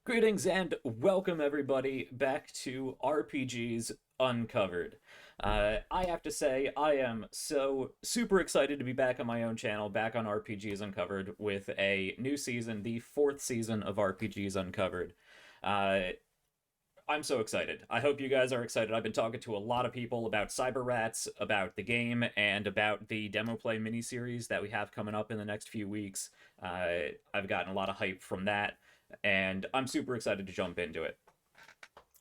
Greetings and welcome everybody back to RPGs Uncovered. I have to say, I am so super excited to be back on my own channel, back on RPGs Uncovered with a new season, the fourth season of RPGs Uncovered. Uh, I'm so excited. I hope you guys are excited. I've been talking to a lot of people about Cyberrats, about the game, and about the demo play miniseries that we have coming up in the next few weeks. I've gotten a lot of hype from that, and I'm super excited to jump into it.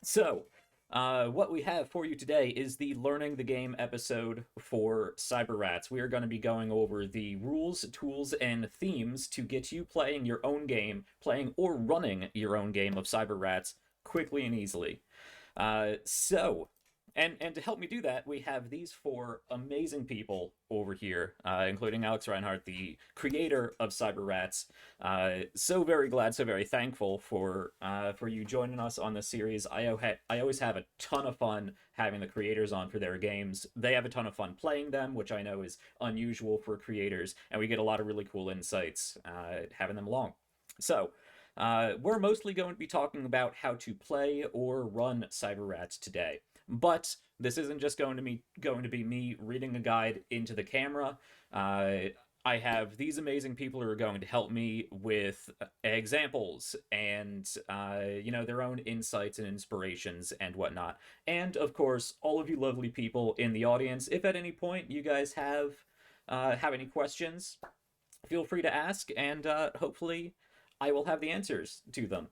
So, what we have for you today is the Learning the Game episode for Cyberrats. We are going to be going over the rules, tools, and themes to get you playing your own game, playing or running your own game of Cyberrats quickly and easily. And to help me do that, we have these four amazing people over here, including Alex Rinehart, the creator of Cyberrats. So very glad, so very thankful for you joining us on this series. I always have a ton of fun having the creators on for their games. They have a ton of fun playing them, which I know is unusual for creators, and we get a lot of really cool insights having them along. So, we're mostly going to be talking about how to play or run Cyberrats today. But this isn't just going to be me reading a guide into the camera. I have these amazing people who are going to help me with examples and their own insights and inspirations and whatnot. And of course, all of you lovely people in the audience, if at any point you guys have any questions, feel free to ask, and hopefully I will have the answers to them.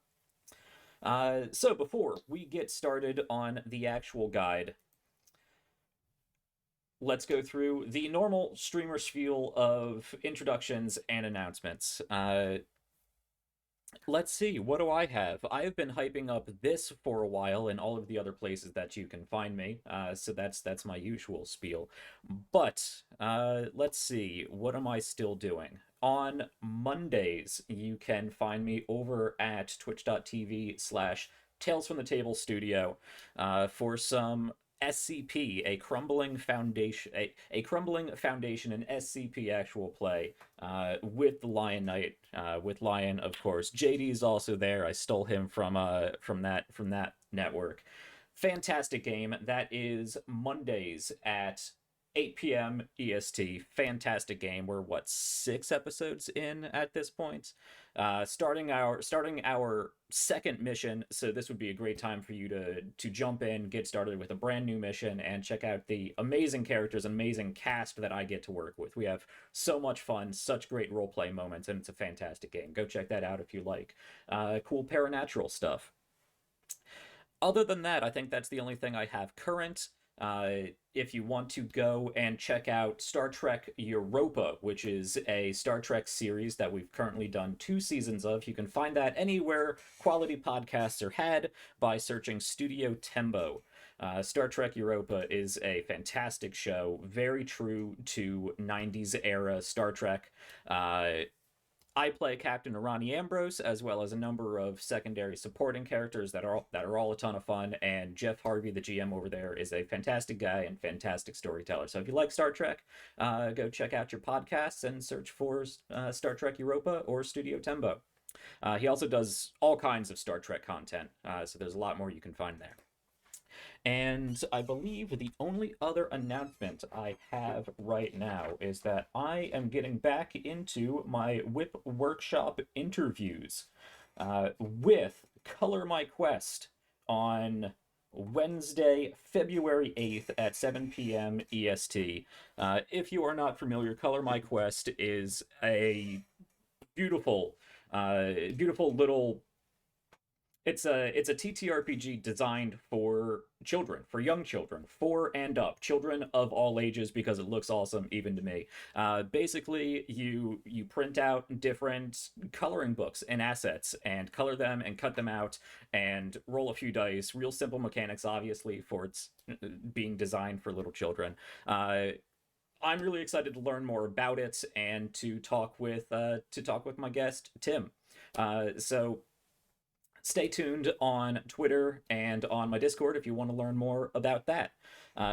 So before we get started on the actual guide, let's go through the normal streamer spiel of introductions and announcements. Let's see, what do I have? I have been hyping up this for a while in all of the other places that you can find me, so that's my usual spiel. But let's see, what am I still doing? On Mondays, you can find me over at twitch.tv/, Tales from the Table Studio, for some SCP, a crumbling foundation, a crumbling foundation, an SCP actual play, with the Lion Knight, with Lion, of course. JD is also there. I stole him from that network. Fantastic game. That is Mondays at 8 p.m. EST. Fantastic game. We're what, 6 episodes in at this point? Starting our second mission, so this would be a great time for you to jump in, get started with a brand new mission, and check out the amazing characters, amazing cast that I get to work with. We have so much fun, such great roleplay moments, and it's a fantastic game. Go check that out if you like cool paranatural stuff. Other than that, I think that's the only thing I have current. If you want to go and check out Star Trek Europa, which is a Star Trek series that we've currently done 2 seasons of, you can find that anywhere quality podcasts are had by searching Studio Tembo. Star Trek Europa is a fantastic show, very true to 90s era Star Trek. I play Captain Arani Ambrose, as well as a number of secondary supporting characters that are all a ton of fun. And Jeff Harvey, the GM over there, is a fantastic guy and fantastic storyteller. So if you like Star Trek, go check out your podcasts and search for Star Trek Europa or Studio Tembo. He also does all kinds of Star Trek content, so there's a lot more you can find there. And I believe the only other announcement I have right now is that I am getting back into my Whip Workshop interviews with Color My Quest on Wednesday, February 8th at 7 p.m. EST. If you are not familiar, Color My Quest is a beautiful, beautiful little, it's a TTRPG designed for children, for young children, 4 and up, children of all ages, because it looks awesome even to me. Basically, you print out different coloring books and assets and color them and cut them out and roll a few dice. Real simple mechanics, obviously, for its being designed for little children. I'm really excited to learn more about it and to talk with my guest Tim. So stay tuned on Twitter and on my Discord if you want to learn more about that.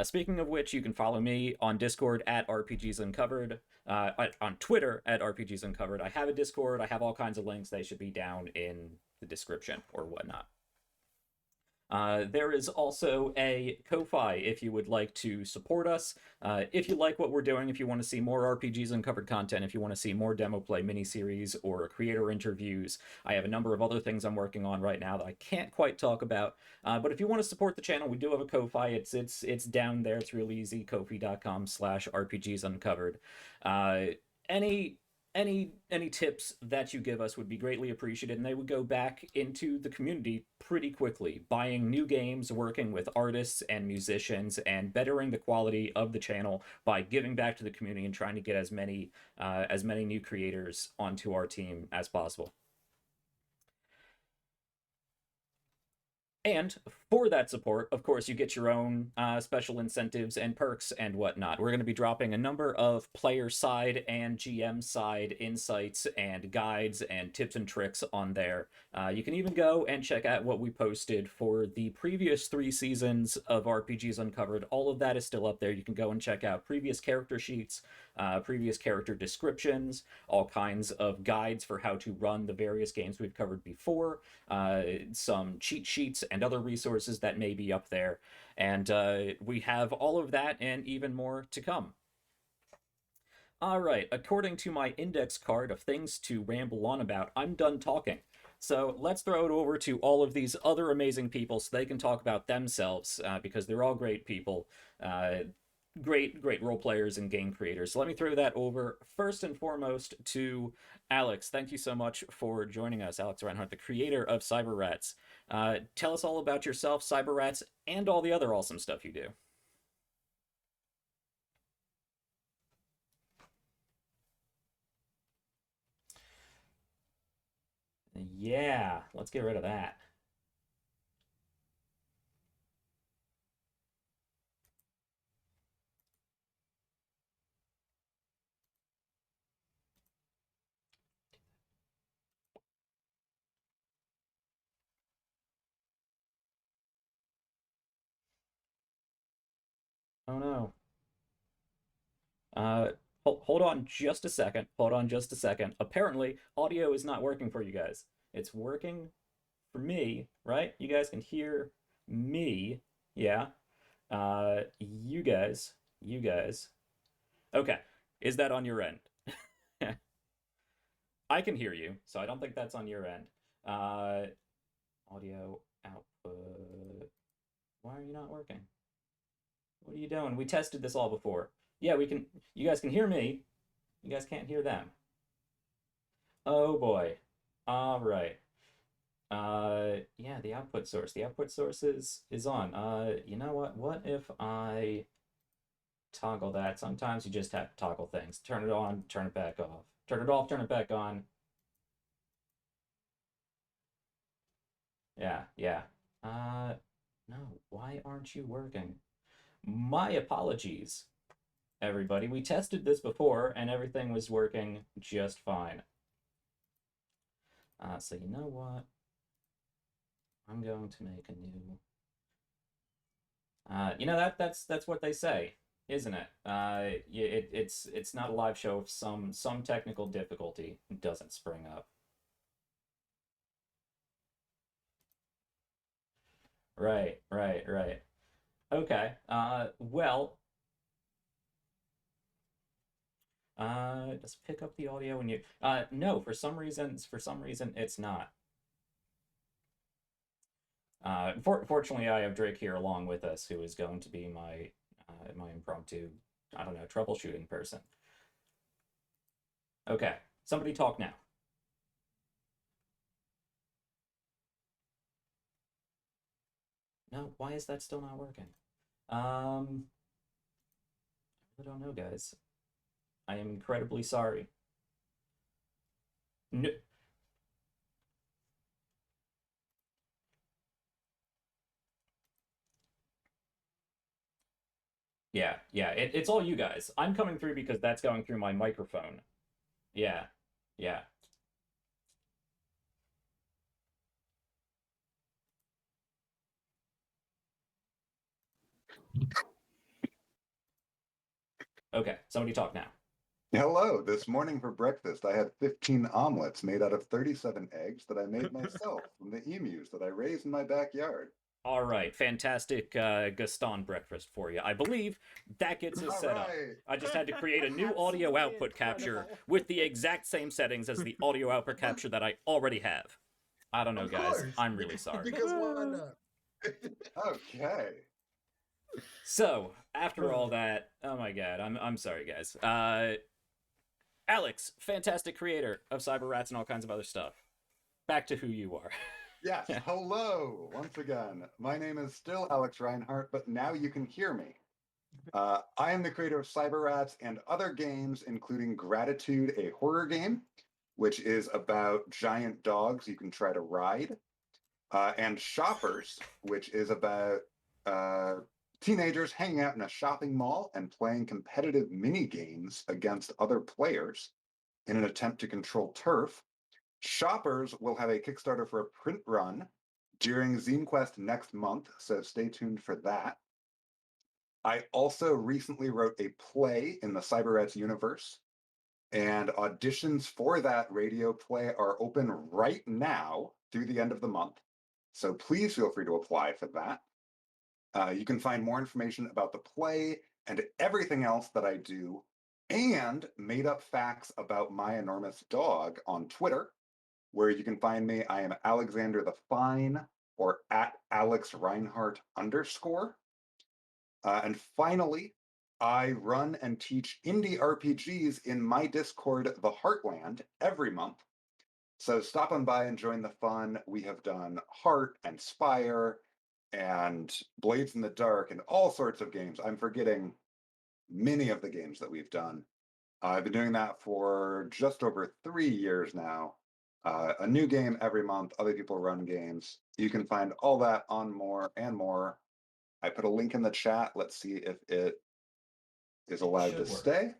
Speaking of which, you can follow me on Discord at RPGs Uncovered, on Twitter at RPGs Uncovered. I have a Discord. I have all kinds of links. They should be down in the description or whatnot. There is also a Ko-Fi if you would like to support us. If you like what we're doing, if you want to see more RPGs Uncovered content, if you want to see more demo play miniseries or creator interviews, I have a number of other things I'm working on right now that I can't quite talk about. But if you want to support the channel, we do have a Ko-Fi. It's down there. It's real easy. Ko-fi.com/RPGs Uncovered. Any any tips that you give us would be greatly appreciated, and they would go back into the community pretty quickly, buying new games, working with artists and musicians, and bettering the quality of the channel by giving back to the community and trying to get as many new creators onto our team as possible. And for that support, of course, you get your own special incentives and perks and whatnot. We're going to be dropping a number of player side and GM side insights and guides and tips and tricks on there. You can even go and check out what we posted for the previous 3 seasons of RPGs Uncovered. All of that is still up there. You can go and check out previous character sheets, previous character descriptions, all kinds of guides for how to run the various games we've covered before, some cheat sheets and other resources that may be up there. And we have all of that and even more to come. All right, according to my index card of things to ramble on about, I'm done talking. So let's throw it over to all of these other amazing people so they can talk about themselves, because they're all great people. Great role players and game creators. So let me throw that over first and foremost to Alex. Thank you so much for joining us, Alex Rinehart, the creator of Cyberrats. Tell us all about yourself, Cyberrats, and all the other awesome stuff you do. Yeah, let's get rid of that. Oh no. Uh, hold on just a second. Hold on just a second. Apparently, audio is not working for you guys. It's working for me, right? You guys can hear me. Yeah. You guys. Okay. Is that on your end? I can hear you, so I don't think that's on your end. Uh, audio output. Why are you not working? What are you doing? We tested this all before. Yeah, we can. You guys can hear me. You guys can't hear them. Oh boy. All right. Yeah, the output source. The output source is on. You know what? What if I toggle that? Sometimes you just have to toggle things. Turn it on, turn it back off. Turn it off, turn it back on. Yeah, yeah. No, why aren't you working? My apologies, everybody. We tested this before and everything was working just fine. So you know what? I'm going to make a new. You know that's what they say, isn't it? It's not a live show if some technical difficulty doesn't spring up. Right, right, right. Okay. Well, does pick up the audio when you no, for some reason it's not. Fortunately, I have Drake here along with us, who is going to be my impromptu, I don't know, troubleshooting person. Okay, somebody talk now. No, why is that still not working? I really don't know, guys. I am incredibly sorry. No, yeah, yeah, it's all you guys. I'm coming through because that's going through my microphone. Yeah, yeah. Okay, somebody talk now. Hello. This morning for breakfast, I had 15 omelets made out of 37 eggs that I made myself from the emus that I raised in my backyard. All right, fantastic Gaston breakfast for you. I believe that gets us All set up. right. I just had to create a new audio Absolutely output capture incredible. with the exact same settings as the audio output capture that I already have. I don't know, Of guys. course, I'm really sorry. because why not? Okay. So, after all that, oh my god, I'm sorry, guys. Alex, fantastic creator of Cyberrats and all kinds of other stuff. Back to who you are. Yes. Hello. Once again, my name is still Alex Rinehart, but now you can hear me. I am the creator of Cyberrats and other games, including Gratitude, a horror game, which is about giant dogs you can try to ride, and Shoppers, which is about uh, teenagers hanging out in a shopping mall and playing competitive mini games against other players in an attempt to control turf. Shoppers will have a Kickstarter for a print run during Zine Quest next month, so stay tuned for that. I also recently wrote a play in the Cyberrats universe, and auditions for that radio play are open right now through the end of the month. So please feel free to apply for that. You can find more information about the play and everything else that I do, and made up facts about my enormous dog on Twitter, where you can find me. I am Alexander the Fine, or at Alex Rinehart _. And finally, I run and teach indie RPGs in my Discord, The Heartland, every month. So stop on by and join the fun. We have done Heart and Spire and Blades in the Dark and all sorts of games. I'm forgetting many of the games that we've done. I've been doing that for just over 3 years now. A new game every month. Other people run games. You can find all that on More and More. I put a link in the chat. Let's see if it is allowed to stay.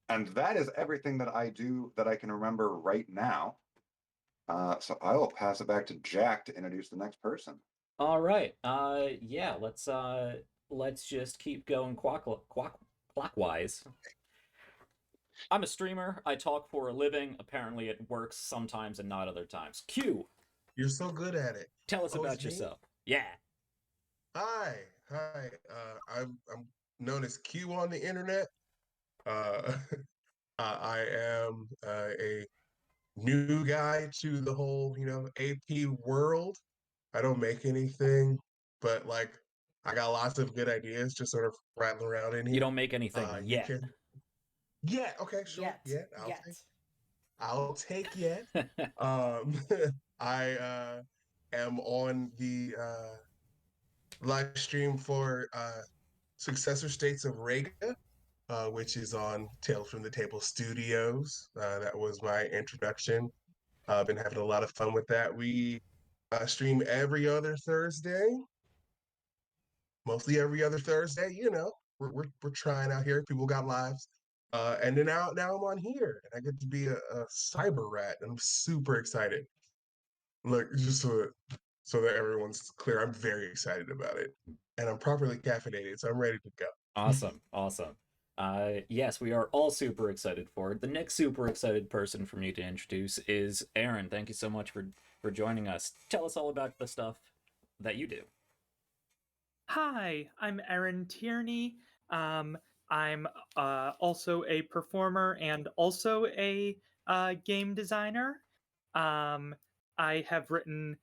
And that is everything that I do that I can remember right now. So I will pass it back to Jack to introduce the next person. All right. Yeah, let's just keep going clockwise. I'm a streamer. I talk for a living. Apparently it works sometimes and not other times. Q, You're so good at it. tell us Oh, about it's me? yourself. Yeah. Hi. I'm known as Q on the internet. Uh, I am a new guy to the whole, AP world. I don't make anything, but like I got lots of good ideas just sort of rattling around in You here. don't make anything You yet. can, yeah, okay, sure, Yet. I'll take yet. Um, I am on the live stream for Successor States of Rega, which is on Tales from the Table Studios. That was my introduction. I've been having a lot of fun with that. We stream every other Thursday, mostly every other Thursday. We're trying out here. People got lives. And then now I'm on here, and I get to be a cyber rat, and I'm super excited. Look, just so that everyone's clear, I'm very excited about it, and I'm properly caffeinated, so I'm ready to go. Awesome. Awesome. Yes, we are all super excited for it. The next super excited person for me to introduce is Aaron. Thank you so much for joining us. Tell us all about the stuff that you do. Hi, I'm Aaron Tierney. I'm also a performer and also a game designer. Um, I have written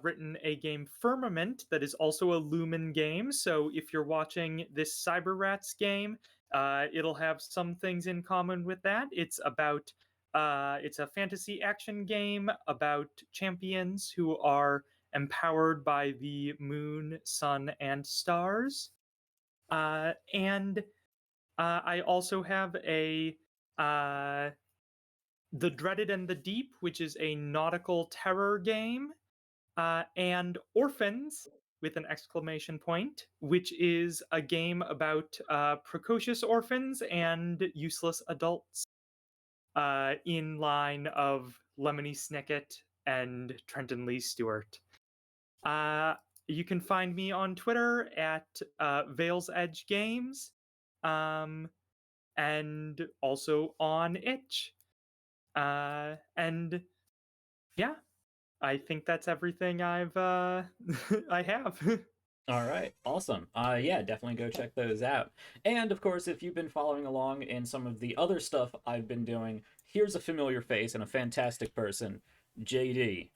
written a game Firmament that is also a Lumen game. So if you're watching this Cyberrats game, it'll have some things in common with that. It's a fantasy action game about champions who are empowered by the moon, sun, and stars. And I also have The Dreaded and the Deep, which is a nautical terror game, and Orphans, with an exclamation point, which is a game about precocious orphans and useless adults, in line of Lemony Snicket and Trenton Lee Stewart. you can find me on Twitter at Vale's Edge Games, and also on Itch. And yeah, I think that's everything I've I have. All right, awesome. Yeah, definitely go check those out. And of course, if you've been following along in some of the other stuff I've been doing, here's a familiar face and a fantastic person, JD.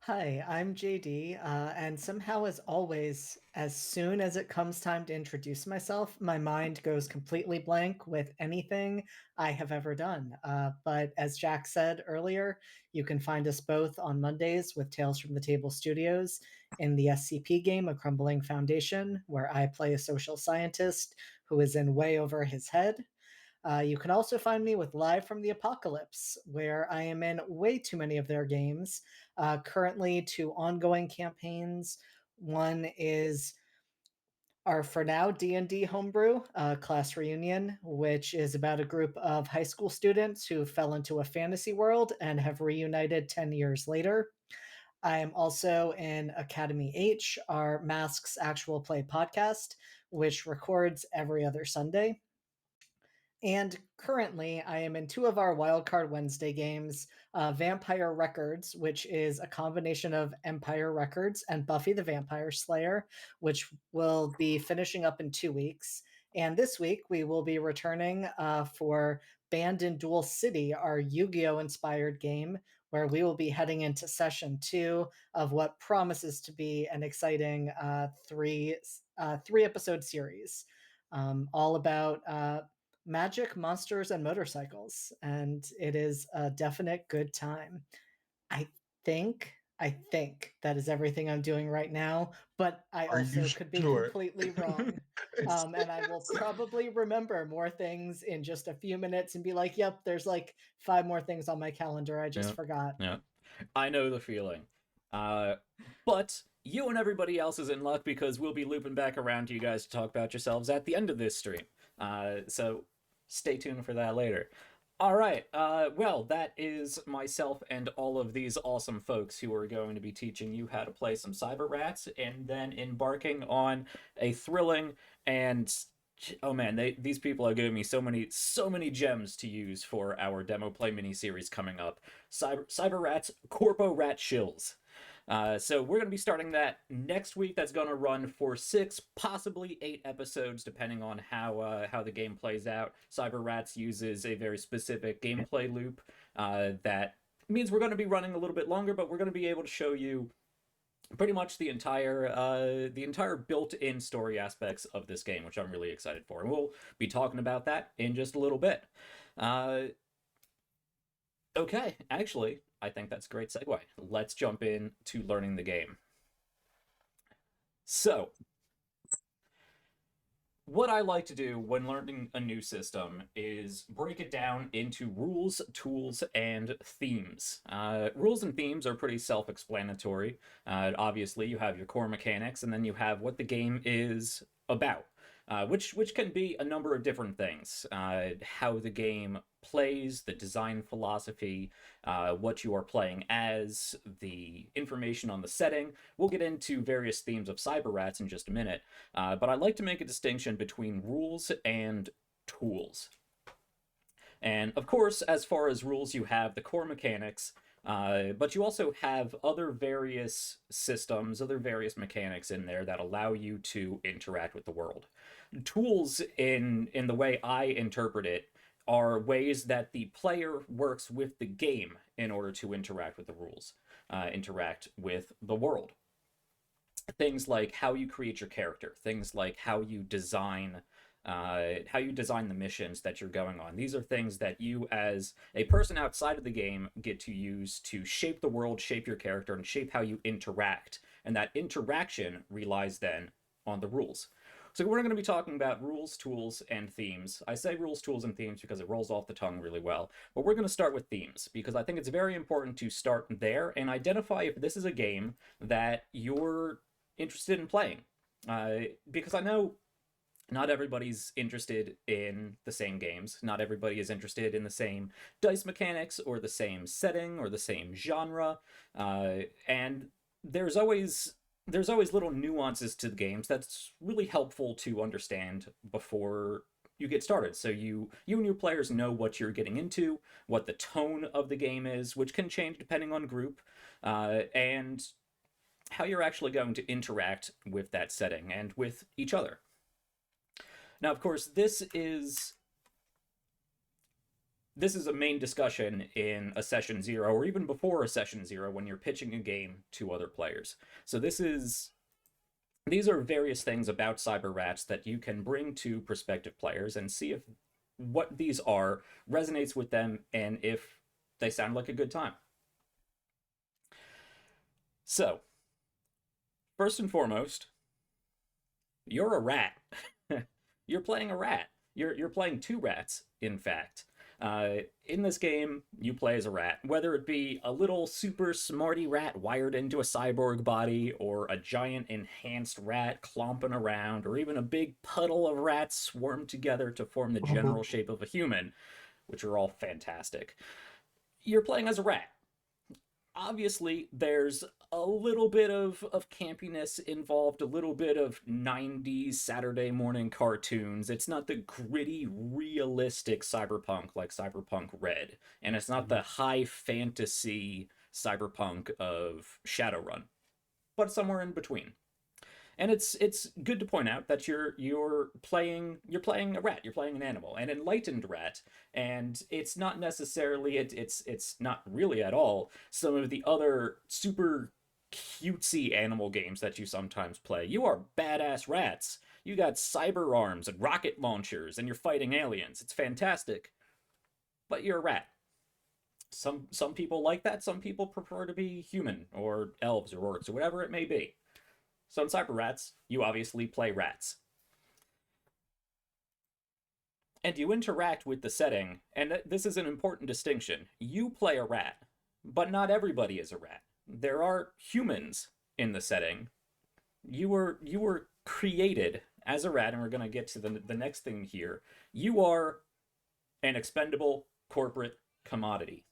Hi, I'm JD, and somehow, as always, as soon as it comes time to introduce myself, my mind goes completely blank with anything I have ever done. But as Jack said earlier, you can find us both on Mondays with Tales from the Table Studios in the SCP game, A Crumbling Foundation, where I play a social scientist who is in way over his head. You can also find me with Live from the Apocalypse, where I am in way too many of their games. Currently, two ongoing campaigns. One is our For Now D&D homebrew, Class Reunion, which is about a group of high school students who fell into a fantasy world and have reunited 10 years later. I am also in Academy H, our Masks Actual Play podcast, which records every other Sunday. And currently, I am in two of our Wildcard Wednesday games, Vampire Records, which is a combination of Empire Records and Buffy the Vampire Slayer, which will be finishing up in 2 weeks. And this week, we will be returning for Band in Dual City, our Yu-Gi-Oh! Inspired game, where we will be heading into session 2 of what promises to be an exciting three-episode series, all about magic, monsters, and motorcycles, and it is a definite good time. I think that is everything I'm doing right now, but I Are you also could be sure? completely wrong. And I will probably remember more things in just a few minutes and be like, yep, there's like 5 more things on my calendar I just forgot. Yeah, I know the feeling. But you and everybody else is in luck because we'll be looping back around to you guys to talk about yourselves at the end of this stream. So stay tuned for that later. All right, well, that is myself and all of these awesome folks who are going to be teaching you how to play some Cyberrats and then embarking on a thrilling and oh man, these people are giving me so many gems to use for our demo play miniseries coming up. Cyberrats Corpo-Rat Shills. So we're going to be starting that next week. That's going to run for 6, possibly 8 episodes, depending on how the game plays out. Cyberrats uses a very specific gameplay loop that means we're going to be running a little bit longer, but we're going to be able to show you pretty much the entire built-in story aspects of this game, which I'm really excited for. And we'll be talking about that in just a little bit. Okay, actually, I think that's a great segue. Let's jump in to learning the game. So, what I like to do when learning a new system is break it down into rules, tools, and themes. Rules and themes are pretty self-explanatory. Obviously, you have your core mechanics, and then you have what the game is about. Which can be a number of different things. How the game plays, the design philosophy, what you are playing as, the information on the setting. We'll get into various themes of Cyberrats in just a minute, but I like to make a distinction between rules and tools. And of course, as far as rules, you have the core mechanics, but you also have other various systems, other various mechanics in there that allow you to interact with the world. Tools, in the way I interpret it, are ways that the player works with the game in order to interact with the rules, interact with the world. Things like how you create your character, things like how you design the missions that you're going on. These are things that you, as a person outside of the game, get to use to shape the world, shape your character, and shape how you interact. And that interaction relies then on the rules. So we're going to be talking about rules, tools, and themes. I say rules, tools, and themes because it rolls off the tongue really well. But we're going to start with themes because I think it's very important to start there and identify if this is a game that you're interested in playing. Because I know not everybody's interested in the same games. Not everybody is interested in the same dice mechanics or the same setting or the same genre. And there's always little nuances to the games that's really helpful to understand before you get started. So you and your players know what you're getting into, what the tone of the game is, which can change depending on group, and how you're actually going to interact with that setting and with each other. Now, of course, this is a main discussion in a session 0 or even before a session 0 when you're pitching a game to other players. So these are various things about Cyberrats that you can bring to prospective players and see if what these are resonates with them and if they sound like a good time. So, first and foremost, you're a rat. You're playing a rat. You're playing 2 rats, in fact. In this game, you play as a rat, whether it be a little super smarty rat wired into a cyborg body, or a giant enhanced rat clomping around, or even a big puddle of rats swarmed together to form the general shape of a human, which are all fantastic. You're playing as a rat. Obviously, there's a little bit of campiness involved, a little bit of 90s Saturday morning cartoons. It's not the gritty, realistic cyberpunk like Cyberpunk Red, and it's not the high fantasy cyberpunk of Shadowrun, but somewhere in between. And it's good to point out that you're playing a rat, you're playing an animal, an enlightened rat, and it's not necessarily it's not really at all some of the other super cutesy animal games that you sometimes play. You are badass rats. You got cyber arms and rocket launchers, and you're fighting aliens. It's fantastic. But you're a rat. Some people like that. Some people prefer to be human or elves or orcs or whatever it may be. So in Cyberrats, you obviously play rats. And you interact with the setting, and this is an important distinction. You play a rat, but not everybody is a rat. There are humans in the setting. You were created as a rat, and we're going to get to the next thing here. You are an expendable corporate commodity.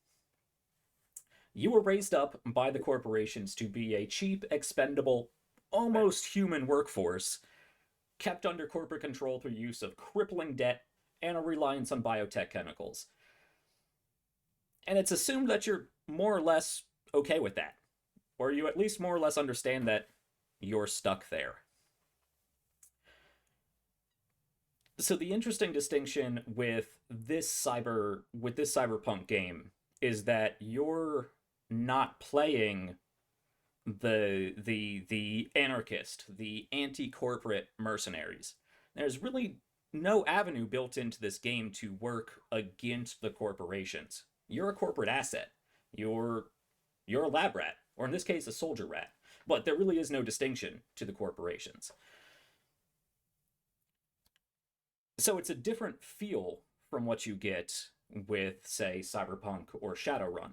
You were raised up by the corporations to be a cheap, expendable, almost human workforce kept under corporate control through use of crippling debt and a reliance on biotech chemicals. And it's assumed that you're more or less okay with that, or you at least more or less understand that you're stuck there. So the interesting distinction with this cyberpunk game is that you're not playing the anarchist, the anti-corporate mercenaries. There's really no avenue built into this game to work against the corporations. You're a corporate asset. You're a lab rat, or in this case, a soldier rat. But there really is no distinction to the corporations. So it's a different feel from what you get with, say, Cyberpunk or Shadowrun.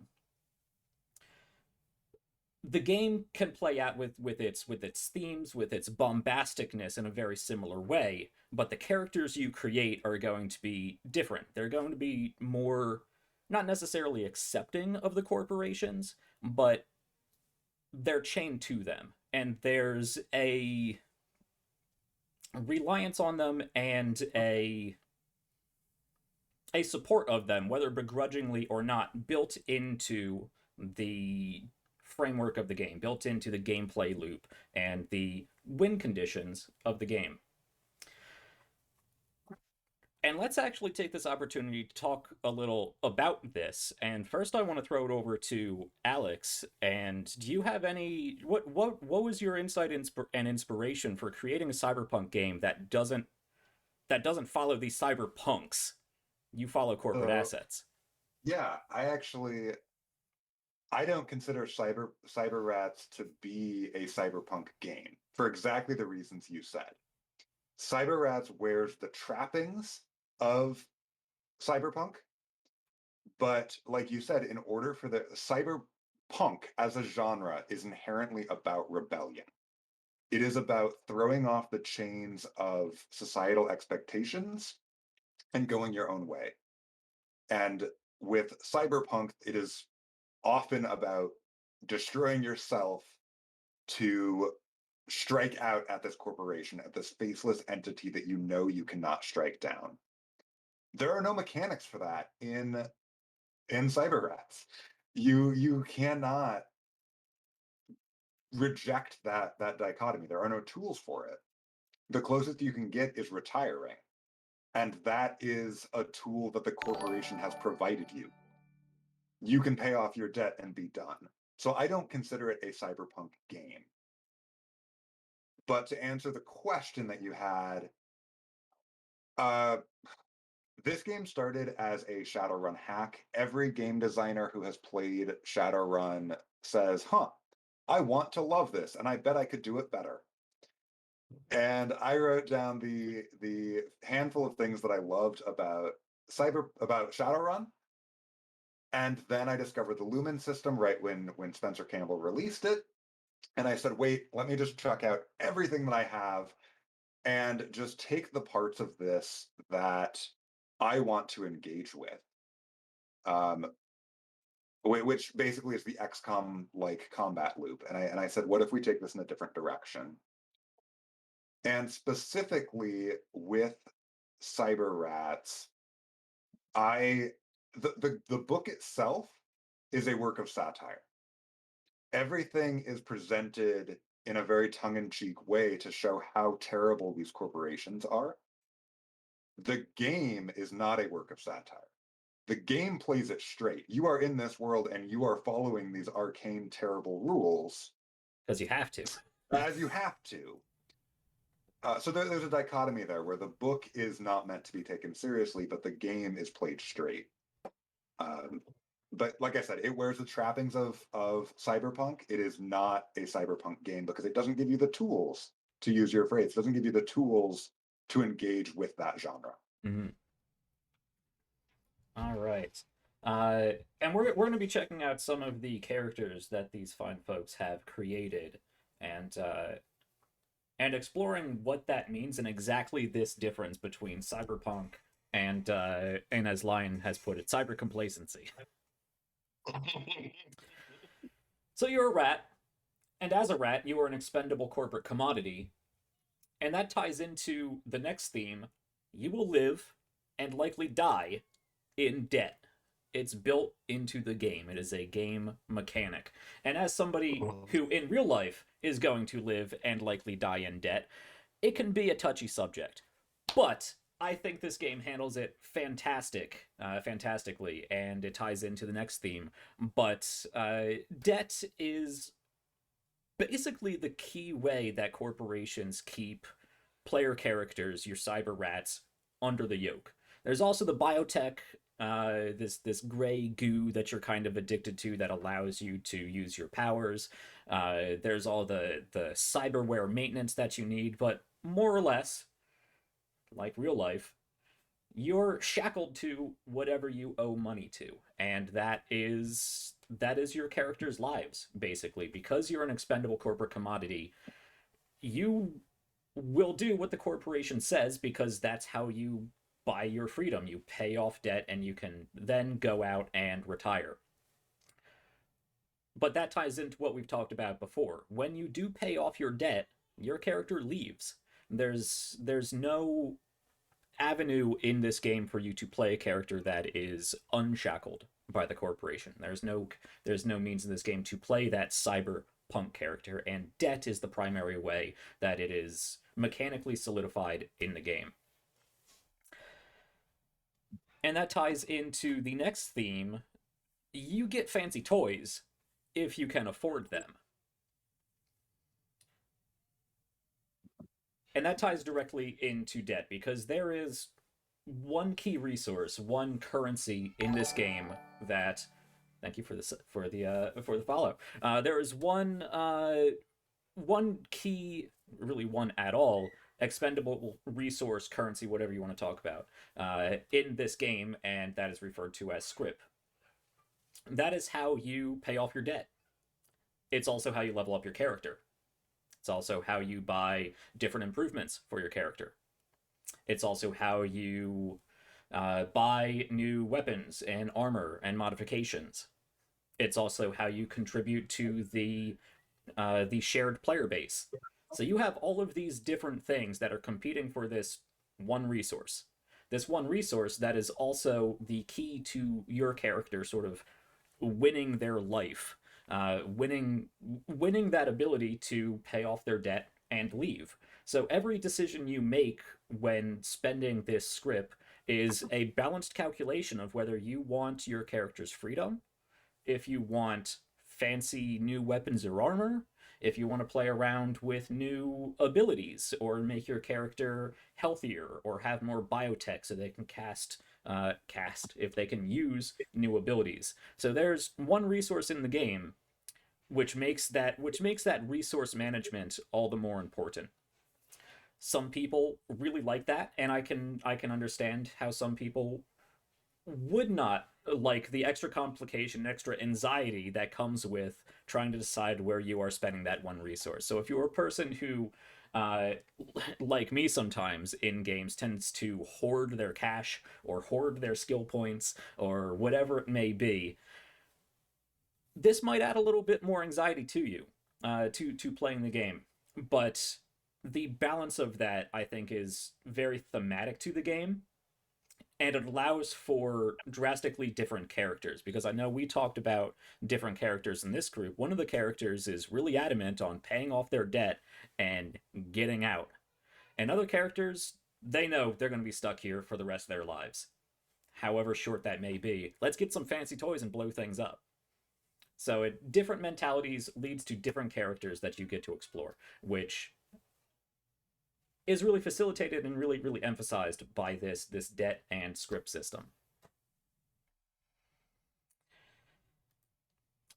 The game can play out with its themes, with its bombasticness in a very similar way, but the characters you create are going to be different. They're going to be more, not necessarily accepting of the corporations, but they're chained to them, and there's a reliance on them and a support of them, whether begrudgingly or not, built into the framework of the game, built into the gameplay loop and the win conditions of the game. And let's actually take this opportunity to talk a little about this. And first I want to throw it over to Alex. And do you have any what was your insight and inspiration for creating a cyberpunk game that doesn't follow these cyberpunks? You follow corporate assets. Yeah, I don't consider Cyberrats to be a cyberpunk game for exactly the reasons you said. Cyberrats wears the trappings of cyberpunk, but like you said, in order for the cyberpunk as a genre is inherently about rebellion. It is about throwing off the chains of societal expectations and going your own way. And with cyberpunk, it is often about destroying yourself to strike out at this corporation, at this faceless entity that you know you cannot strike down. There are no mechanics for that in Cyberrats. You cannot reject that dichotomy. There are no tools for it. The closest you can get is retiring. And that is a tool that the corporation has provided you. You can pay off your debt and be done. So I don't consider it a cyberpunk game. But to answer the question that you had, this game started as a Shadowrun hack. Every game designer who has played Shadowrun says, I want to love this, and I bet I could do it better. And I wrote down the handful of things that I loved about Shadowrun. And then I discovered the Lumen system right when Spencer Campbell released it. And I said, wait, let me just check out everything that I have and just take the parts of this that I want to engage with. Which basically is the XCOM like combat loop. And I said, what if we take this in a different direction? And specifically with Cyberrats, the book itself is a work of satire. Everything is presented in a very tongue-in-cheek way to show how terrible these corporations are. The game is not a work of satire. The game plays it straight. You are in this world and you are following these arcane, terrible rules. Because you have to. As you have to. So there's a dichotomy there where the book is not meant to be taken seriously, but the game is played straight. But like I said, it wears the trappings of cyberpunk. It is not a cyberpunk game because it doesn't give you the tools, to use your phrase. It doesn't give you the tools to engage with that genre. Mm-hmm. All right. And we're going to be checking out some of the characters that these fine folks have created and exploring what that means and exactly this difference between cyberpunk and as Lion has put it, cyber complacency. So you're a rat, and as a rat, you are an expendable corporate commodity, and that ties into the next theme. You will live and likely die in debt. It's built into the game. It is a game mechanic. And as somebody who in real life is going to live and likely die in debt, it can be a touchy subject. But I think this game handles it fantastically, and it ties into the next theme. But debt is basically the key way that corporations keep player characters, your cyber rats, under the yoke. There's also the biotech, this gray goo that you're kind of addicted to that allows you to use your powers. There's all the cyberware maintenance that you need, but more or less, like real life, you're shackled to whatever you owe money to, and that is your character's lives, basically. Because you're an expendable corporate commodity, you will do what the corporation says because that's how you buy your freedom. You pay off debt and you can then go out and retire. But that ties into what we've talked about before. When you do pay off your debt, your character leaves. There's no avenue in this game for you to play a character that is unshackled by the corporation. There's no means in this game to play that cyberpunk character, and debt is the primary way that it is mechanically solidified in the game. And that ties into the next theme. You get fancy toys if you can afford them. And that ties directly into debt, because there is one key resource, one currency in this game that, thank you for the follow. There is one key, really one at all, expendable resource, currency, whatever you want to talk about, in this game, and that is referred to as scrip. That is how you pay off your debt. It's also how you level up your character. It's also how you buy different improvements for your character. It's also how you buy new weapons and armor and modifications. It's also how you contribute to the the shared player base. So you have all of these different things that are competing for this one resource. This one resource that is also the key to your character sort of winning their life, winning that ability to pay off their debt and leave. So every decision you make when spending this script is a balanced calculation of whether you want your character's freedom, if you want fancy new weapons or armor, if you want to play around with new abilities or make your character healthier or have more biotech so they can cast if they can use new abilities. So there's one resource in the game which makes that resource management all the more important. Some people really like that, and I can understand how some people would not like the extra complication, extra anxiety that comes with trying to decide where you are spending that one resource. So if you're a person who, like me sometimes in games, tends to hoard their cash or hoard their skill points or whatever it may be, this might add a little bit more anxiety to you, to playing the game. But the balance of that, I think, is very thematic to the game, and it allows for drastically different characters, because I know we talked about different characters in this group. One of the characters is really adamant on paying off their debt and getting out, and other characters, they know they're going to be stuck here for the rest of their lives, however short that may be. Let's get some fancy toys and blow things up. So different mentalities leads to different characters that you get to explore, which is really facilitated and really, really emphasized by this debt and script system.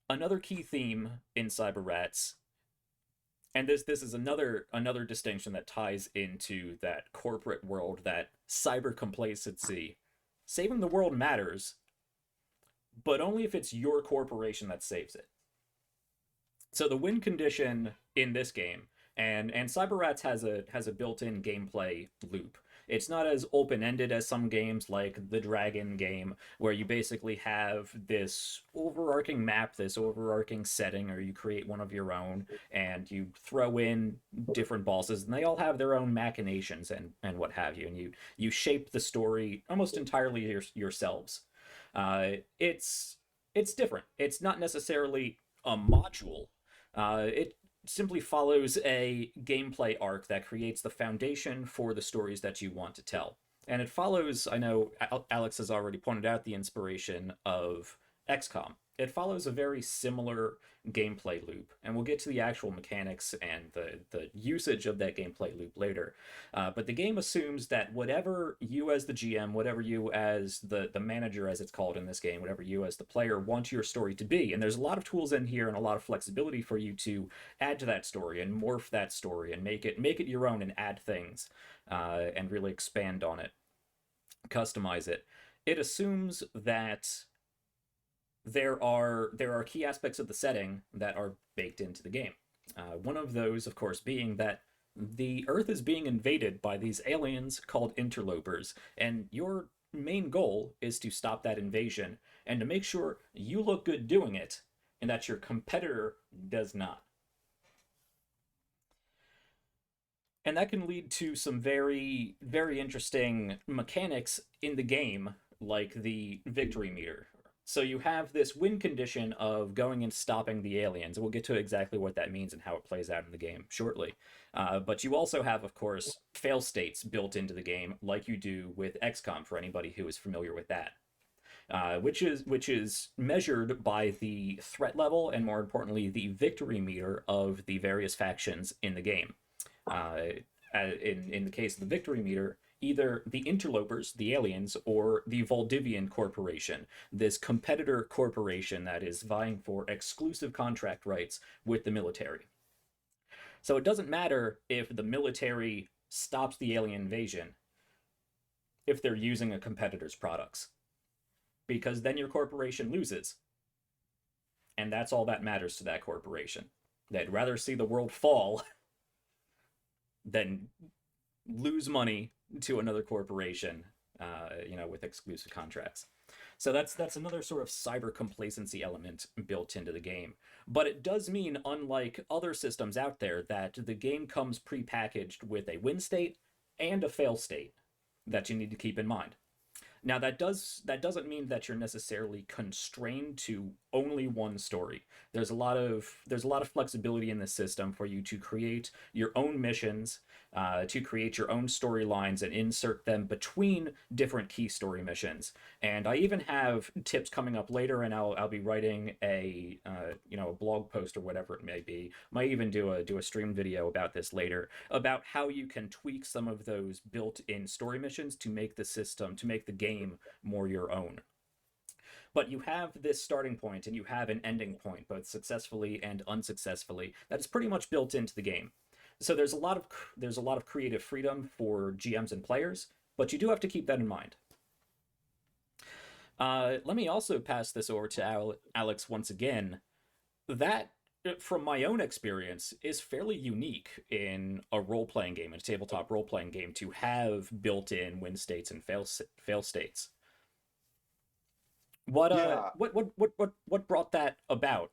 Another key theme in Cyberrats, and this is another distinction that ties into that corporate world, that cyber complacency. Saving the world matters, but only if it's your corporation that saves it. So the win condition in this game, and Cyberrats has a built-in gameplay loop. It's not as open-ended as some games like the Dragon game, where you basically have this overarching map, this overarching setting, or you create one of your own, and you throw in different bosses, and they all have their own machinations and what have you, and you shape the story almost entirely yourselves. It's different. It's not necessarily a module. It simply follows a gameplay arc that creates the foundation for the stories that you want to tell. And it follows, I know Alex has already pointed out the inspiration of XCOM. It follows a very similar gameplay loop, and we'll get to the actual mechanics and the usage of that gameplay loop later. But the game assumes that whatever you as the GM, whatever you as the manager, as it's called in this game, whatever you as the player want your story to be, and there's a lot of tools in here and a lot of flexibility for you to add to that story and morph that story and make it your own and add things, and really expand on it, customize it. It assumes that there are key aspects of the setting that are baked into the game. One of those, of course, being that the Earth is being invaded by these aliens called interlopers, and your main goal is to stop that invasion and to make sure you look good doing it and that your competitor does not. And that can lead to some very, very interesting mechanics in the game, like the victory meter. So you have this win condition of going and stopping the aliens. We'll get to exactly what that means and how it plays out in the game shortly. But you also have, of course, fail states built into the game, like you do with XCOM, for anybody who is familiar with that. Which is measured by the threat level and, more importantly, the victory meter of the various factions in the game. In the case of the victory meter, either the interlopers, the aliens, or the Valdivian Corporation, this competitor corporation that is vying for exclusive contract rights with the military. So it doesn't matter if the military stops the alien invasion if they're using a competitor's products, because then your corporation loses. And that's all that matters to that corporation. They'd rather see the world fall than lose money to another corporation, with exclusive contracts. So that's another sort of cyber complacency element built into the game. But it does mean, unlike other systems out there, that the game comes prepackaged with a win state and a fail state that you need to keep in mind. Now that doesn't mean that you're necessarily constrained to only one story. There's a lot of flexibility in the system for you to create your own missions, to create your own storylines and insert them between different key story missions. And I even have tips coming up later, and I'll be writing a blog post or whatever it may be. Might even do a stream video about this later, about how you can tweak some of those built-in story missions to make the game more your own. But you have this starting point and you have an ending point, both successfully and unsuccessfully, that is pretty much built into the game. So there's a lot of creative freedom for GMs and players, but you do have to keep that in mind. Let me also pass this over to Alex once again. That, from my own experience, is fairly unique in a role-playing game, in a tabletop role-playing game, to have built-in win states and fail states. What Yeah. what brought that about?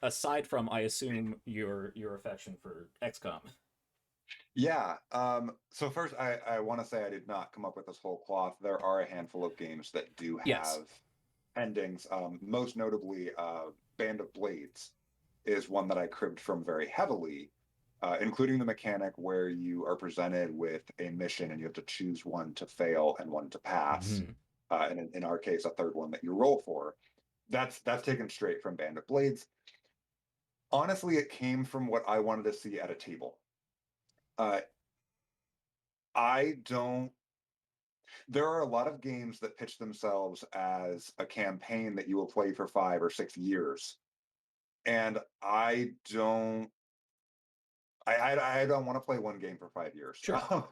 Aside from, I assume, your affection for XCOM. Yeah. So first, I want to say I did not come up with this whole cloth. There are a handful of games that do Yes. have endings. Most notably, Band of Blades is one that I cribbed from very heavily, including the mechanic where you are presented with a mission and you have to choose one to fail and one to pass. Mhm. And in our case, a third one that you roll for. That's taken straight from Band of Blades. Honestly, it came from what I wanted to see at a table. Uh, I don't. There are a lot of games that pitch themselves as a campaign that you will play for 5 or 6 years, and I don't. I don't want to play one game for 5 years. Sure.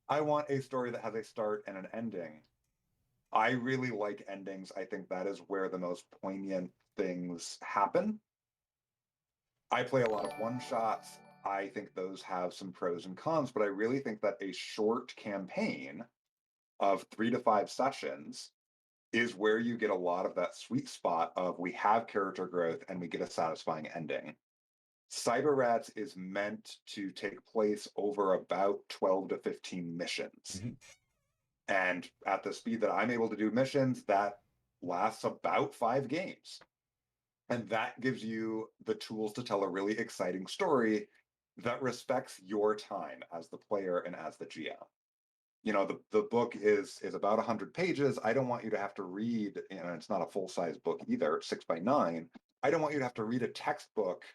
I want a story that has a start and an ending. I really like endings. I think that is where the most poignant things happen. I play a lot of one shots. I think those have some pros and cons, but I really think that a short campaign of 3 to 5 sessions is where you get a lot of that sweet spot of we have character growth and we get a satisfying ending. Cyberrats is meant to take place over about 12 to 15 missions. Mhm. And at the speed that I'm able to do missions, that lasts about 5 games. And that gives you the tools to tell a really exciting story that respects your time as the player and as the GM. The book is about 100 pages. I don't want you to have to read, it's not a full-size book either, it's 6 by 9. I don't want you to have to read a textbook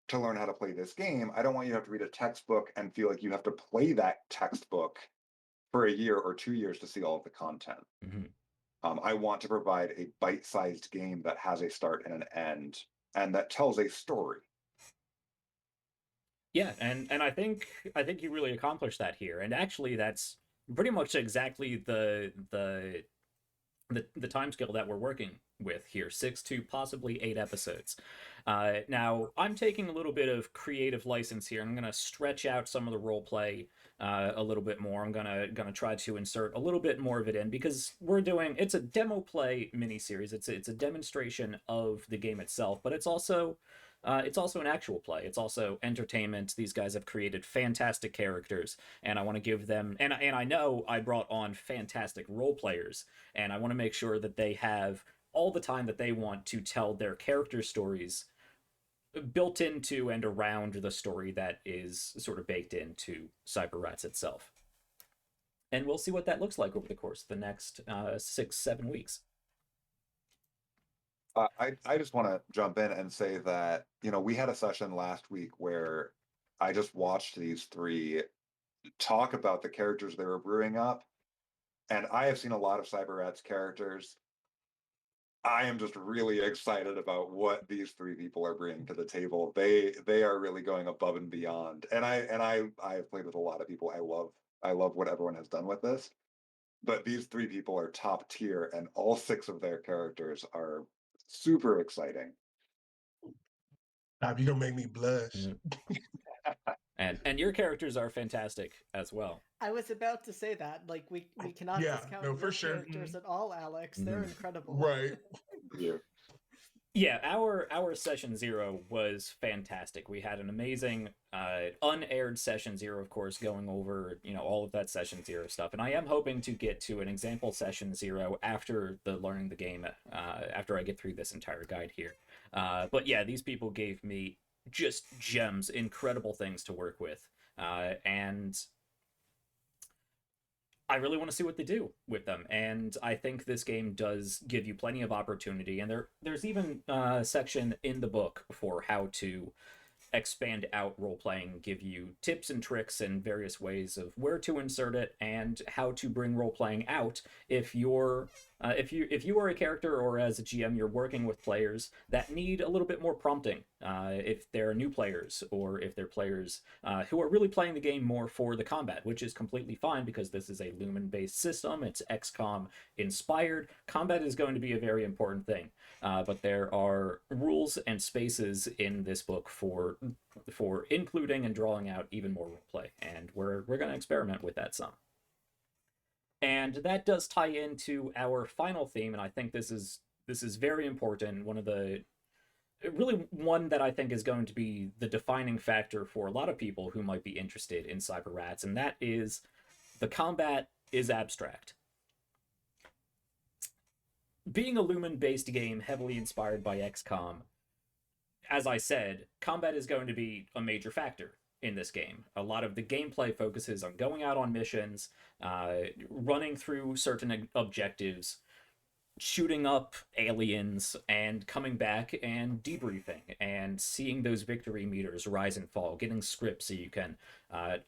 to learn how to play this game. I don't want you to have to read a textbook and feel like you have to play that textbook for a year or 2 years to see all of the content. Mhm. I want to provide a bite-sized game that has a start and an end and that tells a story. Yeah, and I think you really accomplished that here. And actually, that's pretty much exactly the time scale that we're working with here, 6 to possibly 8 episodes. Now, I'm taking a little bit of creative license here. I'm gonna stretch out some of the role play a little bit more. I'm gonna try to insert a little bit more of it in, because it's a demo play miniseries. It's a demonstration of the game itself, but it's also an actual play. It's also entertainment. These guys have created fantastic characters, and I want to give them. And I know I brought on fantastic role players, and I want to make sure that they have all the time that they want to tell their character stories, built into and around the story that is sort of baked into Cyberrats itself. And we'll see what that looks like over the course of the next 6-7 weeks. I just want to jump in and say that, we had a session last week where I just watched these three talk about the characters they were brewing up. And I have seen a lot of Cyberrats characters. I am just really excited about what these three people are bringing to the table. They are really going above and beyond. And I have played with a lot of people. I love what everyone has done with this. But these three people are top tier, and all 6 of their characters are super exciting. Now, you're gonna make me blush. Mhm. And your characters are fantastic as well. I was about to say that. Like we cannot Yeah, discount no, your for sure. characters at all, Alex. They're Mhm. incredible. Right. Yeah. Yeah, our session 0 was fantastic. We had an amazing unaired session 0, of course, going over, all of that session 0 stuff. And I am hoping to get to an example session 0 after the learning the game, after I get through this entire guide here. But yeah, these people gave me just gems, incredible things to work with. And I really want to see what they do with them, and I think this game does give you plenty of opportunity. And there's even a section in the book for how to expand out role-playing, give you tips and tricks and various ways of where to insert it and how to bring role-playing out if you're if you are a character, or as a GM you're working with players that need a little bit more prompting, if they're new players, or if they're players who are really playing the game more for the combat, which is completely fine because this is a Lumen-based system. It's XCOM inspired. Combat is going to be a very important thing. But there are rules and spaces in this book for including and drawing out even more roleplay, and we're going to experiment with that some. And that does tie into our final theme, and I think this is very important. One that I think is going to be the defining factor for a lot of people who might be interested in Cyberrats, and that is the combat is abstract. Being a Lumen-based game heavily inspired by XCOM, as I said, combat is going to be a major factor in this game. A lot of the gameplay focuses on going out on missions, running through certain objectives, shooting up aliens, and coming back and debriefing, and seeing those victory meters rise and fall, getting scripts so you can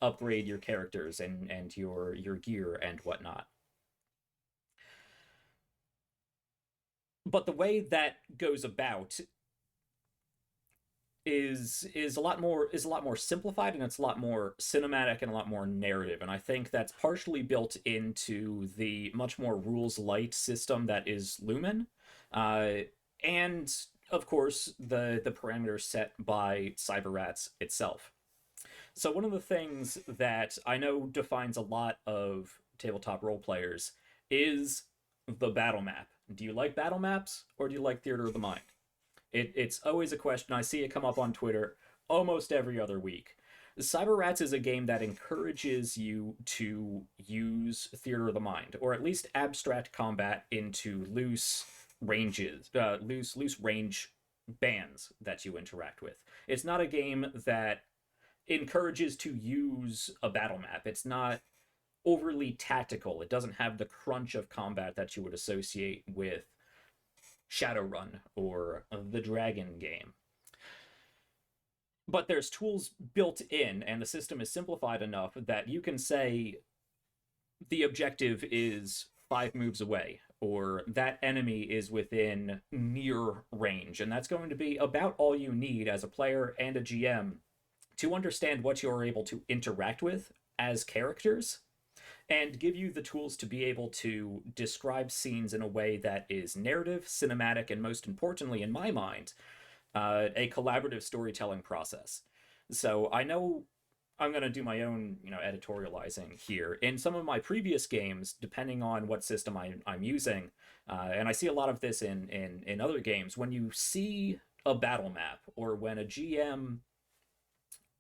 upgrade your characters and your gear and whatnot. But the way that goes about is a lot more simplified, and it's a lot more cinematic and a lot more narrative. And I think that's partially built into the much more rules light system that is Lumen, and of course the parameters set by Cyberrats itself. So one of the things that I know defines a lot of tabletop role players is the battle map. Do you like battle maps, or do you like theater of the mind? It's always a question. I see it come up on Twitter almost every other week. Cyberrats is a game that encourages you to use theater of the mind, or at least abstract combat into loose ranges, loose range bands that you interact with. It's not a game that encourages to use a battle map. It's not overly tactical. It doesn't have the crunch of combat that you would associate with Shadowrun or the Dragon game. But there's tools built in, and the system is simplified enough that you can say the objective is 5 moves away, or that enemy is within near range, and that's going to be about all you need as a player and a GM to understand what you're able to interact with as characters, and give you the tools to be able to describe scenes in a way that is narrative, cinematic, and most importantly, in my mind, a collaborative storytelling process. So I know I'm going to do my own, editorializing here. In some of my previous games, depending on what system I'm using, and I see a lot of this in other games, when you see a battle map, or when a GM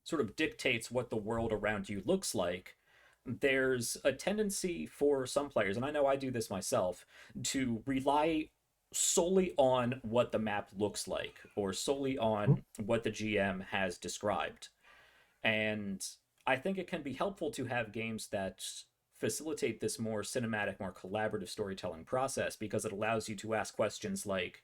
sort of dictates what the world around you looks like, there's a tendency for some players, and I know I do this myself, to rely solely on what the map looks like, or solely on what the GM has described. And I think it can be helpful to have games that facilitate this more cinematic, more collaborative storytelling process, because it allows you to ask questions like,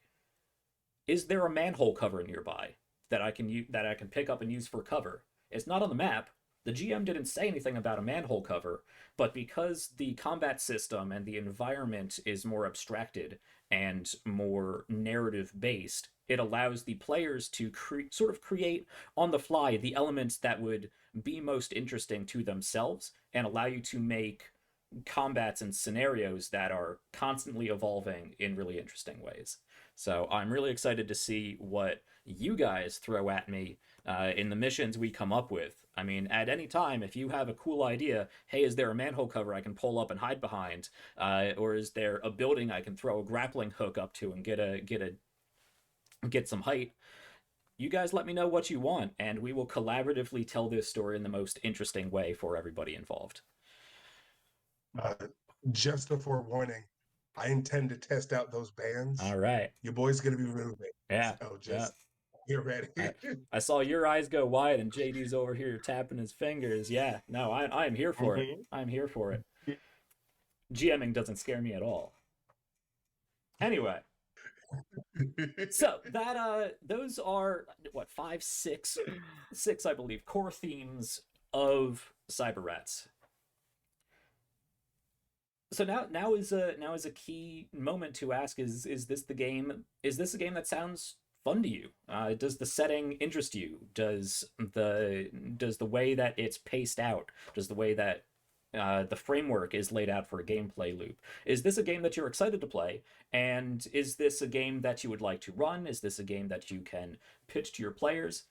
is there a manhole cover nearby that I can pick up and use for cover? It's not on the map. The GM didn't say anything about a manhole cover, but because the combat system and the environment is more abstracted and more narrative-based, it allows the players to sort of create on the fly the elements that would be most interesting to themselves, and allow you to make combats and scenarios that are constantly evolving in really interesting ways. So I'm really excited to see what you guys throw at me in the missions we come up with. I mean, at any time, if you have a cool idea, hey, is there a manhole cover I can pull up and hide behind, or is there a building I can throw a grappling hook up to and get some height? You guys let me know what you want, and we will collaboratively tell this story in the most interesting way for everybody involved. Uh, just a forewarning, I intend to test out those bands. All right. Your boy's gonna be moving. Yeah. So just get ready. I saw your eyes go wide, and JD's over here tapping his fingers. Yeah, no, I'm here for it. I'm here for it. GMing doesn't scare me at all. Anyway, so that those are what, six I believe, core themes of Cyberrats. So now is a key moment to ask: is this the game? Is this a game that sounds fun to you? Does the setting interest you? Does the way that it's paced out? Does the way that the framework is laid out for a gameplay loop? Is this a game that you're excited to play? And is this a game that you would like to run? Is this a game that you can pitch to your players?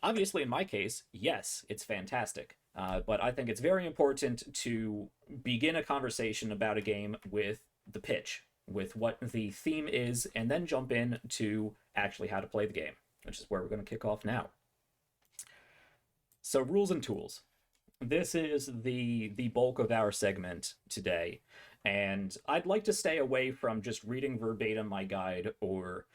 Obviously, in my case, yes, it's fantastic. But I think it's very important to begin a conversation about a game with the pitch, with what the theme is, and then jump in to actually how to play the game, which is where we're going to kick off now. So, rules and tools. This is the bulk of our segment today, and I'd like to stay away from just reading verbatim my guide or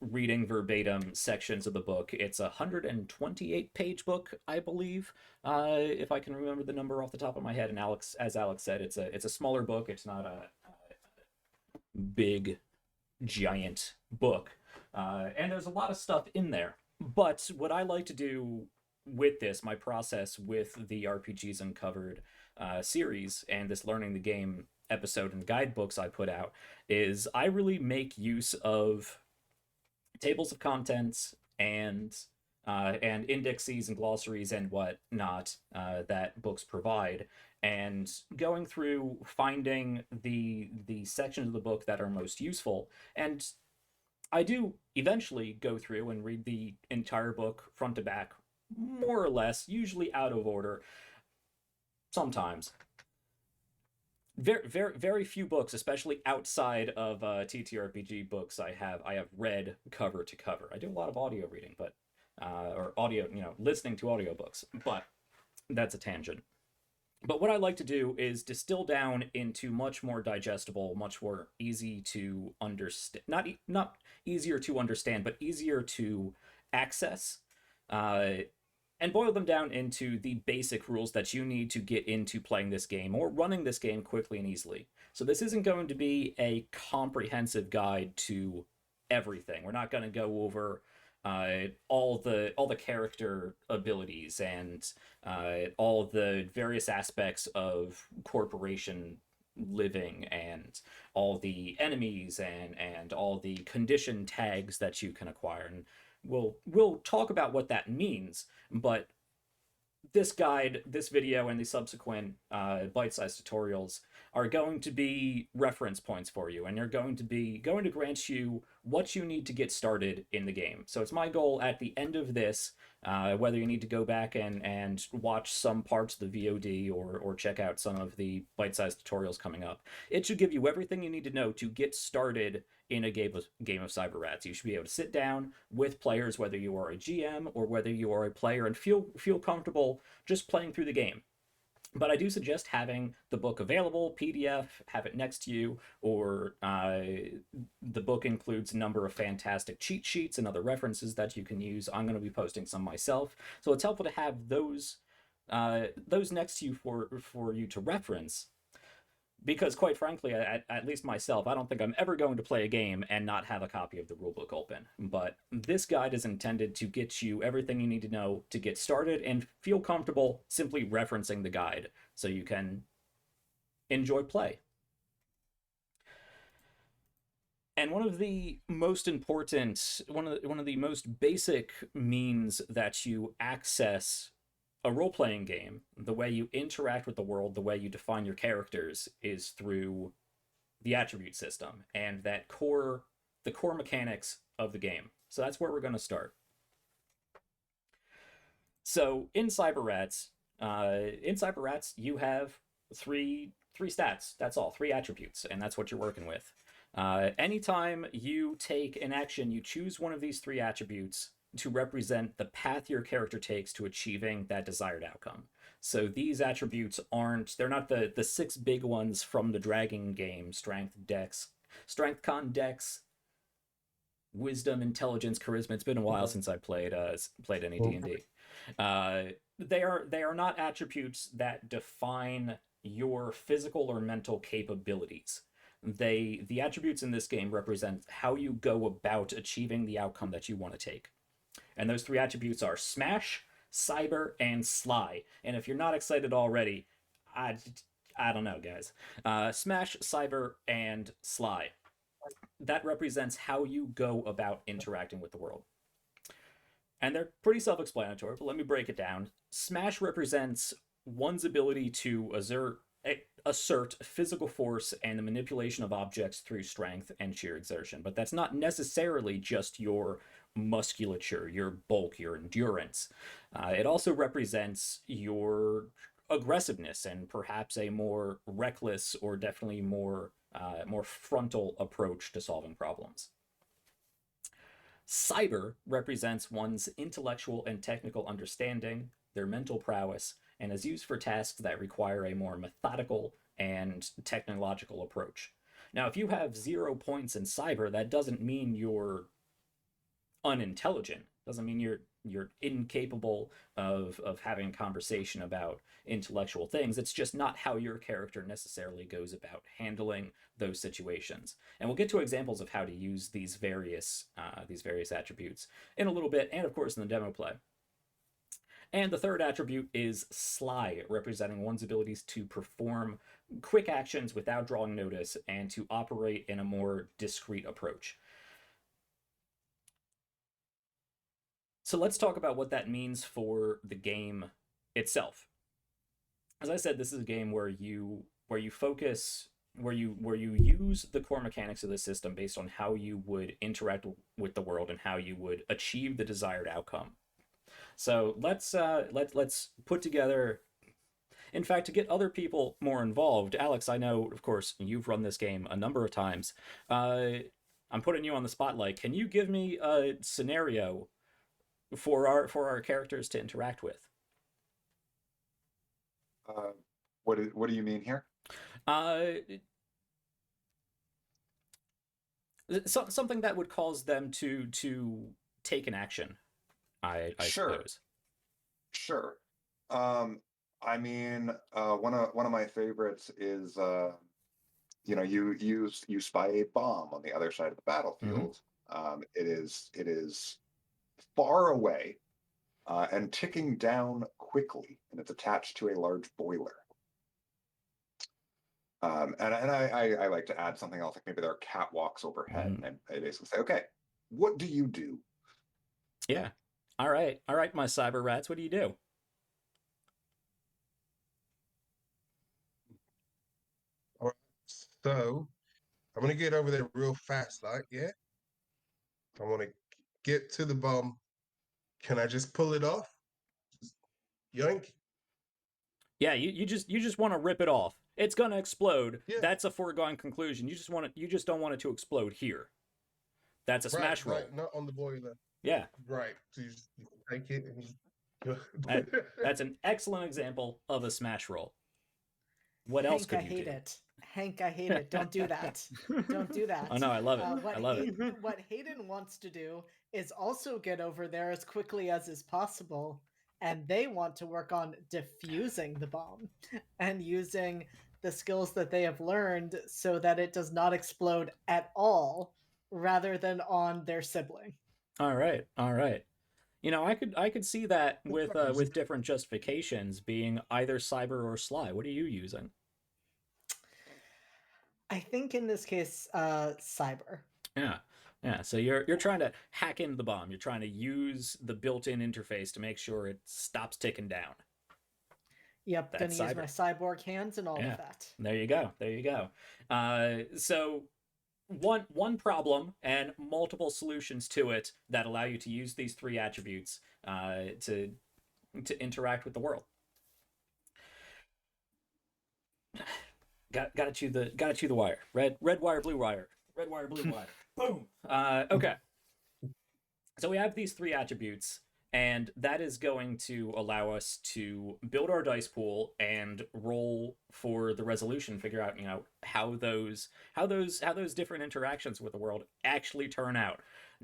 reading verbatim sections of the book. It's a 128-page book, I believe, if I can remember the number off the top of my head. And as Alex said, it's a smaller book. It's not a big, giant book, and there's a lot of stuff in there. But what I like to do with this, my process with the RPGs Uncovered series and this Learning the Game episode and guidebooks I put out, is I really make use of tables of contents and indexes and glossaries and whatnot that books provide, and going through finding the sections of the book that are most useful. And I do eventually go through and read the entire book front to back, more or less, usually out of order, sometimes. Very few books, especially outside of TTRPG books, I have read cover to cover. I do a lot of audio reading, but or audio, listening to audiobooks, but that's a tangent. But what I like to do is distill down into much more digestible, much more easy to understand, not easier to understand, but easier to access, and boil them down into the basic rules that you need to get into playing this game or running this game quickly and easily. So this isn't going to be a comprehensive guide to everything. We're not going to go over all the character abilities and all the various aspects of corporation living and all the enemies and all the condition tags that you can acquire. And we'll talk about what that means, but this guide, this video, and the subsequent bite-sized tutorials are going to be reference points for you, and they're going to grant you what you need to get started in the game. So it's my goal at the end of this, whether you need to go back and watch some parts of the VOD or check out some of the bite-sized tutorials coming up, it should give you everything you need to know to get started in a game of Cyberrats. You should be able to sit down with players, whether you are a GM or whether you are a player, and feel comfortable just playing through the game. But I do suggest having the book available, PDF, have it next to you, or the book includes a number of fantastic cheat sheets and other references that you can use. I'm going to be posting some myself, so it's helpful to have those next to you for you to reference. Because quite frankly, at least myself, I don't think I'm ever going to play a game and not have a copy of the rulebook open. But this guide is intended to get you everything you need to know to get started and feel comfortable simply referencing the guide so you can enjoy play. And one of the most important, one of the most basic means that you access a role-playing game, the way you interact with the world, the way you define your characters, is through the attribute system. And that core the core mechanics of the game. So that's where we're going to start. So in Cyberrats, you have three stats. That's all, 3 attributes, and that's what you're working with. Anytime you take an action, you choose one of these 3 attributes to represent the path your character takes to achieving that desired outcome. So these attributes they're not the 6 big ones from the dragon game: strength, con, dex, wisdom, intelligence, charisma. It's been a while since I played any D&D. They are not attributes that define your physical or mental capabilities. The attributes in this game represent how you go about achieving the outcome that you want to take. And those 3 attributes are Smash, Cyber, and Sly. And if you're not excited already, I don't know, guys. Smash, Cyber, and Sly. That represents how you go about interacting with the world. And they're pretty self-explanatory, but let me break it down. Smash represents one's ability to assert physical force and the manipulation of objects through strength and sheer exertion. But that's not necessarily just your musculature, your bulk, your endurance. It also represents your aggressiveness and perhaps a more reckless or definitely more frontal approach to solving problems. Cyber represents one's intellectual and technical understanding, their mental prowess, and is used for tasks that require a more methodical and technological approach. Now, if you have 0 points in Cyber, that doesn't mean you're unintelligent. Doesn't mean you're incapable of having a conversation about intellectual things. It's just not how your character necessarily goes about handling those situations. And we'll get to examples of how to use these various attributes in a little bit, and of course in the demo play. And the third attribute is Sly, representing one's abilities to perform quick actions without drawing notice and to operate in a more discreet approach. So let's talk about what that means for the game itself. As I said, this is a game where you use the core mechanics of the system based on how you would interact with the world and how you would achieve the desired outcome. So let's put together. In fact, to get other people more involved, Alex, I know, of course, you've run this game a number of times. I'm putting you on the spotlight. Can you give me a scenario for our characters to interact with? What do you mean here? Something that would cause them to take an action. I suppose. Sure. I mean, one of my favorites is you spy a bomb on the other side of the battlefield. Mm-hmm. It is far away and ticking down quickly, and it's attached to a large boiler. And I like to add something else, like maybe there are catwalks overhead, mm-hmm. and I basically say, okay, what do you do? Yeah. All right, my Cyberrats, what do you do? All right, so I'm gonna get over there real fast, yeah. I want to get to the bomb. Can I just pull it off? Just yoink. Yeah, you just want to rip it off. It's gonna explode. Yeah. That's a foregone conclusion. You just don't want it to explode here. That's a smash roll. Right, not on the boiler. Yeah. Right. So you just take it and that's an excellent example of a smash roll. What else could you do? Hank, I hate it. Don't do that. Don't do that. Oh no, I love it. What Hayden wants to do is also get over there as quickly as is possible, and they want to work on defusing the bomb and using the skills that they have learned so that it does not explode at all, rather than on their sibling. All right. You know, I could see that with different justifications being either Cyber or Sly. What are you using? I think in this case, Cyber. Yeah. So you're trying to hack into the bomb. You're trying to use the built-in interface to make sure it stops ticking down. Yep, that's gonna use my cyborg hands and all of that. There you go. So one problem and multiple solutions to it that allow you to use these 3 attributes to interact with the world. Gotta chew the wire. Red wire, blue wire. Red wire, blue wire. Boom. Okay. So we have these 3 attributes, and that is going to allow us to build our dice pool and roll for the resolution, figure out, how those different interactions with the world actually turn out.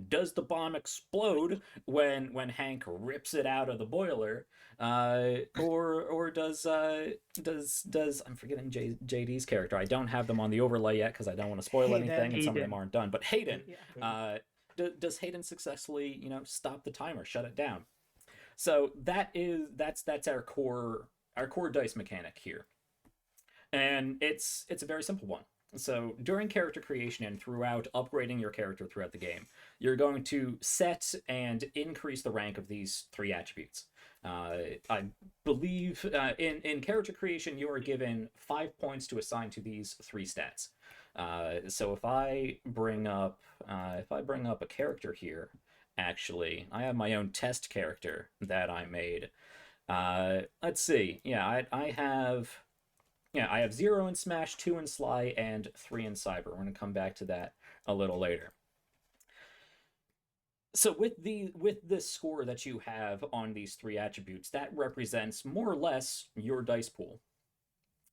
Does the bomb explode when Hank rips it out of the boiler, or does I'm forgetting JD's character. I don't have them on the overlay yet because I don't want to spoil anything, and some of them aren't done. But Hayden, does Hayden successfully stop the timer, shut it down? So that's our core dice mechanic here, and it's a very simple one. So during character creation and throughout upgrading your character throughout the game, you're going to set and increase the rank of these 3 attributes. I believe in character creation you are given 5 points to assign to these 3 stats. So if I bring up a character here, actually, I have my own test character that I made. Let's see. Yeah, I have 0 in Smash, 2 in Sly, and 3 in Cyber. We're going to come back to that a little later. So with this score that you have on these 3 attributes, that represents more or less your dice pool.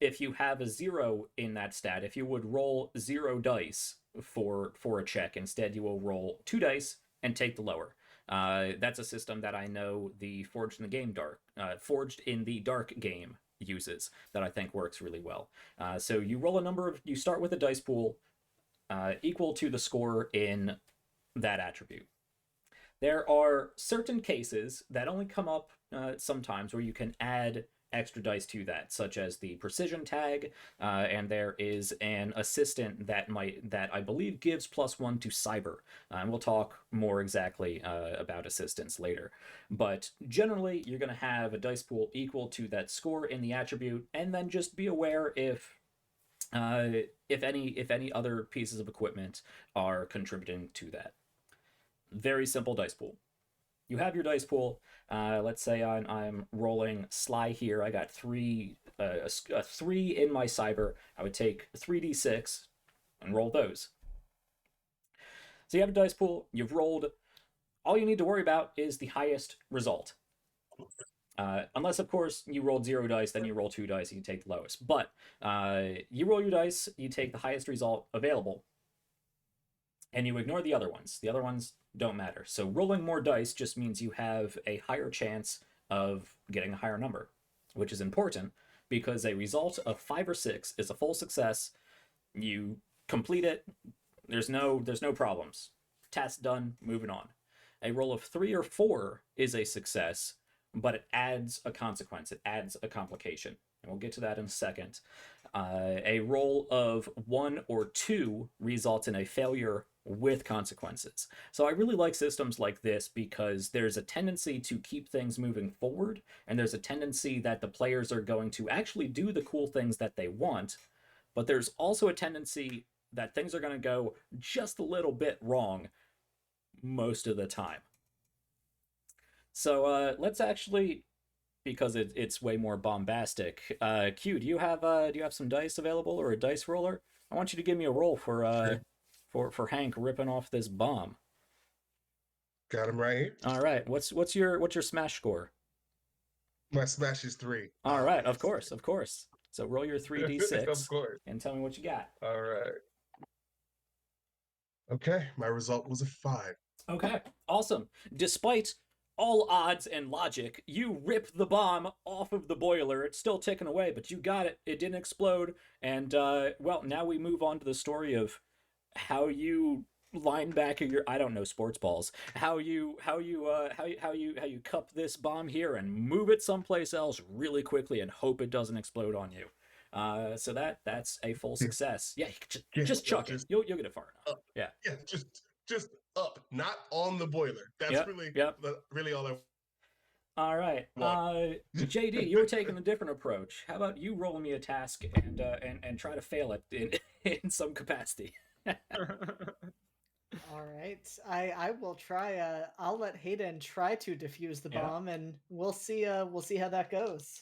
If you have a 0 in that stat, if you would roll 0 dice for a check, instead you will roll 2 dice and take the lower. That's a system that I know the Forged in the Dark game uses, that I think works really well. So you start with a dice pool equal to the score in that attribute. There are certain cases that only come up sometimes where you can add extra dice to that, such as the precision tag, and there is an assistant that I believe gives +1 to Cyber, and we'll talk more exactly about assistants later. But generally, you're going to have a dice pool equal to that score in the attribute, and then just be aware if any other pieces of equipment are contributing to that. Very simple dice pool. You have your dice pool. Let's say I'm rolling Sly here. I got a 3 in my Cyber. I would take 3d6 and roll those. So you have a dice pool. You've rolled. All you need to worry about is the highest result. Unless, of course, you rolled 0 dice, then you roll 2 dice and you take the lowest. But you roll your dice, you take the highest result available, and you ignore the other ones. The other ones don't matter. So rolling more dice just means you have a higher chance of getting a higher number, which is important because a result of 5 or 6 is a full success. You complete it. There's no problems. Task done, moving on. A roll of 3 or 4 is a success, but it adds a consequence. It adds a complication. And we'll get to that in a second. A roll of 1 or 2 results in a failure with consequences. So I really like systems like this because there's a tendency to keep things moving forward, and there's a tendency that the players are going to actually do the cool things that they want, but there's also a tendency that things are going to go just a little bit wrong most of the time. So let's actually, because it's way more bombastic. Q, do you have some dice available or a dice roller? I want you to give me a roll for Hank ripping off this bomb. Got him right here. All right. What's your Smash score? My Smash is 3. All right. Of course. So roll your 3d6. Of course. And tell me what you got. All right. Okay. My result was a 5. Okay. Awesome. Despite all odds and logic, you rip the bomb off of the boiler. It's still ticking away, but you got it. It didn't explode. And well, now we move on to the story of how you line back your, I don't know, sports balls. How you cup this bomb here and move it someplace else really quickly and hope it doesn't explode on you. So that's a full success. Yeah, just chuck it. You'll get it far enough. Yeah. Yeah, just up, not on the boiler. That's really all I. All right. JD, you were taking a different approach. How about you roll me a task and try to fail it in some capacity? All right, I will try. I'll let Hayden try to defuse the Yeah. bomb, and we'll see. We'll see how that goes.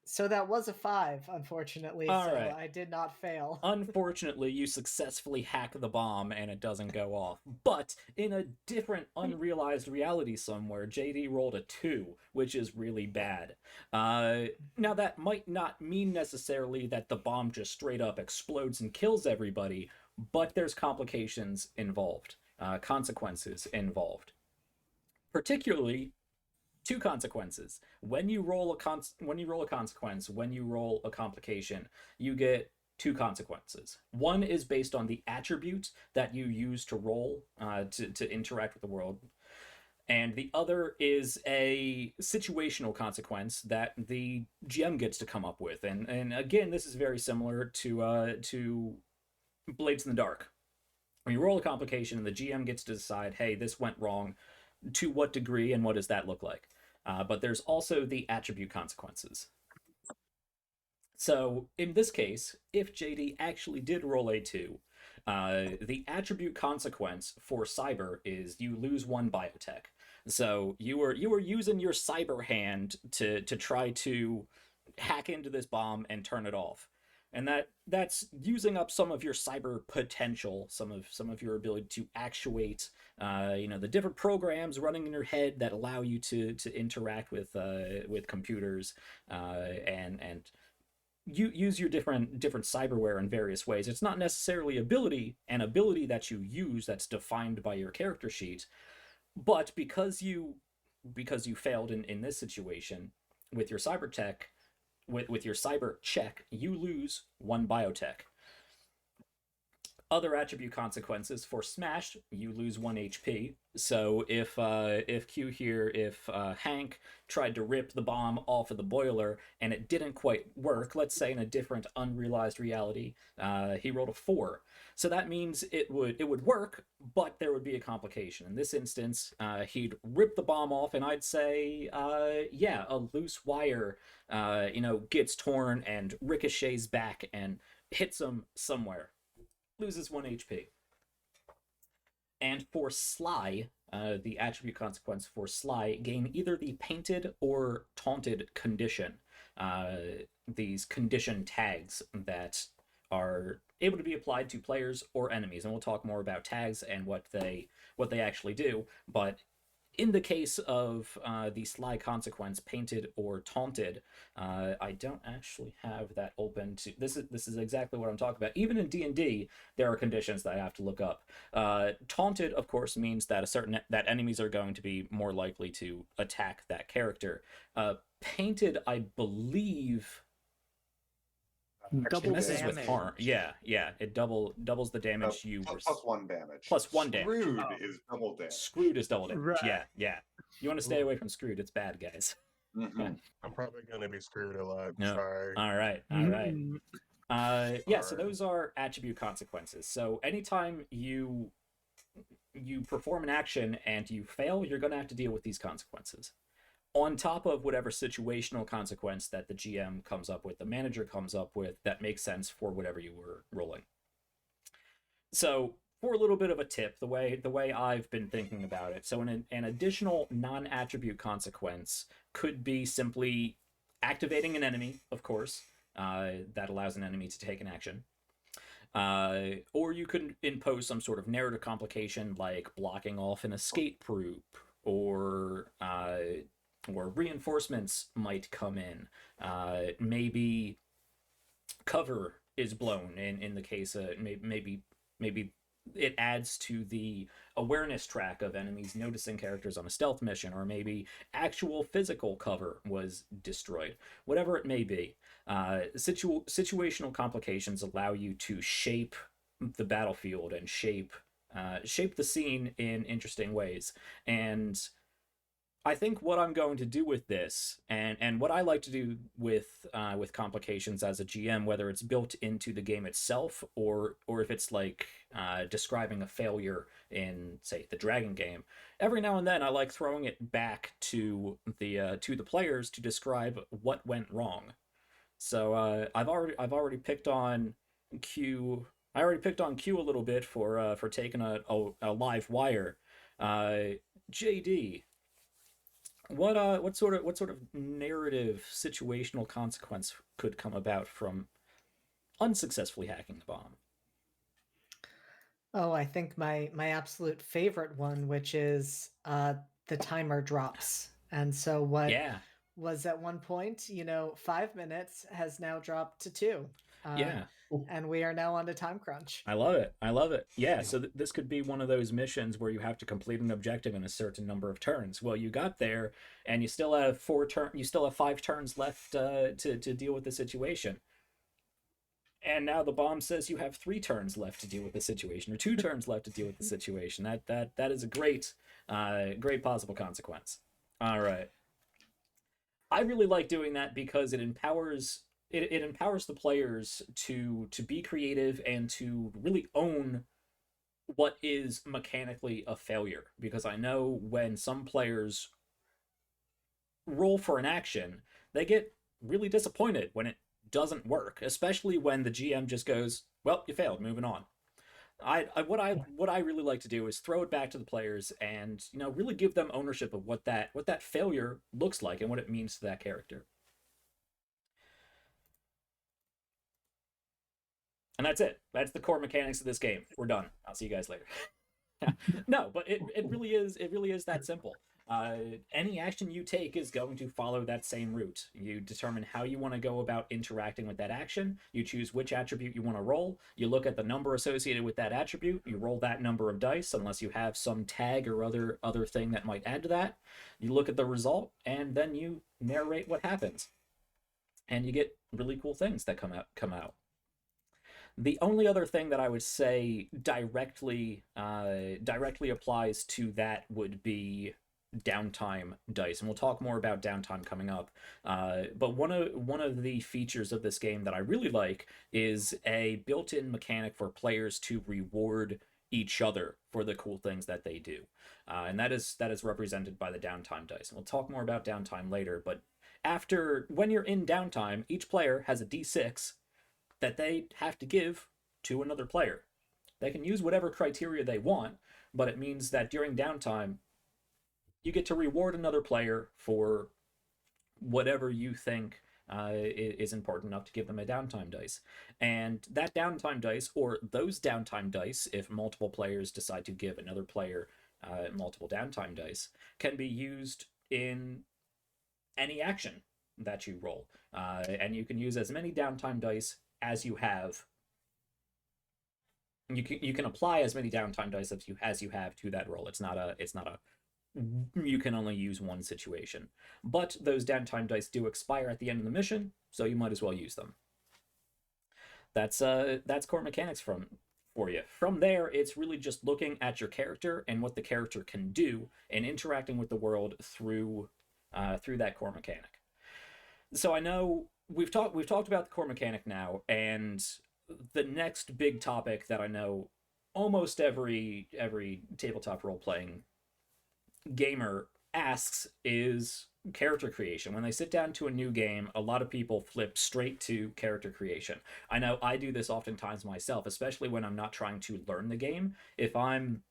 So that was a 5, unfortunately. All so right. I did not fail. Unfortunately, you successfully hack the bomb and it doesn't go off. But in a different unrealized reality somewhere, JD rolled a 2, which is really bad. Now, that might not mean necessarily that the bomb just straight up explodes and kills everybody, but there's complications involved, consequences involved. Particularly, 2 consequences. When you roll a consequence, when you roll a complication, you get 2 consequences. One is based on the attribute that you use to roll to interact with the world, and the other is a situational consequence that the GM gets to come up with. And again, this is very similar to Blades in the Dark. When you roll a complication, and the GM gets to decide, hey, this went wrong. To what degree, and what does that look like? But there's also the attribute consequences. So in this case, if JD actually did roll a 2, the attribute consequence for cyber is you lose 1 biotech. So you were using your cyber hand to try to hack into this bomb and turn it off. And that's using up some of your cyber potential, some of your ability to actuate, the different programs running in your head that allow you to interact with computers, and you use your different cyberware in various ways. It's not necessarily an ability that you use that's defined by your character sheet, but because you failed in this situation with your cyber tech. With your cyber check, you lose 1 biotech. Other attribute consequences for smashed, you lose 1 HP. So if Hank tried to rip the bomb off of the boiler and it didn't quite work, let's say in a different unrealized reality, he rolled a 4. So that means it would work, but there would be a complication. In this instance, he'd rip the bomb off, and I'd say, a loose wire, gets torn and ricochets back and hits him somewhere. Loses 1 HP. And for Sly, the attribute consequence for Sly, gain either the painted or taunted condition. These condition tags that are able to be applied to players or enemies, and we'll talk more about tags and what they actually do. But in the case of the Sly consequence, painted or taunted, I don't actually have that open to. This is exactly what I'm talking about. Even in D&D, there are conditions that I have to look up. Taunted, of course, means that that enemies are going to be more likely to attack that character. Painted, I believe. Double Messes with damage. harm. Yeah. It doubles the damage you plus 1 damage. Plus 1 damage. Screwed is double damage. Screwed is double damage. Right. Yeah. You want to stay away from screwed. It's bad, guys. Mhm. I'm probably gonna be screwed a lot. No. Sorry. All right. Mm. So those are attribute consequences. So anytime you perform an action and you fail, you're going to have to deal with these consequences. On top of whatever situational consequence that the GM comes up with, the manager comes up with, that makes sense for whatever you were rolling. So, for a little bit of a tip, the way I've been thinking about it, so an additional non-attribute consequence could be simply activating an enemy, of course, that allows an enemy to take an action. Or you could impose some sort of narrative complication like blocking off an escape route, or reinforcements might come in. Maybe cover is blown in the case of maybe it adds to the awareness track of enemies noticing characters on a stealth mission, or maybe actual physical cover was destroyed. Whatever it may be, situational complications allow you to shape the battlefield and shape the scene in interesting ways. And I think what I'm going to do with this, and what I like to do with complications as a GM, whether it's built into the game itself or if it's like describing a failure in, say, the Dragon game, every now and then I like throwing it back to the players to describe what went wrong. So I've already picked on Q. I already picked on Q a little bit for taking a live wire. JD, what sort of narrative situational consequence could come about from unsuccessfully hacking the bomb? Oh, I think my absolute favorite one, which is the timer drops. And so what Yeah, was at one point, 5 minutes has now dropped to two. yeah. And we are now on a time crunch. I love it. I love it. Yeah, so this could be one of those missions where you have to complete an objective in a certain number of turns. Well, you got there, and you still have you still have 5 turns left to deal with the situation. And now the bomb says you have 3 turns left to deal with the situation, or 2 turns left to deal with the situation. That is a great possible consequence. All right. I really like doing that because it empowers the players to be creative and to really own what is mechanically a failure. Because I know when some players roll for an action, they get really disappointed when it doesn't work, especially when the GM just goes, "Well, you failed. Moving on." What I really like to do is throw it back to the players and really give them ownership of what that failure looks like and what it means to that character. And that's it. That's the core mechanics of this game. We're done. I'll see you guys later. No, but it really is that simple. Any action you take is going to follow that same route. You determine how you want to go about interacting with that action. You choose which attribute you want to roll. You look at the number associated with that attribute. You roll that number of dice, unless you have some tag or other thing that might add to that. You look at the result, and then you narrate what happens, and you get really cool things that come out. The only other thing that I would say directly applies to that would be downtime dice, and we'll talk more about downtime coming up. But one of the features of this game that I really like is a built-in mechanic for players to reward each other for the cool things that they do, and that is represented by the downtime dice. And we'll talk more about downtime later. But when you're in downtime, each player has a d6 that they have to give to another player. They can use whatever criteria they want, but it means that during downtime, you get to reward another player for whatever you think is important enough to give them a downtime dice. And that downtime dice, or those downtime dice, if multiple players decide to give another player multiple downtime dice, can be used in any action that you roll. And you can use as many downtime dice as you have. You can apply as many downtime dice as you have to that roll. It's not a you can only use one situation. But those downtime dice do expire at the end of the mission, so you might as well use them. That's core mechanics for you. From there, it's really just looking at your character and what the character can do and interacting with the world through that core mechanic. So I know we've talked about the core mechanic now, and the next big topic that I know almost every tabletop role playing gamer asks is character creation. When they sit down to a new game, a lot of people flip straight to character creation. I know I do this oftentimes myself, especially when I'm not trying to learn the game. If I'm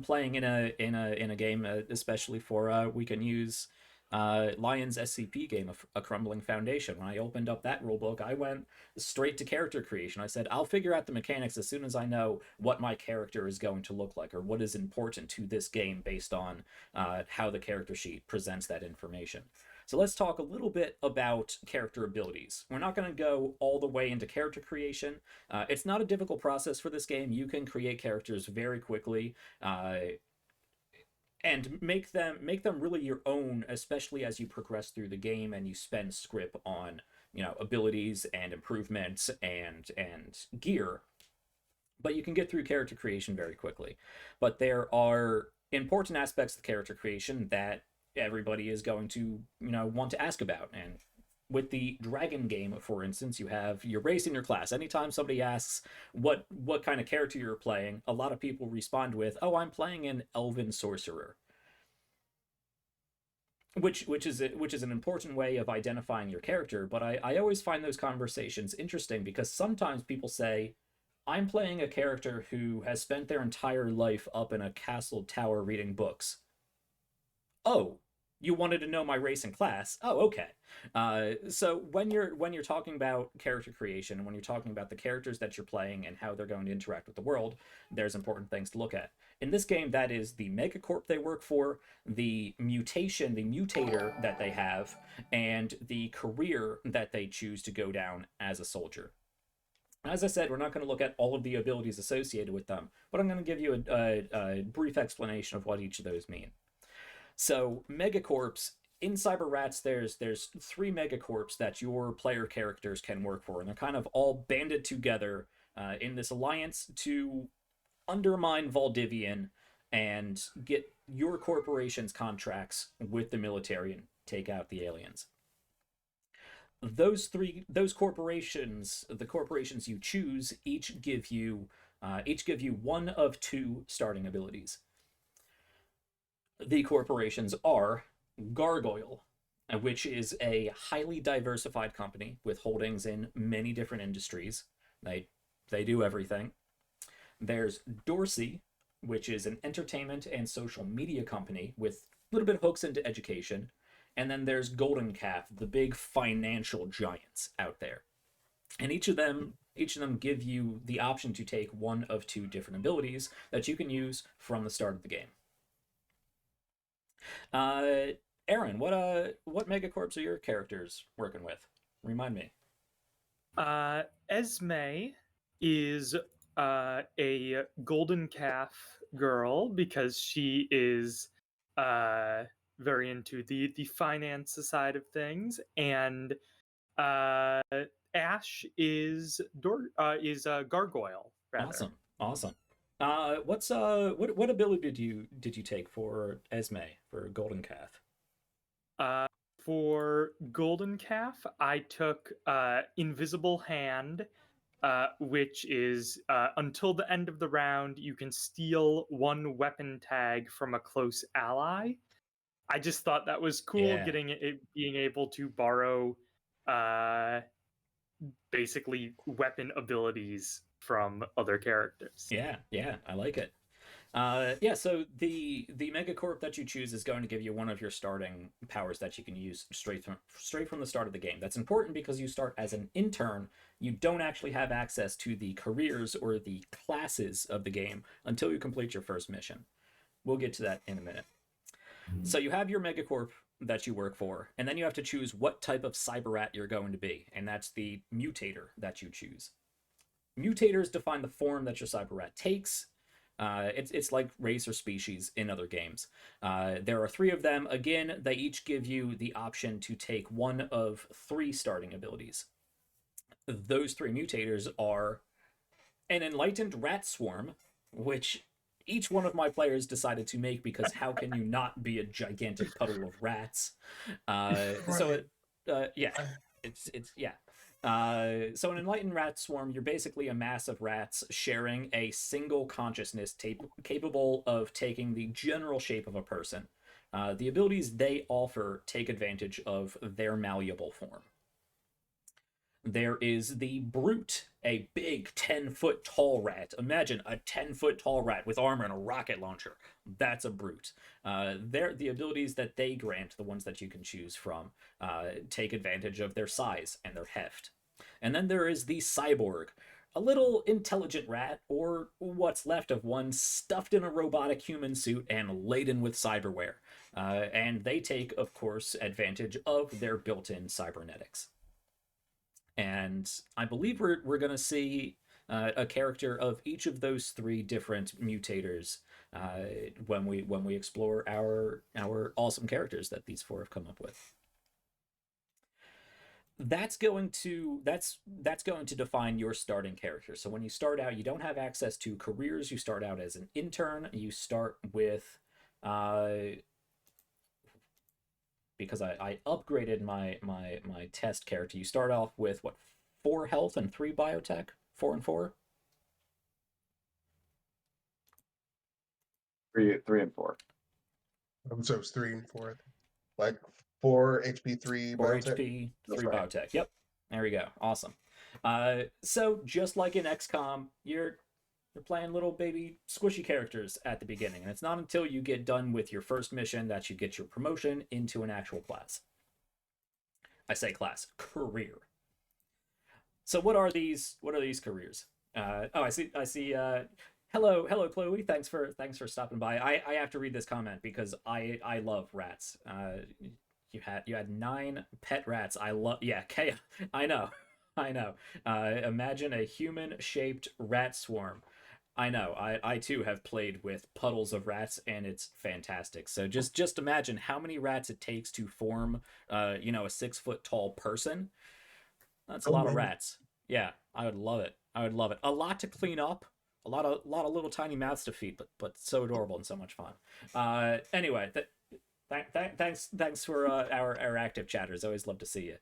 playing in a game, especially for we can use Lion's SCP game, A Crumbling Foundation. When I opened up that rulebook, I went straight to character creation. I said, I'll figure out the mechanics as soon as I know what my character is going to look like, or what is important to this game based on how the character sheet presents that information. So let's talk a little bit about character abilities. We're not going to go all the way into character creation. It's not a difficult process for this game. You can create characters very quickly. And make them really your own, especially as you progress through the game and you spend script on abilities and improvements and gear. But you can get through character creation very quickly. But there are important aspects of character creation that everybody is going to want to ask about. And with the dragon game, for instance, you have your race and your class. Anytime somebody asks what kind of character you're playing, a lot of people respond with, "Oh, I'm playing an elven sorcerer." which is an important way of identifying your character. But I always find those conversations interesting because sometimes people say, I'm playing a character who has spent their entire life up in a castle tower reading books. Oh, you wanted to know my race and class? Oh, okay. So when you're talking about character creation and when you're talking about the characters that you're playing and how they're going to interact with the world, there's important things to look at. In this game, that is the megacorp they work for, the mutation, the mutator that they have, and the career that they choose to go down as a soldier. As I said, we're not going to look at all of the abilities associated with them, but I'm going to give you a brief explanation of what each of those mean. So megacorps in Cyberrats, there's three megacorps that your player characters can work for, and they're kind of all banded together in this alliance to undermine Valdivian and get your corporation's contracts with the military and take out the aliens. Those corporations, the corporations you choose, each give you one of two starting abilities. The corporations are Gargoyle, which is a highly diversified company with holdings in many different industries. They do everything. There's Dorsey, which is an entertainment and social media company with a little bit of hooks into education. And then there's Golden Calf, the big financial giants out there. And each of them give you the option to take one of two different abilities that you can use from the start of the game. Aaron, what megacorps are your characters working with? Remind me. Esme is a golden calf girl because she is very into the finance side of things, and Ash is a gargoyle. Rather. Awesome. What ability did you take for Esme for Golden Calf? For Golden Calf, I took Invisible Hand, which is until the end of the round, you can steal one weapon tag from a close ally. I just thought that was cool, Yeah. being able to borrow basically weapon abilities from other characters. Yeah, I like it. So the megacorp that you choose is going to give you one of your starting powers that you can use straight from the start of the game. That's important because you start as an intern. You don't actually have access to the careers or the classes of the game until you complete your first mission. We'll get to that in a minute. So you have your megacorp that you work for, and then you have to choose what type of cyberrat you're going to be, and that's the mutator that you choose. Mutators define the form that your cyberrat takes. It's like race or species in other games. There are three of them. Again, they each give you the option to take one of three starting abilities. Those three mutators are an enlightened rat swarm, which each one of my players decided to make because how can you not be a gigantic puddle of rats? So an enlightened rat swarm, you're basically a mass of rats sharing a single consciousness capable of taking the general shape of a person. The abilities they offer take advantage of their malleable form. There is the Brute, a big 10-foot tall rat. Imagine a 10-foot tall rat with armor and a rocket launcher. That's a Brute. The abilities that they grant, the ones that you can choose from, take advantage of their size and their heft. And then there is the Cyborg, a little intelligent rat, or what's left of one, stuffed in a robotic human suit and laden with cyberware. And they take, of course, advantage of their built-in cybernetics. And I believe we're going to see a character of each of those three different mutators when we explore our awesome characters that these four have come up with. That's going to define your starting character. So when you start out, you don't have access to careers. You start out as an intern. You start with because I upgraded my test character. You start off with what, 4 health and 3 biotech? 4 and 4? 3 and 4. So it's 3 and 4. like 4 HP, 3 4 biotech. HP, That's 3 right. biotech. Yep. There we go. Awesome. So just like in XCOM, you're playing little baby squishy characters at the beginning, and it's not until you get done with your first mission that you get your promotion into an actual class. I say class, career. So what are these careers? Oh, I see. Hello, Chloe. Thanks for stopping by. I have to read this comment because I love rats. You had 9 pet rats. I love. Yeah, chaos. I know. I know. Imagine a human-shaped rat swarm. I know. I too have played with puddles of rats, and it's fantastic. So just imagine how many rats it takes to form, a 6-foot tall person. That's a Oh, lot of man. rats. Yeah, I would love it. I would love it. A lot to clean up. A lot of little tiny mouths to feed, but so adorable and so much fun. Anyway, thanks for our active chatters. I always love to see you.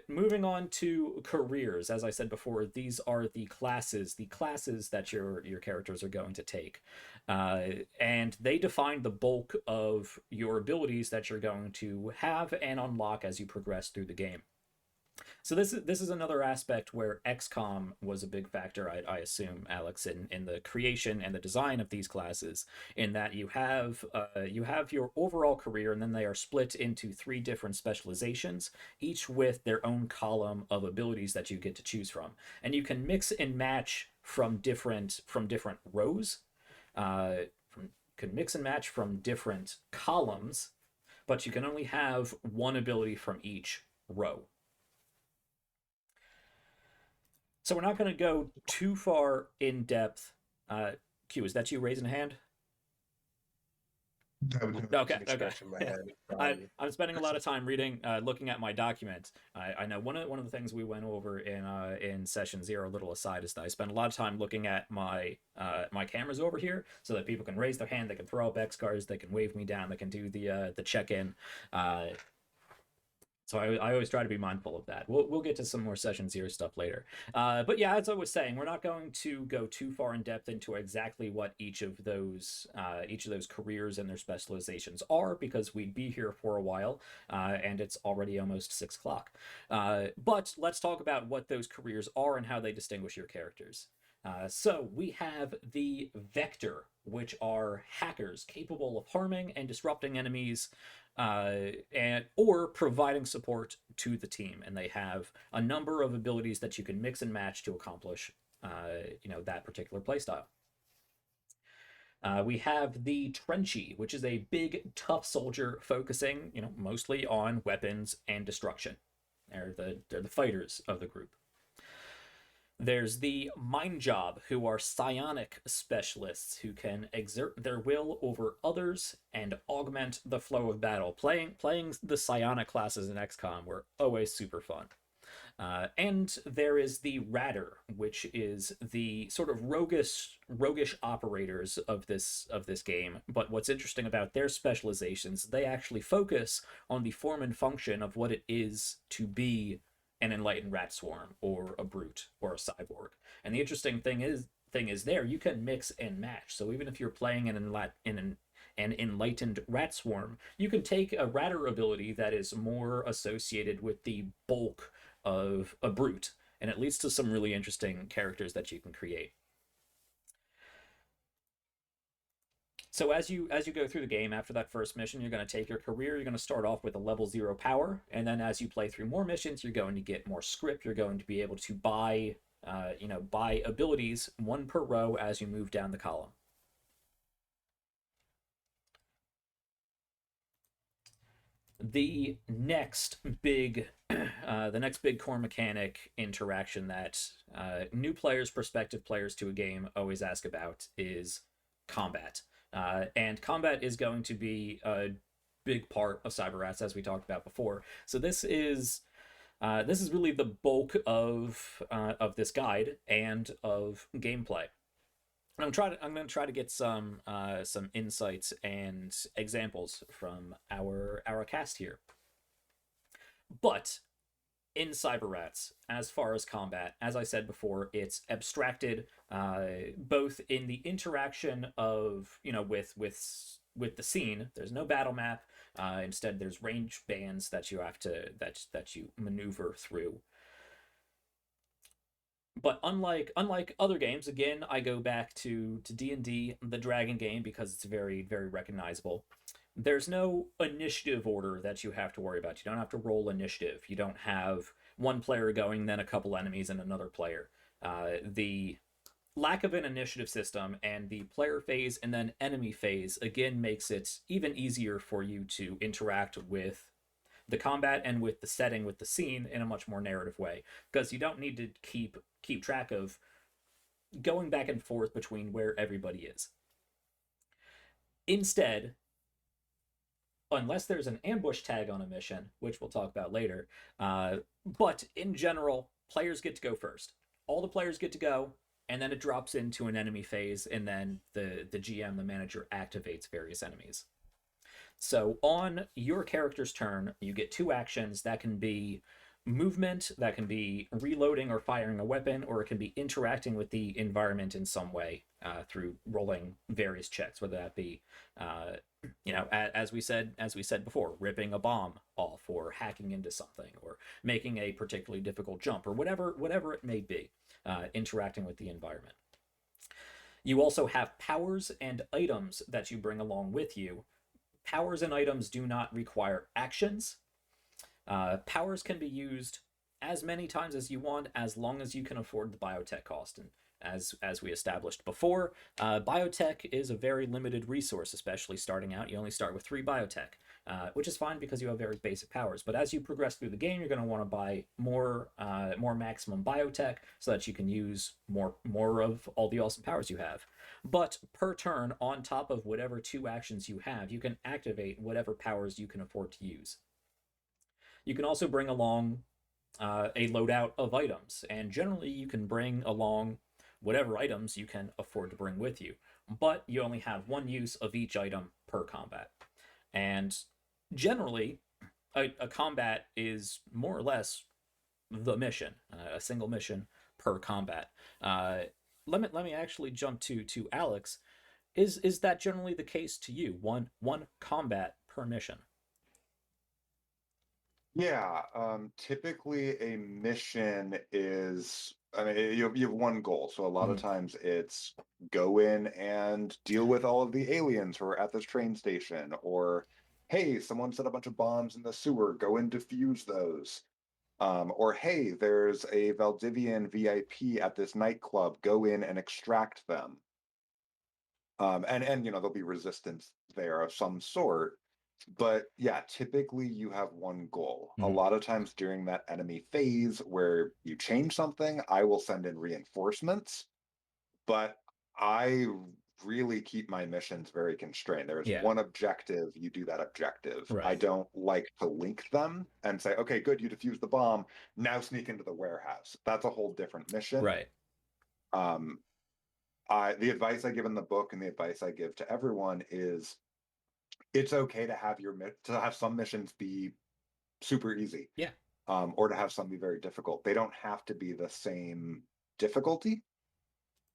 Moving on to careers. As I said before, these are the classes that your characters are going to take, and they define the bulk of your abilities that you're going to have and unlock as you progress through the game. So this is another aspect where XCOM was a big factor, I assume, Alex, in the creation and the design of these classes. In that you have your overall career, and then they are split into 3 different specializations, each with their own column of abilities that you get to choose from, and you can mix and match from different rows. Can mix and match from different columns, but you can only have one ability from each row. So we're not going to go too far in depth. Q, is that you raising a hand? Okay. In my head. I'm spending a lot of time reading, looking at my document. I know one of the things we went over in session 0, little aside, is that I spend a lot of time looking at my cameras over here so that people can raise their hand, they can throw up X cards, they can wave me down, they can do the check-in. So I always try to be mindful of that. We'll get to some more session 0 stuff later. But yeah, as I was saying, we're not going to go too far in depth into exactly what each of those careers and their specializations are, because we'd be here for a while, and it's already almost 6 o'clock. But let's talk about what those careers are and how they distinguish your characters. So we have the Vector, which are hackers capable of harming and disrupting enemies, or providing support to the team, and they have a number of abilities that you can mix and match to accomplish that particular playstyle. We have the Trenchy, which is a big, tough soldier focusing, mostly on weapons and destruction. They're the fighters of the group. There's the Mind Job, who are psionic specialists who can exert their will over others and augment the flow of battle. Playing the psionic classes in XCOM were always super fun. And there is the Ratter, which is the sort of roguish operators of this game. But what's interesting about their specializations, they actually focus on the form and function of what it is to be an enlightened rat swarm, or a brute, or a cyborg. And the interesting thing is there you can mix and match. So even if you're playing an enlightened rat swarm, you can take a ratter ability that is more associated with the bulk of a brute, and it leads to some really interesting characters that you can create. So as you go through the game, after that first mission, you're going to take your career. You're going to start off with a level 0 power, and then as you play through more missions, you're going to get more script. You're going to be able to buy abilities, 1 per row, as you move down the column. The next big core mechanic interaction that new players, prospective players to a game always ask about is combat. And combat is going to be a big part of Cyberrats, as we talked about before. So this is really the bulk of this guide and of gameplay. I'm going to try to get some insights and examples from our cast here. But in Cyberrats, as far as combat, as I said before, it's abstracted both in the interaction of with with the scene, there's no battle map. Instead, there's range bands that you have to that you maneuver through. But unlike other games, again, I go back to D&D, the Dragon game, because it's very, very recognizable. There's no initiative order that you have to worry about. You don't have to roll initiative. You don't have one player going, then a couple enemies, and another player. The lack of an initiative system and the player phase and then enemy phase, again, makes it even easier for you to interact with the combat and with the setting, with the scene, in a much more narrative way, because you don't need to keep track of going back and forth between where everybody is. Instead, unless there's an ambush tag on a mission, which we'll talk about later, but in general, players get to go first. All the players get to go, and then it drops into an enemy phase, and then the GM, the manager, activates various enemies. So on your character's turn, you get 2 actions. That can be movement, that can be reloading or firing a weapon, or it can be interacting with the environment in some way through rolling various checks, whether that be, as we said before, ripping a bomb off, or hacking into something, or making a particularly difficult jump, or whatever it may be, interacting with the environment. You also have powers and items that you bring along with you. Powers and items do not require actions. Powers can be used as many times as you want, as long as you can afford the biotech cost. And as we established before, biotech is a very limited resource, especially starting out. You only start with 3 biotech, which is fine because you have very basic powers. But as you progress through the game, you're going to want to buy more maximum biotech so that you can use more of all the awesome powers you have. But per turn, on top of whatever 2 actions you have, you can activate whatever powers you can afford to use. You can also bring along a loadout of items, and generally you can bring along whatever items you can afford to bring with you, but you only have 1 use of each item per combat. And generally, a combat is more or less the mission, a single mission per combat. Let me actually jump to Alex. Is that generally the case to you? One combat per mission? Yeah, typically a mission is, I mean, you have 1 goal. So a lot of times it's go in and deal with all of the aliens who are at this train station, or hey, someone set a bunch of bombs in the sewer, go and defuse those. Or hey, there's a Valdivian VIP at this nightclub, go in and extract them. And there'll be resistance there of some sort. But yeah, typically you have 1 goal. A lot of times during that enemy phase where you change something, I will send in reinforcements, but I really keep my missions very constrained. There's 1 objective, you do that objective. Right. I don't like to link them and say, okay, good, you defused the bomb, now sneak into the warehouse. That's a whole different mission. Right. The advice I give in the book and the advice I give to everyone is it's okay to have some missions be super easy. Yeah. Or to have some be very difficult. They don't have to be the same difficulty.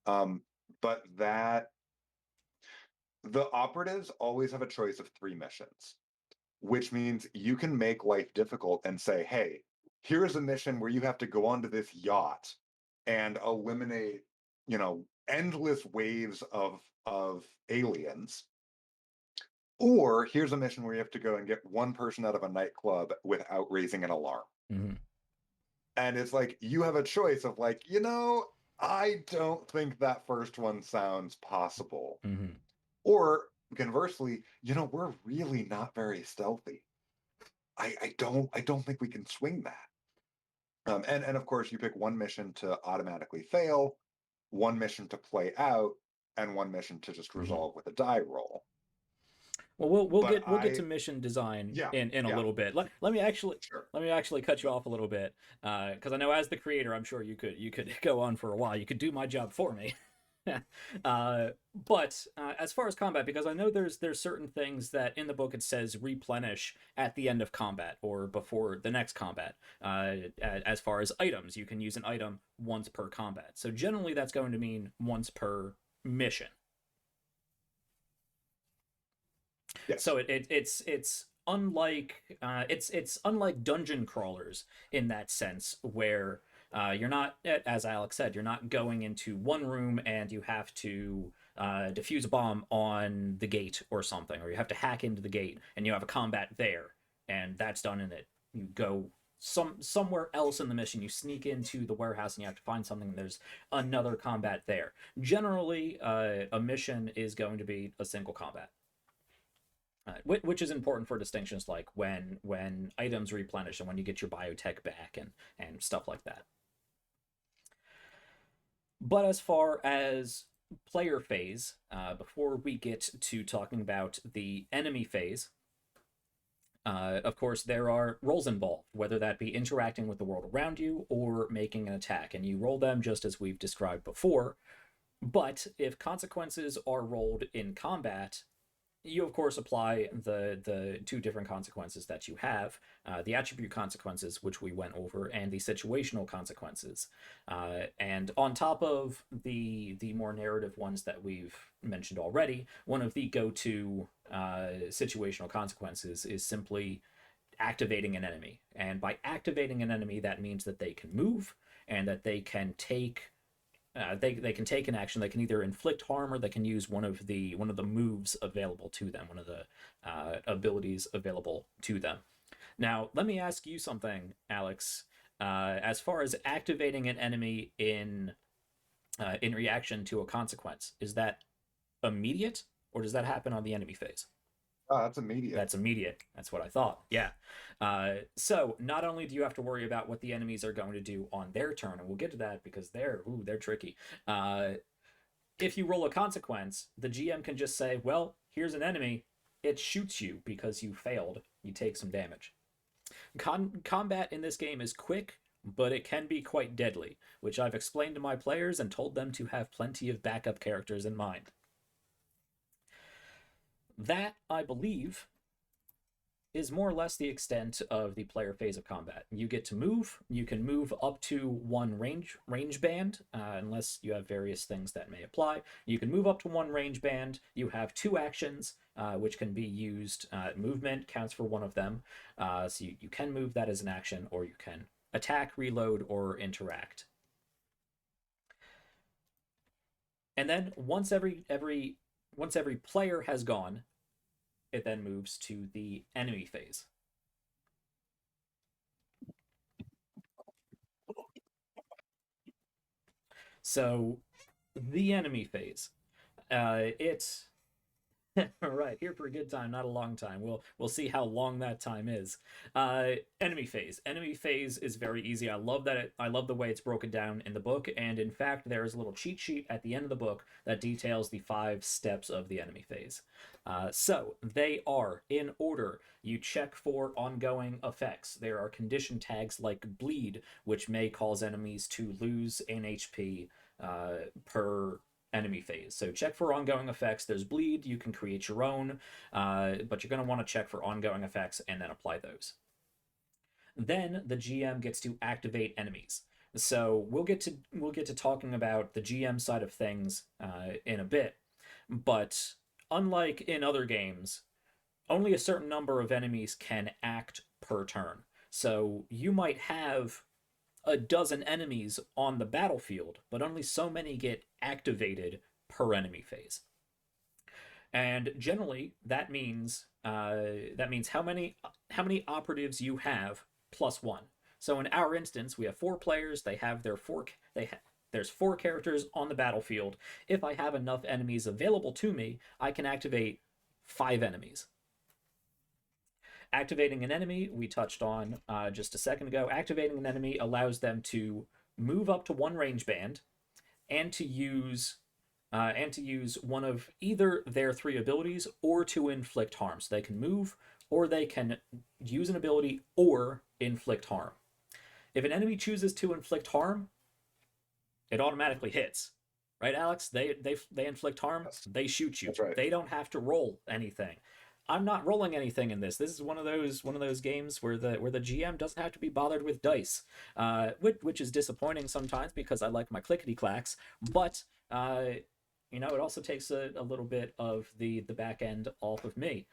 But the operatives always have a choice of 3 missions, which means you can make life difficult and say, hey, here's a mission where you have to go onto this yacht and eliminate, endless waves of aliens. Or here's a mission where you have to go and get 1 person out of a nightclub without raising an alarm. And it's like, you have a choice of like, I don't think that first one sounds possible. Or conversely, we're really not very stealthy. I don't think we can swing that. And of course, you pick 1 mission to automatically fail, 1 mission to play out, and 1 mission to just resolve with a die roll. Well, we'll get to mission design in a little bit. Let me actually cut you off a little bit, because I know as the creator, I'm sure you could go on for a while. You could do my job for me. But as far as combat, because I know there's certain things that in the book it says replenish at the end of combat or before the next combat. As far as items, you can use an item once per combat. So generally that's going to mean once per mission. Yes. So it's unlike it's unlike dungeon crawlers in that sense, where you're not, as Alex said, you're not going into one room and you have to defuse a bomb on the gate or something, or you have to hack into the gate and you have a combat there, and that's done in it. You go somewhere else in the mission. You sneak into the warehouse and you have to find something. And there's another combat there. Generally, a mission is going to be a single combat. Which is important for distinctions like when items replenish and when you get your biotech back and stuff like that. But as far as player phase, before we get to talking about the enemy phase, of course, there are roles involved, whether that be interacting with the world around you or making an attack, and you roll them just as we've described before. But if consequences are rolled in combat, you of course apply the two different consequences that you have, the attribute consequences, which we went over, and the situational consequences, and on top of the more narrative ones that we've mentioned already, one of the go-to situational consequences is simply activating an enemy. And by activating an enemy, that means that they can move and that they can take they can take an action. They can either inflict harm or they can use one of the moves available to them, one of the abilities available to them. Now, let me ask you something, Alex. As far as activating an enemy in reaction to a consequence, is that immediate or does that happen on the enemy phase? Oh, that's immediate. That's immediate. That's what I thought. Yeah. So not only do you have to worry about what the enemies are going to do on their turn, and we'll get to that because they're tricky. If you roll a consequence, the GM can just say, well, here's an enemy. It shoots you because you failed. You take some damage. Combat in this game is quick, but it can be quite deadly, which I've explained to my players and told them to have plenty of backup characters in mind. That, I believe, is more or less the extent of the player phase of combat. You get to move. You can move up to one range band, unless you have various things that may apply. You can move up to one range band. You have two actions, which can be used. Movement counts for one of them. So you can move that as an action, or you can attack, reload, or interact. And then once every player has gone, it then moves to the enemy phase. So, the enemy phase. It's all right, here for a good time, not a long time. We'll see how long that time is. Enemy phase. Enemy phase is very easy. I love the way it's broken down in the book, and in fact, there is a little cheat sheet at the end of the book that details the 5 steps of the enemy phase. So they are in order. You check for ongoing effects. There are condition tags like bleed, which may cause enemies to lose an HP per enemy phase. So check for ongoing effects. There's bleed. You can create your own, but you're going to want to check for ongoing effects and then apply those. Then the GM gets to activate enemies. So we'll get to talking about the GM side of things in a bit, but unlike in other games, only a certain number of enemies can act per turn. So you might have a dozen enemies on the battlefield, but only so many get activated per enemy phase. And generally, that means how many operatives you have plus 1. So in our instance, we have 4 players. They have their there's 4 characters on the battlefield. If I have enough enemies available to me, I can activate 5 enemies. Activating an enemy, we touched on just a second ago. Activating an enemy allows them to move up to one range band and to use one of either their 3 abilities or to inflict harm. So they can move, or they can use an ability or inflict harm. If an enemy chooses to inflict harm, it automatically hits. Right, Alex? They inflict harm, they shoot you. That's right. They don't have to roll anything. I'm not rolling anything in this. This is one of those games where the GM doesn't have to be bothered with dice, which is disappointing sometimes because I like my clickety clacks. But it also takes a little bit of the back end off of me.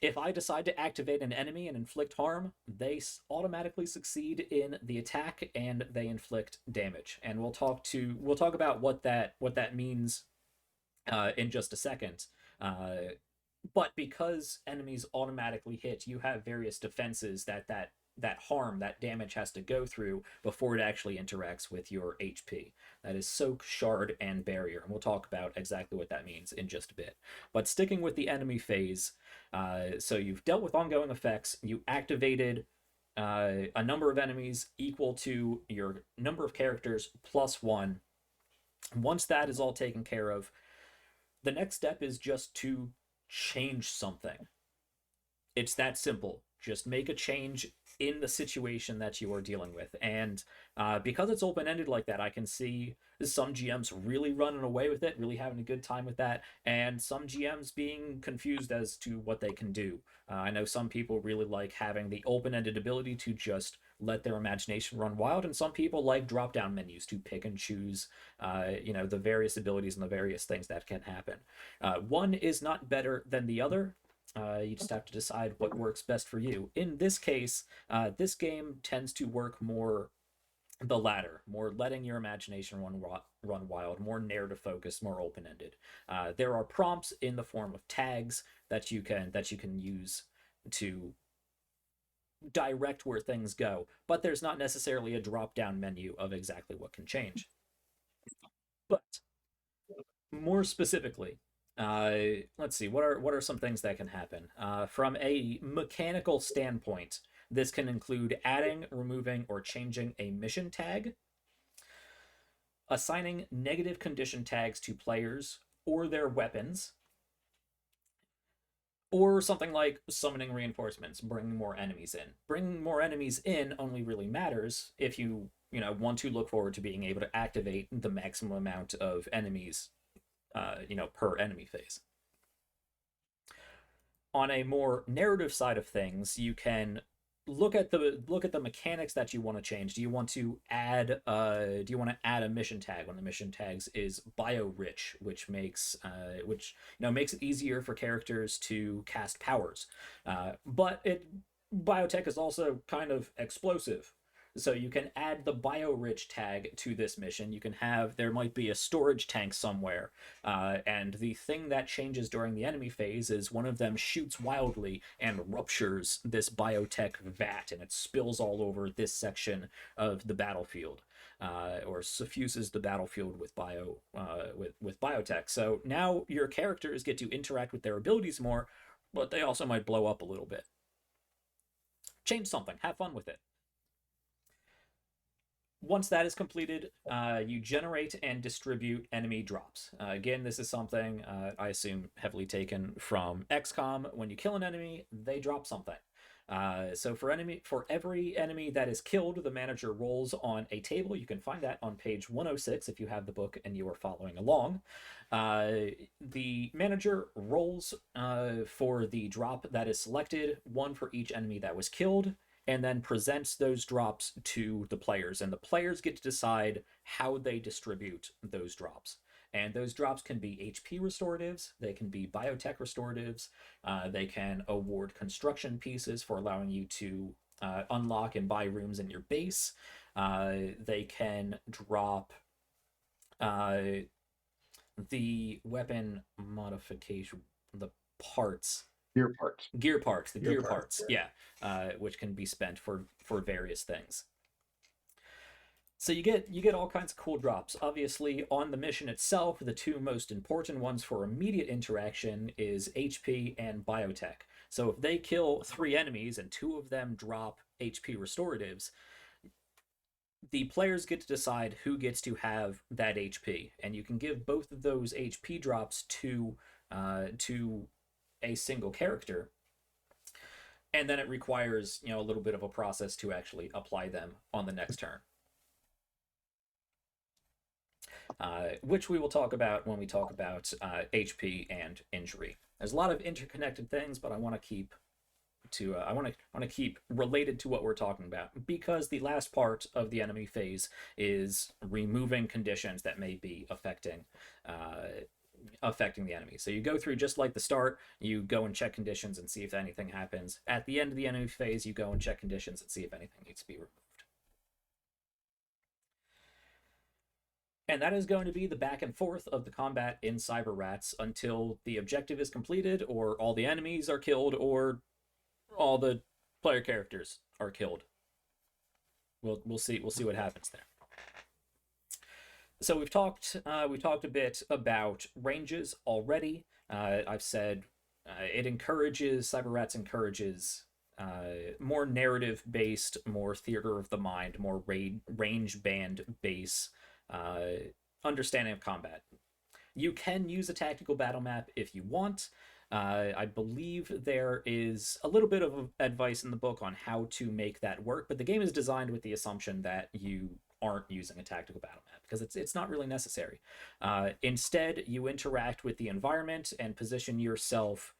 If I decide to activate an enemy and inflict harm, they automatically succeed in the attack and they inflict damage. And we'll talk about what that means in just a second. But because enemies automatically hit, you have various defenses that harm, that damage has to go through before it actually interacts with your HP. That is Soak, Shard, and Barrier. And we'll talk about exactly what that means in just a bit. But sticking with the enemy phase, so you've dealt with ongoing effects, you activated a number of enemies equal to your number of characters plus 1. Once that is all taken care of, the next step is just to change something. It's that simple. Just make a change in the situation that you are dealing with. And because it's open-ended like that, I can see some GMs really running away with it, really having a good time with that, and some GMs being confused as to what they can do. I know some people really like having the open-ended ability to just let their imagination run wild, and some people like drop-down menus to pick and choose the various abilities and the various things that can happen. One is not better than the other. You just have to decide what works best for you. In this case, this game tends to work more the latter, more letting your imagination run wild, more narrative focused, more open-ended. There are prompts in the form of tags that you can use to direct where things go, but there's not necessarily a drop-down menu of exactly what can change. But more specifically, let's see, what are some things that can happen? From a mechanical standpoint, this can include adding, removing, or changing a mission tag, assigning negative condition tags to players or their weapons, or something like summoning reinforcements, bringing more enemies in. Bringing more enemies in only really matters if you want to look forward to being able to activate the maximum amount of enemies per enemy phase. On a more narrative side of things, you can look at the mechanics that you want to change. Do you want to add a mission tag? One of the mission tags is bio rich, which makes it easier for characters to cast powers. But biotech is also kind of explosive. So you can add the bio-rich tag to this mission. There might be a storage tank somewhere, and the thing that changes during the enemy phase is one of them shoots wildly and ruptures this biotech vat, and it spills all over this section of the battlefield, or suffuses the battlefield with biotech. So now your characters get to interact with their abilities more, but they also might blow up a little bit. Change something. Have fun with it. Once that is completed, you generate and distribute enemy drops. Again, this is something I assume heavily taken from XCOM. When you kill an enemy, they drop something. So for every enemy that is killed, the manager rolls on a table. You can find that on page 106 if you have the book and you are following along. The manager rolls for the drop that is selected, one for each enemy that was killed, and then presents those drops to the players. And the players get to decide how they distribute those drops. And those drops can be HP restoratives, they can be biotech restoratives, they can award construction pieces for allowing you to unlock and buy rooms in your base. They can drop the weapon modification, the parts. Gear parts. The gear parts, yeah, which can be spent for various things. So you get all kinds of cool drops. Obviously, on the mission itself, the two most important ones for immediate interaction is HP and biotech. So if they kill 3 enemies and 2 of them drop HP restoratives, the players get to decide who gets to have that HP, and you can give both of those HP drops to a single character, and then it requires a little bit of a process to actually apply them on the next turn, which we will talk about when we talk about HP and injury. There's a lot of interconnected things, but I want to keep related to what we're talking about, because the last part of the enemy phase is removing conditions that may be affecting affecting the enemy. So you go through just like the start, you go and check conditions and see if anything happens. At the end of the enemy phase, you go and check conditions and see if anything needs to be removed. And that is going to be the back and forth of the combat in Cyberrats until the objective is completed, or all the enemies are killed, or all the player characters are killed. We'll see what happens there. So we've talked a bit about ranges already. I've said Cyberrats encourages more narrative-based, more theater of the mind, more range band-based understanding of combat. You can use a tactical battle map if you want. I believe there is a little bit of advice in the book on how to make that work, but the game is designed with the assumption that you aren't using a tactical battle map because it's not really necessary. Instead, you interact with the environment and position yourself,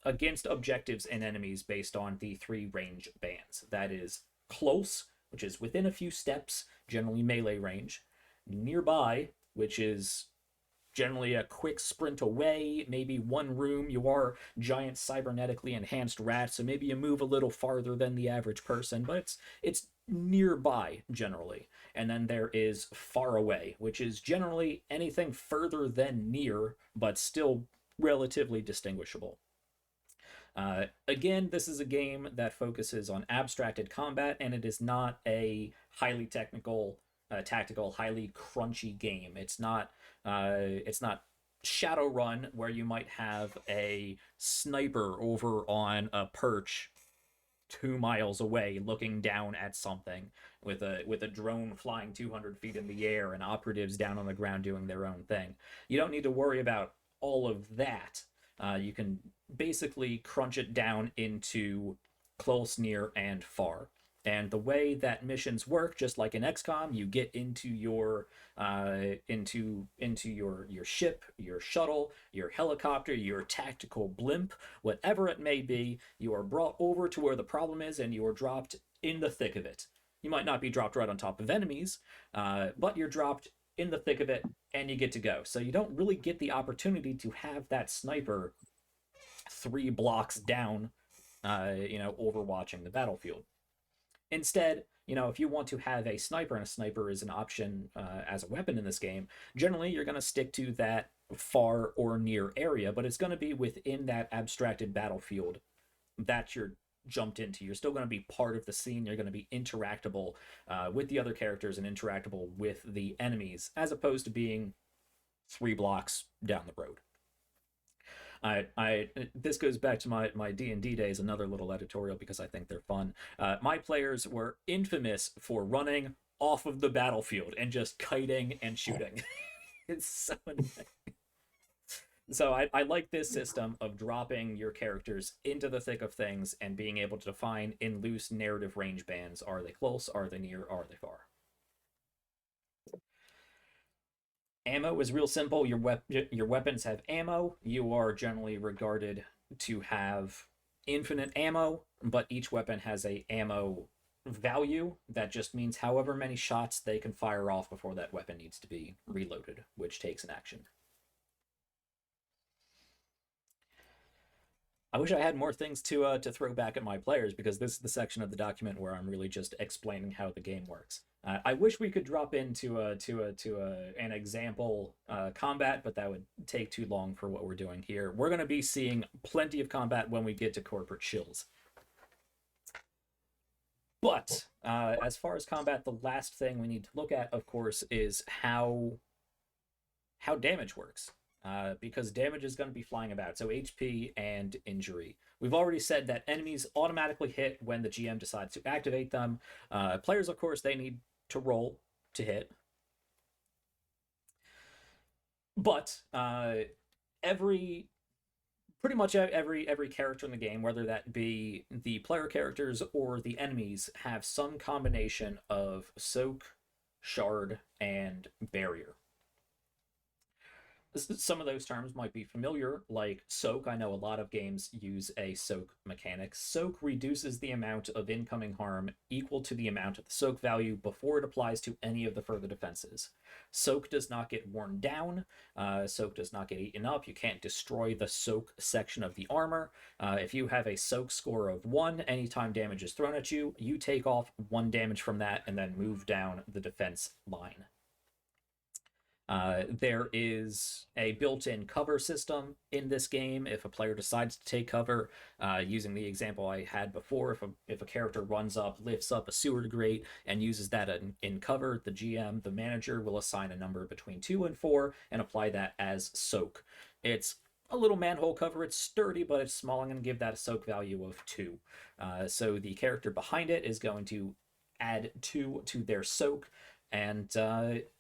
against objectives and enemies based on the 3 range bands. That is close, which is within a few steps, generally melee range. Nearby, which is generally a quick sprint away, maybe one room. You are giant cybernetically enhanced rats, so maybe you move a little farther than the average person, but it's nearby generally. And then there is far away, which is generally anything further than near, but still relatively distinguishable. Again, this is a game that focuses on abstracted combat, and it is not a highly technical, tactical, highly crunchy game. It's not Shadowrun, where you might have a sniper over on a perch 2 miles away looking down at something with a drone flying 200 feet in the air and operatives down on the ground doing their own thing. You don't need to worry about all of that. You can basically crunch it down into close, near, and far. And the way that missions work, just like in XCOM, you get into your your ship, your shuttle, your helicopter, your tactical blimp, whatever it may be. You are brought over to where the problem is, and you are dropped in the thick of it. You might not be dropped right on top of enemies, but you're dropped in the thick of it, and you get to go. So you don't really get the opportunity to have that sniper 3 blocks down, overwatching the battlefield. Instead, if you want to have a sniper, and a sniper is an option as a weapon in this game, generally you're going to stick to that far or near area, but it's going to be within that abstracted battlefield that you're jumped into. You're still going to be part of the scene. You're going to be interactable with the other characters and interactable with the enemies, as opposed to being 3 blocks down the road. This goes back to my D&D days, another little editorial because I think they're fun. My players were infamous for running off of the battlefield and just kiting and shooting. It's so annoying. So I like this system of dropping your characters into the thick of things and being able to define in loose narrative range bands. Are they close? Are they near? Are they far? Ammo is real simple. Your weapons have ammo. You are generally regarded to have infinite ammo, but each weapon has a ammo value that just means however many shots they can fire off before that weapon needs to be reloaded, which takes an action. I wish I had more things to throw back at my players, because this is the section of the document where I'm really just explaining how the game works. I wish we could drop into an example combat, but that would take too long for what we're doing here. We're going to be seeing plenty of combat when we get to corporate shills. But as far as combat, the last thing we need to look at, of course, is how damage works. Because damage is going to be flying about, so HP and injury. We've already said that enemies automatically hit when the GM decides to activate them. Players, of course, they need to roll to hit. But pretty much every character in the game, whether that be the player characters or the enemies, have some combination of soak, shard, and barrier. Some of those terms might be familiar, like soak. I know a lot of games use a soak mechanic. Soak reduces the amount of incoming harm equal to the amount of the soak value before it applies to any of the further defenses. Soak does not get worn down. Soak does not get eaten up. You can't destroy the soak section of the armor. If you have a soak score of 1, anytime damage is thrown at you, you take off 1 damage from that and then move down the defense line. There is a built-in cover system in this game. If a player decides to take cover, using the example I had before, if a character runs up, lifts up a sewer grate, and uses that in cover, the GM, the manager, will assign a number between 2 and 4 and apply that as soak. It's a little manhole cover. It's sturdy, but it's small. I'm going to give that a soak value of 2. So the character behind it is going to add 2 to their soak. And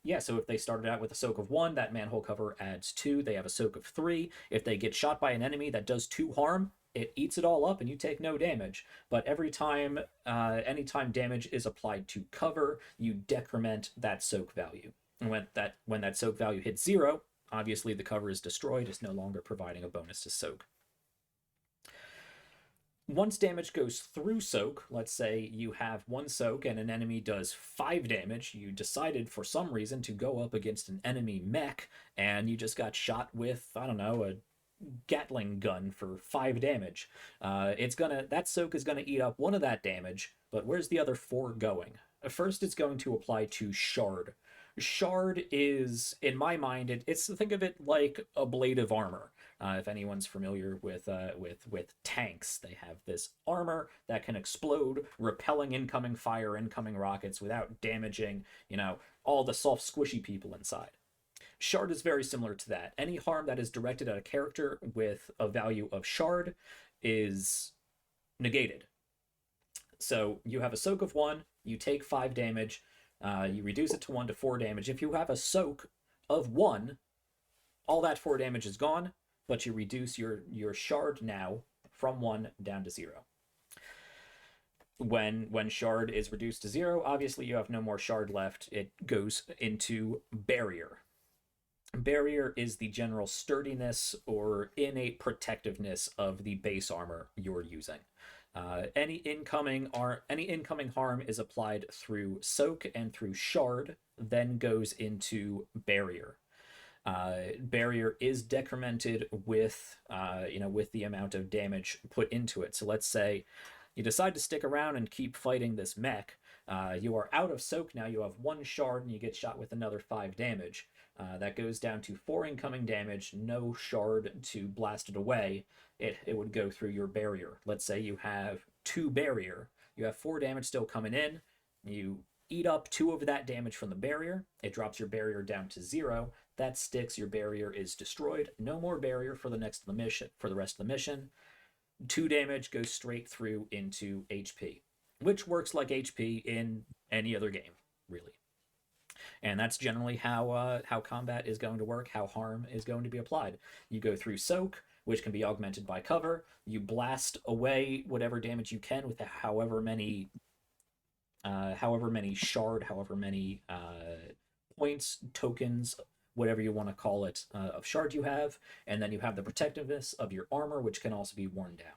yeah, so if they started out with a soak of 1, that manhole cover adds 2. They have a soak of 3. If they get shot by an enemy that does 2 harm, it eats it all up and you take no damage. But every time, anytime damage is applied to cover, you decrement that soak value. And when that soak value hits 0, obviously the cover is destroyed. It's no longer providing a bonus to soak. Once damage goes through soak, let's say you have 1 soak and an enemy does 5 damage, you decided for some reason to go up against an enemy mech, and you just got shot with, I don't know, a Gatling gun for 5 damage. That soak is gonna eat up 1 of that damage, but where's the other 4 going? First, it's going to apply to Shard. Shard is, in my mind, it's think of it like a blade of armor. If anyone's familiar with tanks, they have this armor that can explode, repelling incoming fire, incoming rockets without damaging, all the soft, squishy people inside. Shard is very similar to that. Any harm that is directed at a character with a value of Shard is negated. So you have a soak of 1, you take 5 damage, you reduce it to 1 to 4 damage. If you have a soak of 1, all that 4 damage is gone, but you reduce your Shard now from 1 down to 0. When Shard is reduced to 0, obviously you have no more Shard left. It goes into Barrier. Barrier is the general sturdiness or innate protectiveness of the base armor you're using. Any incoming harm is applied through soak and through Shard, then goes into Barrier. Barrier is decremented with the amount of damage put into it. So let's say you decide to stick around and keep fighting this mech. You are out of soak now. You have 1 Shard and you get shot with another 5 damage. That goes down to 4 incoming damage, no Shard to blast it away. It would go through your Barrier. Let's say you have 2 Barrier. You have 4 damage still coming in. You eat up 2 of that damage from the Barrier. It drops your Barrier down to 0. That sticks. Your Barrier is destroyed. No more Barrier for the rest of the mission. 2 damage goes straight through into HP, which works like HP in any other game, really. And that's generally how combat is going to work, how harm is going to be applied. You go through soak, which can be augmented by cover. You blast away whatever damage you can with however many Shard, however many points, tokens, whatever you want to call it, of Shard you have. And then you have the protectiveness of your armor, which can also be worn down.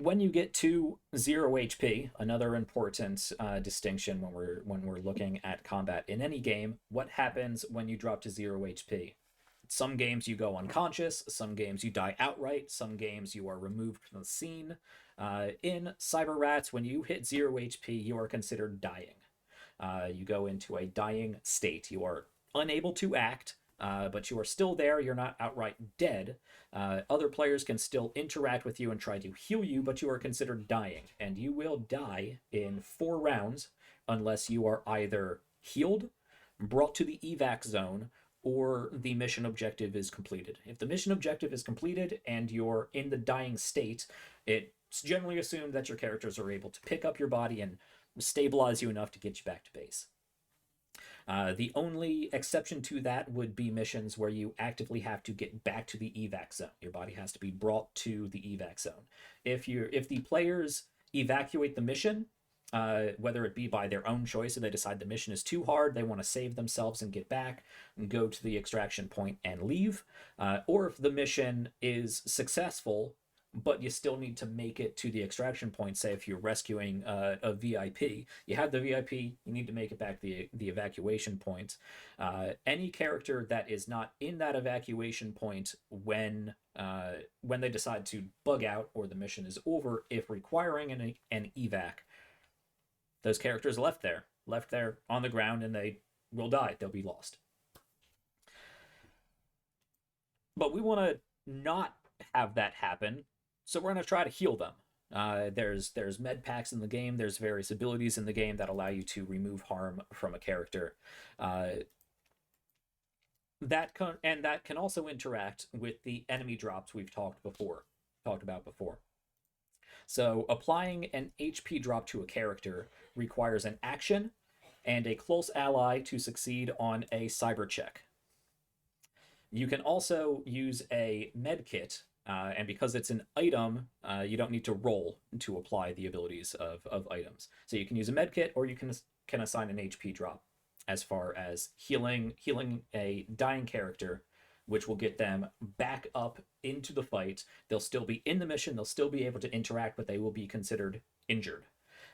When you get to 0 HP, another important distinction when we're looking at combat in any game, what happens when you drop to 0 HP? Some games you go unconscious, some games you die outright, some games you are removed from the scene. In Cyberrats, when you hit 0 HP, you are considered dying. You go into a dying state. You are unable to act, but you are still there. You're not outright dead. Other players can still interact with you and try to heal you, but you are considered dying. And you will die in 4 rounds unless you are either healed, brought to the evac zone, or the mission objective is completed. If the mission objective is completed and you're in the dying state, it's generally assumed that your characters are able to pick up your body and stabilize you enough to get you back to base. The only exception to that would be missions where you actively have to get back to the evac zone. Your body has to be brought to the evac zone. If the players evacuate the mission, whether it be by their own choice, or they decide the mission is too hard, they want to save themselves and get back and go to the extraction point and leave, or if the mission is successful, but you still need to make it to the extraction point. Say if you're rescuing a VIP, you have the VIP, you need to make it back to the evacuation point. Any character that is not in that evacuation point when they decide to bug out or the mission is over, if requiring an evac, those characters left there on the ground, and they will die. They'll be lost. But we want to not have that happen, so we're going to try to heal them. There's med packs in the game. There's various abilities in the game that allow you to remove harm from a character. That can also interact with the enemy drops we've talked about before. So applying an HP drop to a character requires an action and a close ally to succeed on a cyber check. You can also use a med kit, and because it's an item, you don't need to roll to apply the abilities of items. So you can use a med kit, or you can assign an HP drop as far as healing a dying character, which will get them back up into the fight. They'll still be in the mission, they'll still be able to interact, but they will be considered injured.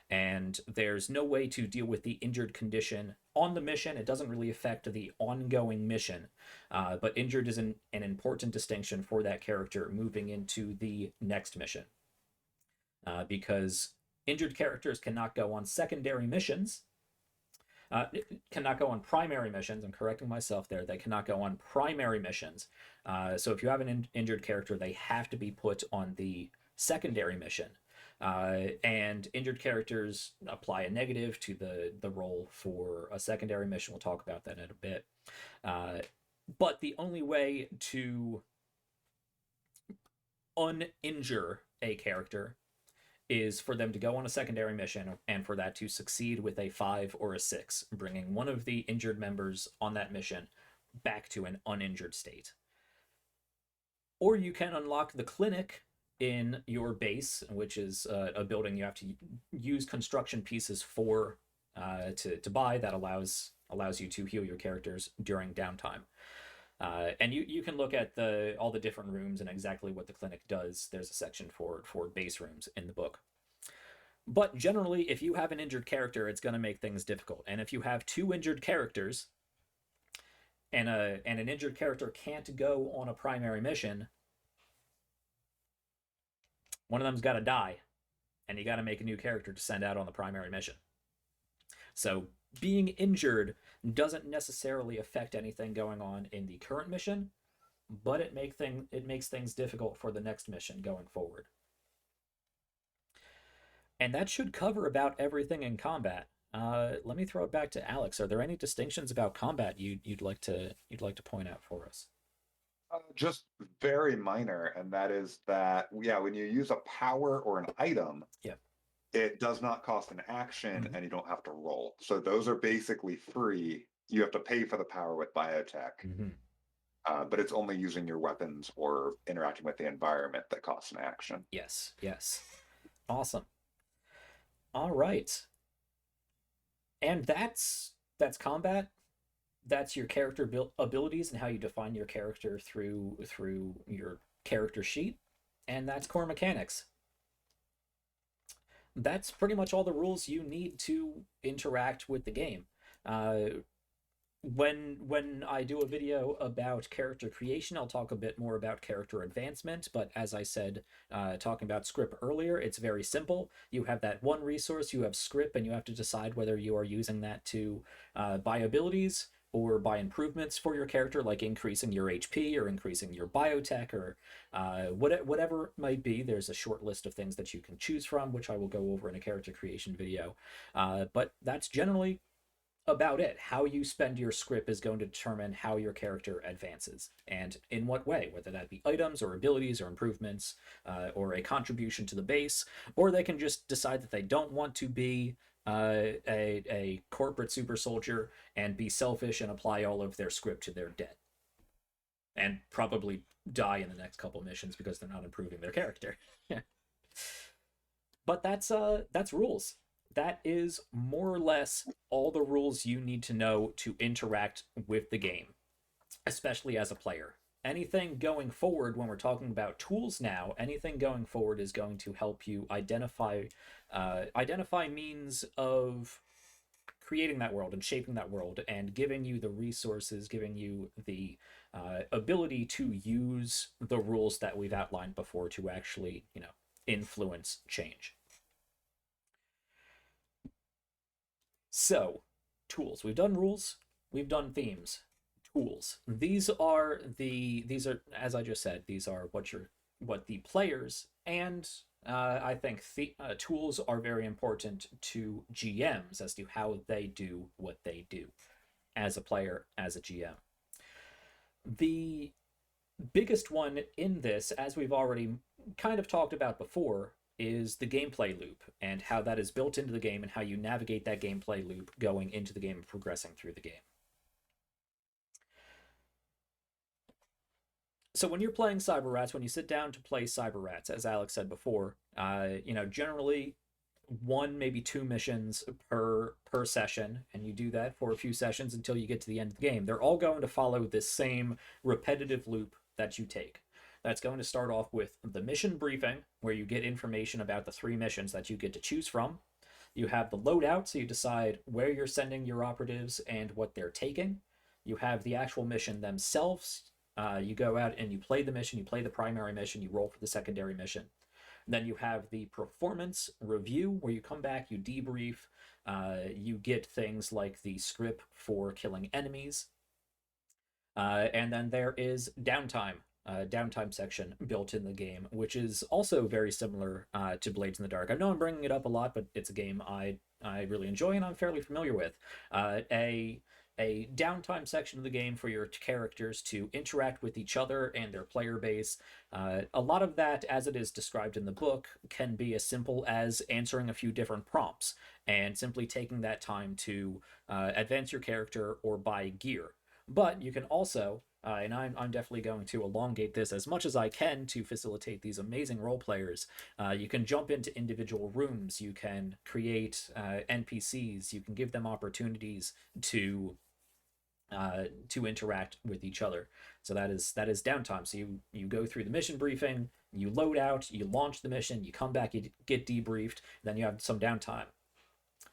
And there's no way to deal with the injured condition on the mission. It doesn't really affect the ongoing mission, but injured is an important distinction for that character moving into the next mission. Because injured characters cannot go on secondary missions, cannot go on primary missions. I'm correcting myself there. They cannot go on primary missions. So if you have an injured character, they have to be put on the secondary mission. And injured characters apply a negative to the roll for a secondary mission. We'll talk about that in a bit. But the only way to uninjure a character is for them to go on a secondary mission, and for that to succeed with a 5 or a 6, bringing one of the injured members on that mission back to an uninjured state. Or you can unlock the clinic in your base, which is a building you have to use construction pieces for to buy, that allows you to heal your characters during downtime. And you can look at all the different rooms and exactly what the clinic does. There's a section for base rooms in the book. But generally, if you have an injured character, it's going to make things difficult. And if you have 2 injured characters, and an injured character can't go on a primary mission, one of them's got to die, and you got to make a new character to send out on the primary mission. So being injured doesn't necessarily affect anything going on in the current mission, but it makes things difficult for the next mission going forward. And that should cover about everything in combat. Let me throw it back to Alex. Are there any distinctions about combat you'd like to point out for us? Just very minor, and that is that, yeah, when you use a power or an item, yeah, it does not cost an action, and you don't have to roll. So those are basically free. You have to pay for the power with biotech, but it's only using your weapons or interacting with the environment that costs an action. Yes. Awesome. All right. And that's combat. That's your character abilities and how you define your character through your character sheet. And that's core mechanics. That's pretty much all the rules you need to interact with the game. When I do a video about character creation, I'll talk a bit more about character advancement, but as I said, talking about script earlier, it's very simple. You have that one resource, you have script, and you have to decide whether you are using that to buy abilities or buy improvements for your character, like increasing your HP or increasing your biotech, or whatever it might be. There's a short list of things that you can choose from, which I will go over in a character creation video. But that's generally about it. How you spend your script is going to determine how your character advances, and in what way, whether that be items or abilities or improvements, or a contribution to the base, or they can just decide that they don't want to be a corporate super soldier and be selfish and apply all of their script to their debt, and probably die in the next couple missions because they're not improving their character. But that's rules. that is more or less all the rules you need to know to interact with the game, especially as a player. Anything going forward, when we're talking about tools now, anything going forward is going to help you identify means of creating that world and shaping that world and giving you the resources, giving you the ability to use the rules that we've outlined before to actually, influence change. So, tools. We've done rules, we've done themes. Tools. These are, as I just said, these are what the players, and I think tools are very important to GMs as to how they do what they do as a player, as a GM. The biggest one in this, as we've already kind of talked about before, is the gameplay loop and how that is built into the game and how you navigate that gameplay loop going into the game and progressing through the game. So when you're playing Cyberrats, when you sit down to play Cyberrats, as Alex said before, generally one, maybe two missions per session, and you do that for a few sessions until you get to the end of the game. They're all going to follow this same repetitive loop that you take. That's going to start off with the mission briefing, where you get information about the 3 missions that you get to choose from. You have the loadout, so you decide where you're sending your operatives and what they're taking. You have the actual mission themselves. You go out and you play the mission, you play the primary mission, you roll for the secondary mission. Then you have the performance review, where you come back, you debrief, you get things like the script for killing enemies. And then there is downtime section built in the game, which is also very similar to Blades in the Dark. I know I'm bringing it up a lot, but it's a game I really enjoy and I'm fairly familiar with. A downtime section of the game for your characters to interact with each other and their player base. A lot of that, as it is described in the book, can be as simple as answering a few different prompts and simply taking that time to advance your character or buy gear. But you can also, and I'm definitely going to elongate this as much as I can to facilitate these amazing role players. You can jump into individual rooms, you can create NPCs, you can give them opportunities to interact with each other. So that is downtime. So you go through the mission briefing, you load out, you launch the mission, you come back, you get debriefed, then you have some downtime.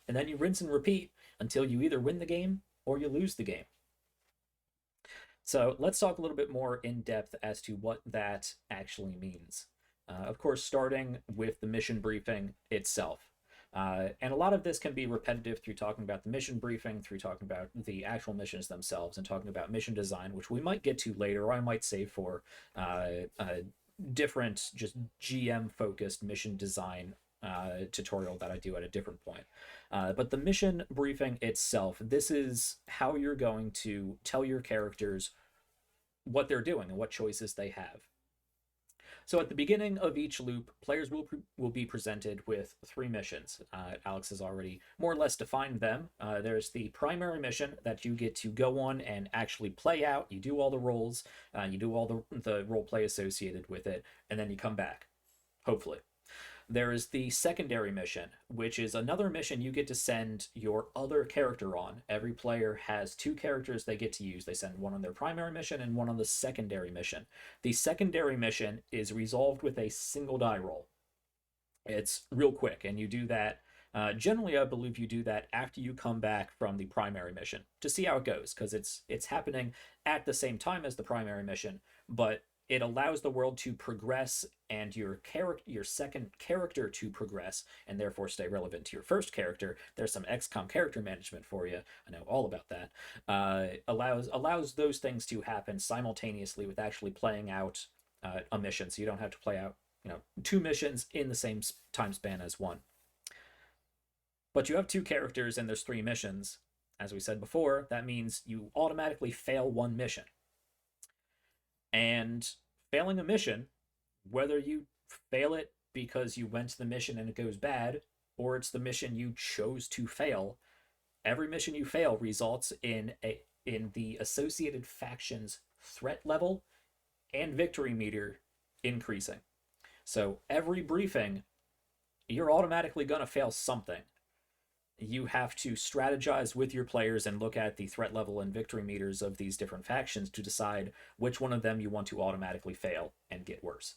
And then you rinse and repeat until you either win the game or you lose the game. So let's talk a little bit more in depth as to what that actually means. Of course, starting with the mission briefing itself. And a lot of this can be repetitive through talking about the mission briefing, through talking about the actual missions themselves, and talking about mission design, which we might get to later, or I might save for a different, just GM-focused mission design tutorial that I do at a different point. But the mission briefing itself, this is how you're going to tell your characters what they're doing and what choices they have. So at the beginning of each loop, players will be presented with 3 missions. Alex has already more or less defined them. There's the primary mission that you get to go on and actually play out. You do all the roles, you do all the role play associated with it, and then you come back, hopefully. There is the secondary mission, which is another mission you get to send your other character on. Every player has 2 characters they get to use. They send one on their primary mission and one on the secondary mission. The secondary mission is resolved with a single die roll. It's real quick, and you do that. Generally, I believe you do that after you come back from the primary mission to see how it goes, because it's happening at the same time as the primary mission, but it allows the world to progress and your second character to progress and therefore stay relevant to your first character. There's some XCOM character management for you. I know all about that. Allows those things to happen simultaneously with actually playing out a mission. So you don't have to play out 2 missions in the same time span as one. But you have 2 characters and there's 3 missions. As we said before, that means you automatically fail 1 mission. And failing a mission, whether you fail it because you went to the mission and it goes bad, or it's the mission you chose to fail, every mission you fail results in the associated faction's threat level and victory meter increasing. So every briefing, you're automatically going to fail something. you have to strategize with your players and look at the threat level and victory meters of these different factions to decide which one of them you want to automatically fail and get worse.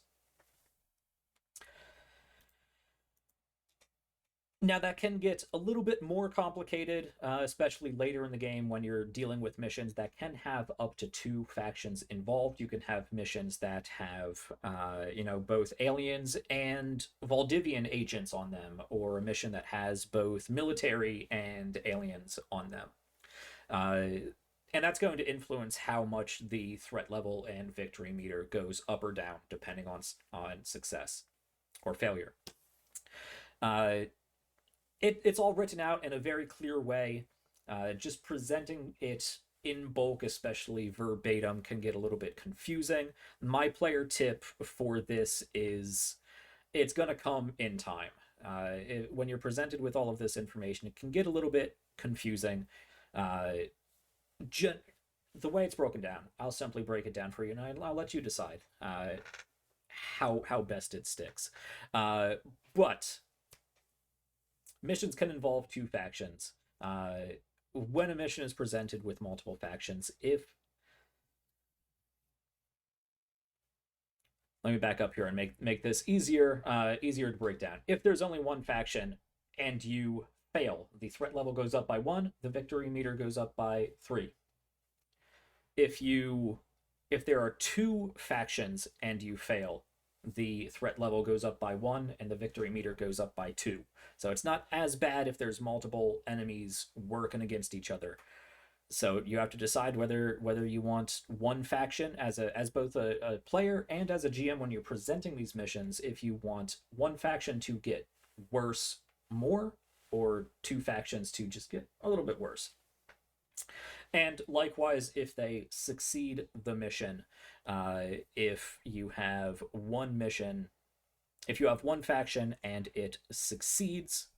Now, that can get a little bit more complicated, especially later in the game when you're dealing with missions that can have up to 2 factions involved. You can have missions that have, both aliens and Valdivian agents on them, or a mission that has both military and aliens on them. And that's going to influence how much the threat level and victory meter goes up or down, depending on success or failure. It's all written out in a very clear way. Just presenting it in bulk, especially verbatim, can get a little bit confusing. My player tip for this is it's going to come in time. When you're presented with all of this information, it can get a little bit confusing. The way it's broken down, I'll simply break it down for you, and I'll let you decide how best it sticks. But missions can involve 2 factions. When a mission is presented with multiple factions, let me back up here and make this easier to break down. If there's only one faction and you fail, the threat level goes up by 1, the victory meter goes up by 3. If there are 2 factions and you fail, the threat level goes up by 1 and the victory meter goes up by 2. So it's not as bad if there's multiple enemies working against each other. So you have to decide whether you want one faction as both a player and as a GM when you're presenting these missions, if you want one faction to get worse more, or 2 factions to just get a little bit worse. And likewise, if they succeed the mission, if you have one faction and it succeeds,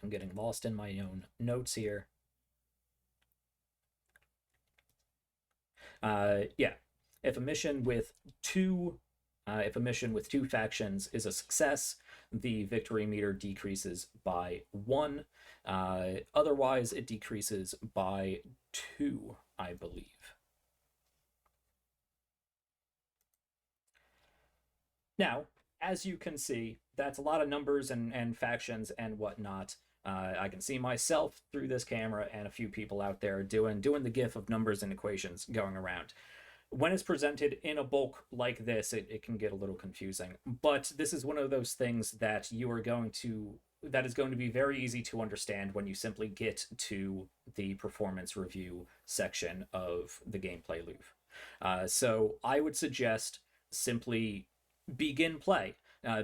I'm getting lost in my own notes here. If a mission with 2 factions is a success, the victory meter decreases by 1. Otherwise, it decreases by 2, I believe. Now, as you can see, that's a lot of numbers and factions and whatnot. I can see myself through this camera and a few people out there doing the gif of numbers and equations going around. When it's presented in a bulk like this, it can get a little confusing. But this is one of those things that that is going to be very easy to understand when you simply get to the performance review section of the gameplay loop. So I would suggest simply begin play.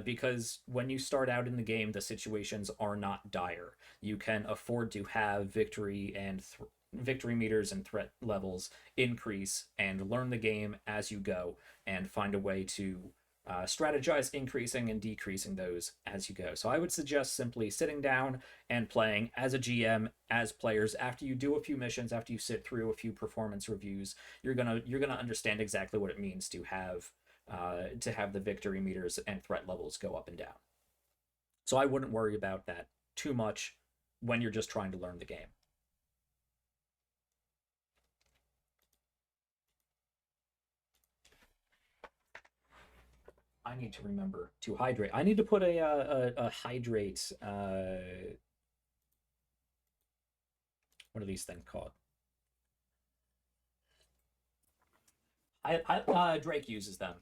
Because when you start out in the game, the situations are not dire. You can afford to have victory meters and threat levels increase and learn the game as you go and find a way to strategize increasing and decreasing those as you go. So I would suggest simply sitting down and playing as a GM, as players. After you do a few missions, after you sit through a few performance reviews, you're gonna understand exactly what it means to have the victory meters and threat levels go up and down. So I wouldn't worry about that too much when you're just trying to learn the game. I need to remember to hydrate. I need to put a hydrate. What are these things called? Drake uses them.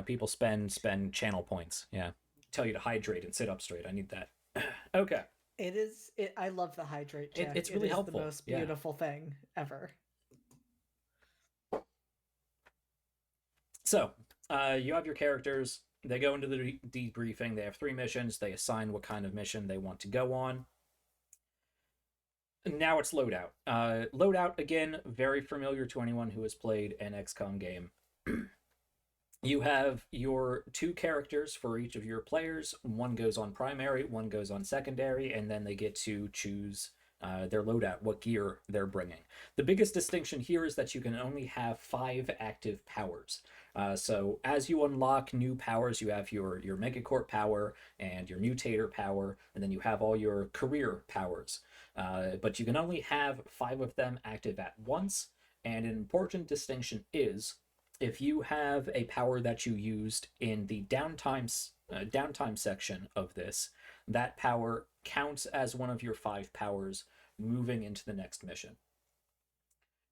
People spend channel points. Yeah, tell you to hydrate and sit up straight. I need that. Okay. I love the hydrate check. It's really helpful. The most beautiful thing ever. So, you have your characters. They go into the debriefing. They have 3 missions. They assign what kind of mission they want to go on. Now it's loadout. Loadout, again, very familiar to anyone who has played an XCOM game. You have your 2 characters for each of your players. One goes on primary, one goes on secondary, and then they get to choose their loadout, what gear they're bringing. The biggest distinction here is that you can only have 5 active powers. So as you unlock new powers, you have your Megacorp power and your Mutator power, and then you have all your career powers. But you can only have 5 of them active at once, and an important distinction is if you have a power that you used in the downtime section of this, that power counts as one of your 5 powers moving into the next mission.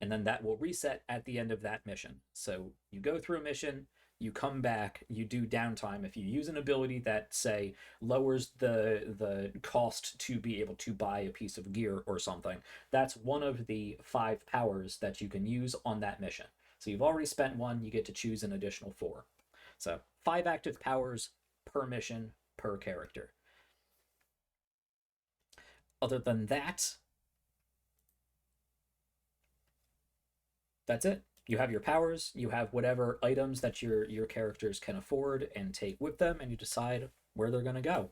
And then that will reset at the end of that mission. So you go through a mission, you come back, you do downtime. If you use an ability that, say, lowers the cost to be able to buy a piece of gear or something, that's one of the 5 powers that you can use on that mission. So you've already spent one, you get to choose an additional 4. So 5 active powers per mission, per character. Other than that, that's it. You have your powers, you have whatever items that your characters can afford and take with them, and you decide where they're going to go.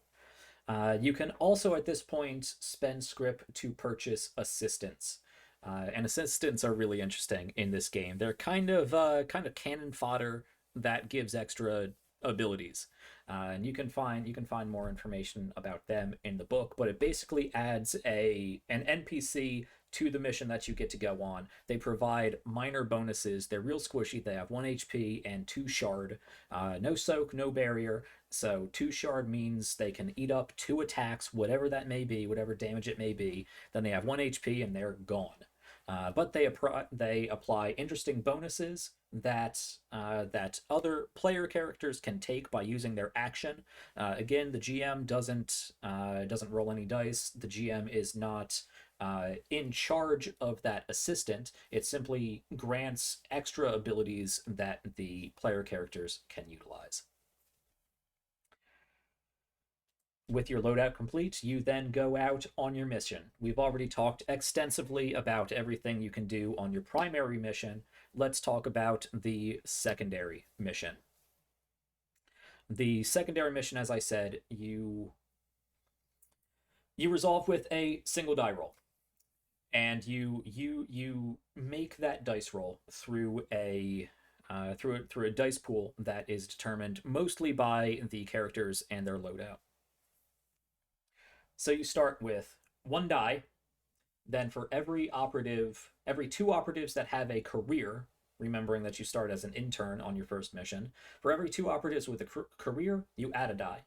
You can also, at this point, spend script to purchase assistants. And assistants are really interesting in this game. They're kind of cannon fodder that gives extra abilities. And you can find more information about them in the book, but it basically adds an NPC to the mission that you get to go on. They provide minor bonuses. They're real squishy. They have 1 HP and 2 shard. No soak, no barrier. So 2 shard means they can eat up 2 attacks, whatever that may be, whatever damage it may be. Then they have 1 HP and they're gone. But they apply interesting bonuses that other player characters can take by using their action. Again, the GM doesn't roll any dice. The GM is not in charge of that assistant. It simply grants extra abilities that the player characters can utilize. With your loadout complete, you then go out on your mission. We've already talked extensively about everything you can do on your primary mission. Let's talk about the secondary mission. The secondary mission, as I said, you resolve with a single die roll. And you make that dice roll through a dice pool that is determined mostly by the characters and their loadout. So you start with 1 die, then for every 2 operatives that have a career, remembering that you start as an intern on your first mission, for every 2 operatives with a career, you add a die.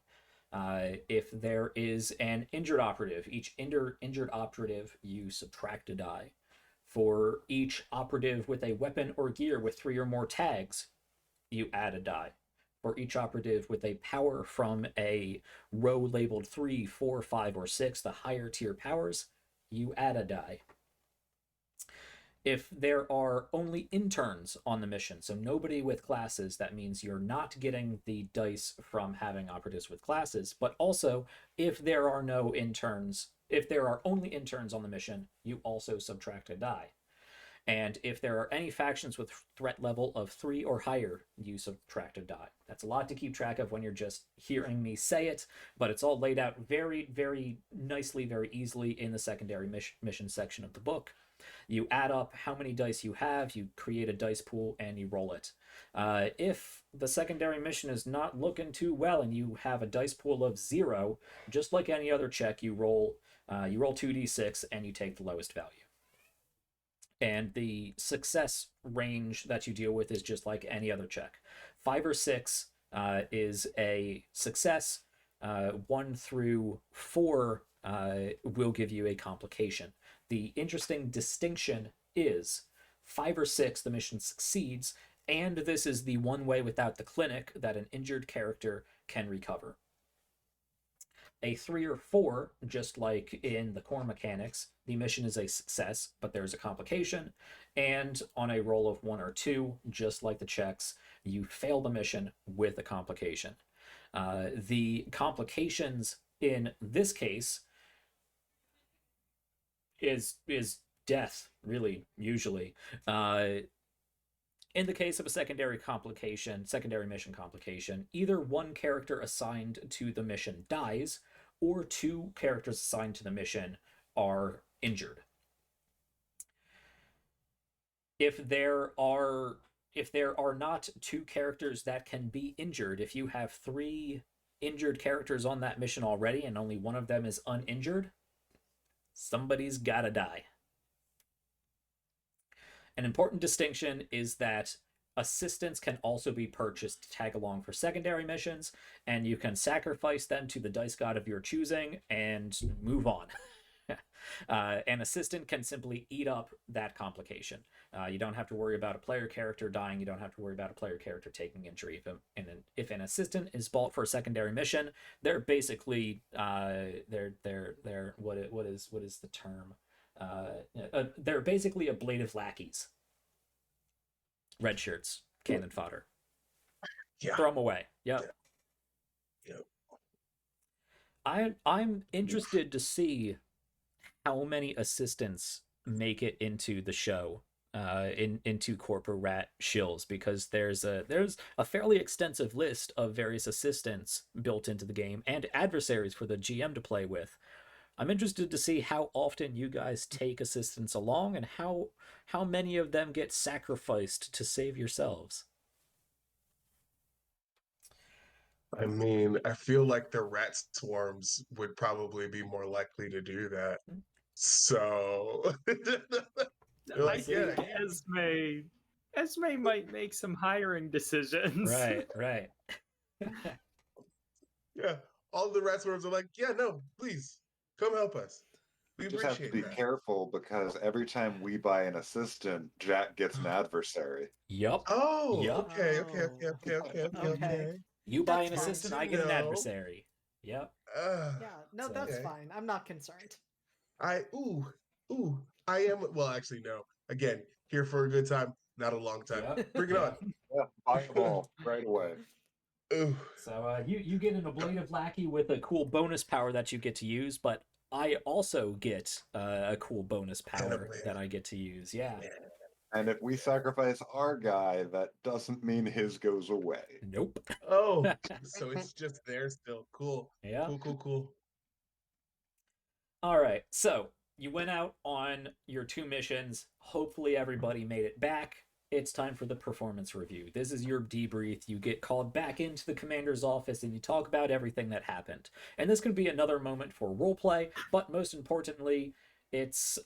If there is an injured operative, each injured operative, you subtract a die. For each operative with a weapon or gear with 3 or more tags, you add a die. For each operative with a power from a row labeled 3, 4, 5, or 6, the higher tier powers, you add a die. If there are only interns on the mission, so nobody with classes, that means you're not getting the dice from having operatives with classes, but also if there are no interns, if there are only interns on the mission, you also subtract a die. And if there are any factions with threat level of 3 or higher, you subtract a die. That's a lot to keep track of when you're just hearing me say it, but it's all laid out very, very nicely, very easily in the secondary mission section of the book. You add up how many dice you have, you create a dice pool, and you roll it. If the secondary mission is not looking too well and you have a dice pool of 0, just like any other check, you roll 2d6 and you take the lowest value. And the success range that you deal with is just like any other check. 5 or 6 is a success. 1 through 4 will give you a complication. The interesting distinction is 5 or 6, the mission succeeds, and this is the one way without the clinic that an injured character can recover. A 3 or 4, just like in the core mechanics, the mission is a success, but there's a complication, and on a roll of 1 or 2, just like the checks, you fail the mission with a complication. The complications in this case is death, really, usually. In the case of a secondary mission complication, either one character assigned to the mission dies, or 2 characters assigned to the mission are injured. If there are not two characters that can be injured, if you have 3 injured characters on that mission already and only one of them is uninjured, somebody's gotta die. An important distinction is that assistants can also be purchased to tag along for secondary missions, and you can sacrifice them to the dice god of your choosing and move on. An assistant can simply eat up that complication. You don't have to worry about a player character dying. You don't have to worry about a player character taking injury. If an assistant is bought for a secondary mission, they're basically what is the term? They're basically ablative lackeys. Red shirts, cannon fodder. Yeah. Throw them away. Yep. I'm interested to see how many assistants make it into the show, into Corpo-Rat Shills, because there's a fairly extensive list of various assistants built into the game and adversaries for the GM to play with. I'm interested to see how often you guys take assistants along and how many of them get sacrificed to save yourselves. I mean, I feel like the rat swarms would probably be more likely to do that. So I think Esme might make some hiring decisions. Right. Yeah, all the rat swarms are like, yeah, no, please come help us. We You just have to appreciate be that. careful because every time we buy an assistant, Jack gets an adversary. Yup. Oh, Yep. okay. You buy That's an fine. assistant, I get an adversary. Yep. Yeah, no, So- that's Okay. fine. I'm not concerned. I am, well, actually, no. Again, here for a good time, not a long time. Yep. Bring it Yep. on. Yeah, buy them all right away. Ooh. So you get an ablative lackey with a cool bonus power that you get to use, but I also get a cool bonus power that I get to use. Yeah. And if we sacrifice our guy, that doesn't mean his goes away. Nope. Oh, so it's just there still. Cool. Yeah. Cool. All right. So you went out on your 2 missions. Hopefully everybody made it back. It's time for the performance review. This is your debrief. You get called back into the commander's office and you talk about everything that happened. And this can be another moment for roleplay, but most importantly, it's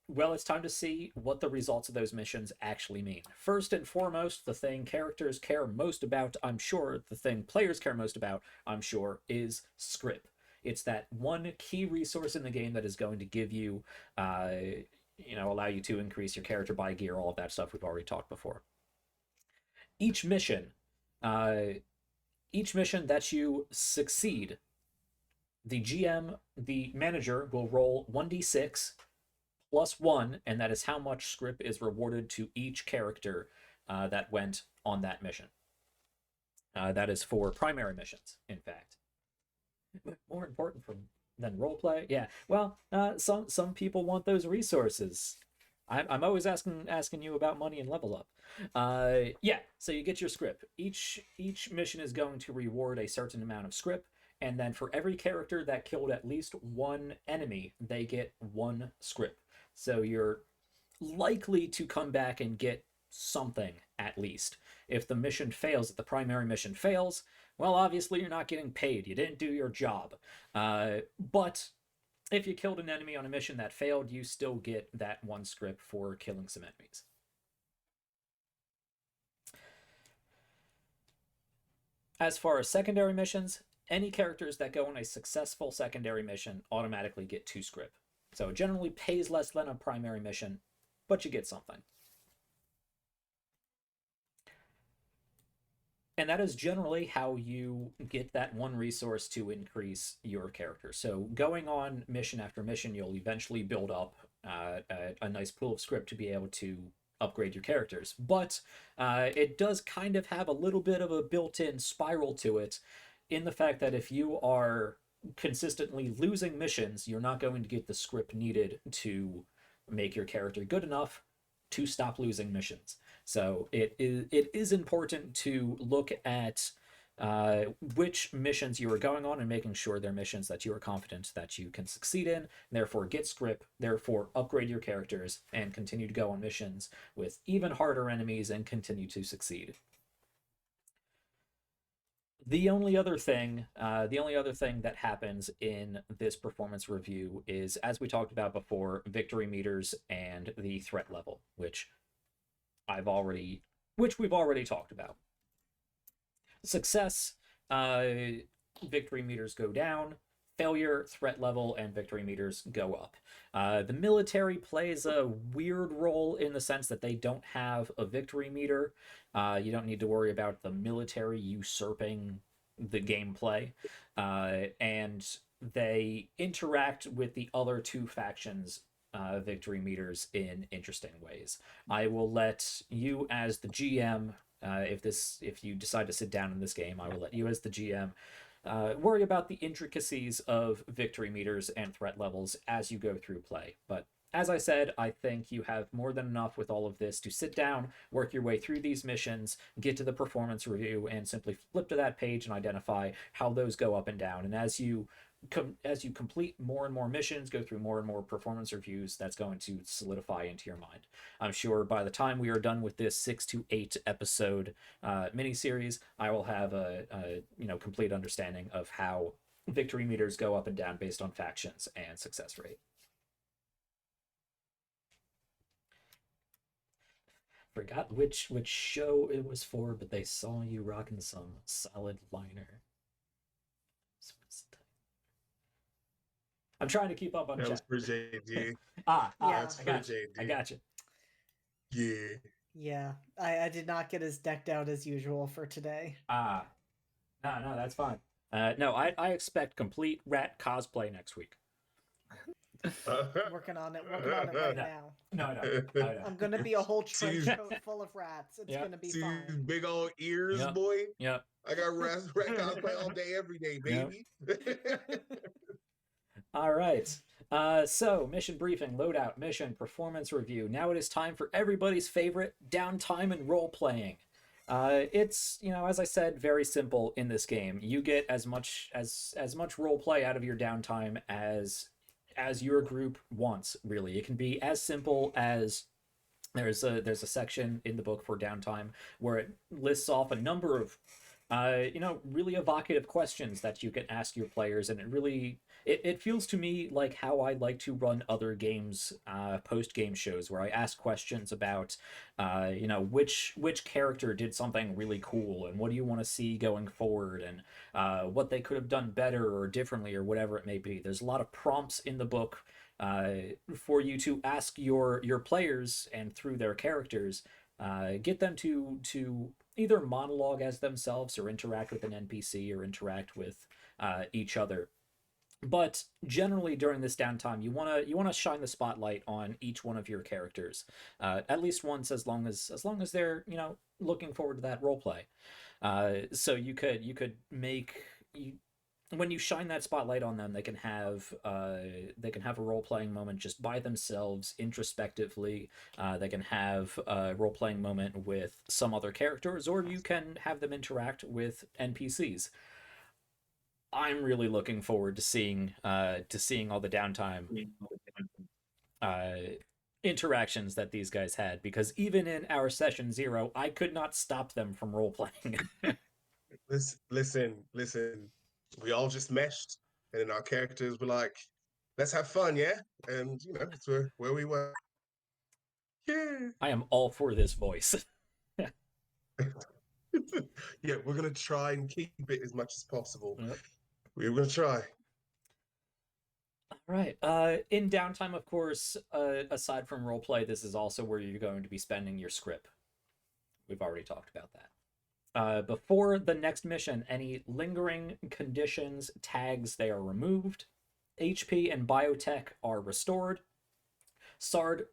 it's time to see what the results of those missions actually mean. First and foremost, the thing characters care most about, I'm sure, the thing players care most about, I'm sure, is script. It's that one key resource in the game that is going to give you, allow you to increase your character buy gear, all of that stuff we've already talked before. Each mission that you succeed, the GM, the manager, will roll 1d6 plus 1, and that is how much script is rewarded to each character that went on that mission. That is for primary missions, in fact. More important than roleplay? Yeah. Well, some people want those resources. I'm always asking you about money and level up. Yeah. So you get your script. Each mission is going to reward a certain amount of script, and then for every character that killed at least 1 enemy, they get 1 script. So you're likely to come back and get something at least. If the mission fails, if the primary mission fails, well, obviously you're not getting paid. You didn't do your job. But if you killed an enemy on a mission that failed, you still get that 1 script for killing some enemies. As far as secondary missions, any characters that go on a successful secondary mission automatically get 2 script. So it generally pays less than a primary mission, but you get something. And that is generally how you get that 1 resource to increase your character. So going on mission after mission, you'll eventually build up a nice pool of script to be able to upgrade your characters. But it does kind of have a little bit of a built-in spiral to it, in the fact that if you are consistently losing missions, you're not going to get the script needed to make your character good enough to stop losing missions. So it is important to look at which missions you are going on and making sure they're missions that you are confident that you can succeed in. Therefore, get script, therefore, upgrade your characters and continue to go on missions with even harder enemies and continue to succeed. The only other thing that happens in this performance review is, as we talked about before, victory meters and the threat level, which we've already talked about. Success, victory meters go down. Failure, threat level, and victory meters go up. The military plays a weird role in the sense that they don't have a victory meter. You don't need to worry about the military usurping the gameplay. And they interact with the other two factions' victory meters in interesting ways. I will let you, as the GM, if you decide to sit down in this game, I will let you, as the GM, worry about the intricacies of victory meters and threat levels as you go through play. But as I said, I think you have more than enough with all of this to sit down, work your way through these missions, get to the performance review, and simply flip to that page and identify how those go up and down. And as you complete more and more missions, go through more and more performance reviews, that's going to solidify into your mind. I'm sure by the time we are done with this 6 to 8 episode miniseries, I will have a complete understanding of how victory meters go up and down based on factions and success rate. Forgot which show it was for, but they saw you rocking some solid liner. I'm trying to keep up on That chat. was for JD. Yeah. That's I for got you. JD. I got you. Yeah. Yeah, I did not get as decked out as usual for today. No, that's fine. No, I expect complete rat cosplay next week. Working on it right now. No. I'm gonna be a whole trench See- coat full of rats. It's Yeah. gonna be See these fine. big old ears, Yep. boy? Yep. I got rat cosplay all day, every day, Yep. baby. All right. So mission briefing, loadout, mission, performance review. Now it is time for everybody's favorite downtime and role playing. It's, as I said, very simple in this game. You get as much role play out of your downtime as your group wants, really. It can be as simple as there's a section in the book for downtime where it lists off a number of really evocative questions that you can ask your players, and it feels to me like how I like to run other games, post-game shows, where I ask questions about which character did something really cool, and what do you want to see going forward, and what they could have done better or differently, or whatever it may be. There's a lot of prompts in the book for you to ask your players, and through their characters, get them to either monologue as themselves, or interact with an NPC, or interact with each other. But generally, during this downtime, you want to shine the spotlight on each one of your characters, at least once, as long as they're looking forward to that role play. So you could make when you shine that spotlight on them, they can have a role-playing moment just by themselves, introspectively. They can have a role-playing moment with some other characters, or you can have them interact with NPCs. I'm really looking forward to seeing all the downtime interactions that these guys had, because even in our session 0, I could not stop them from role-playing. Listen. We all just meshed, and then our characters were like, let's have fun, yeah? And, that's where we were. Yeah. I am all for this voice. Yeah, we're going to try and keep it as much as possible. Yep. We're going to try. All right. In downtime, of course, aside from roleplay, this is also where you're going to be spending your script. We've already talked about that. Before the next mission, any lingering conditions, tags, they are removed. HP and biotech are restored. Soak,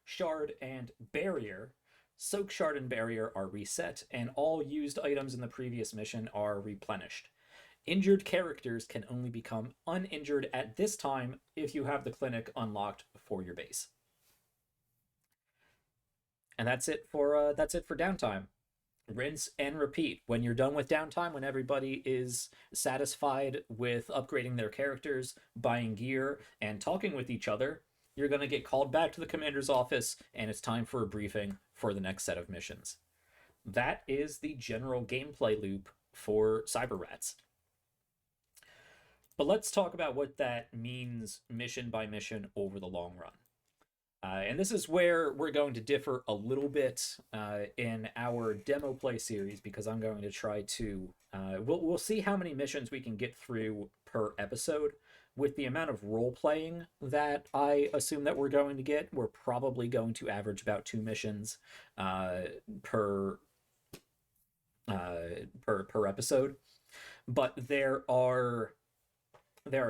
Shard, and Barrier. Soak, Shard, and Barrier are reset, and all used items in the previous mission are replenished. Injured characters can only become uninjured at this time if you have the clinic unlocked for your base. And that's it for downtime. rinse and repeat. When you're done with downtime, when everybody is satisfied with upgrading their characters, buying gear, and talking with each other, you're going to get called back to the commander's office, and it's time for a briefing for the next set of missions. That is the general gameplay loop for Cyberrats. But let's talk about what that means mission by mission over the long run. And this is where we're going to differ a little bit in our demo play series, because I'm going to try to we'll see how many missions we can get through per episode. With the amount of role playing that I assume that we're going to get, we're probably going to average about 2 missions per episode. But there are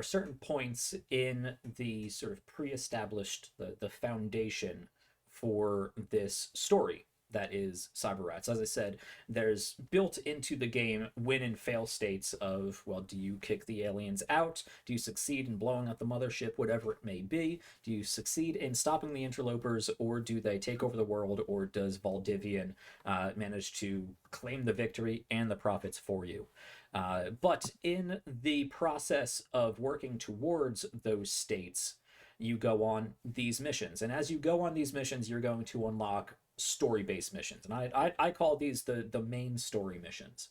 certain points in the sort of pre-established, the foundation for this story that is Cyberrats. As I said, there's built into the game win and fail states of, well, do you kick the aliens out? Do you succeed in blowing up the mothership, whatever it may be? Do you succeed in stopping the interlopers, or do they take over the world, or does Valdivian manage to claim the victory and the profits for you? But in the process of working towards those states, you go on these missions. And as you go on these missions, you're going to unlock story-based missions. And I call these the main story missions.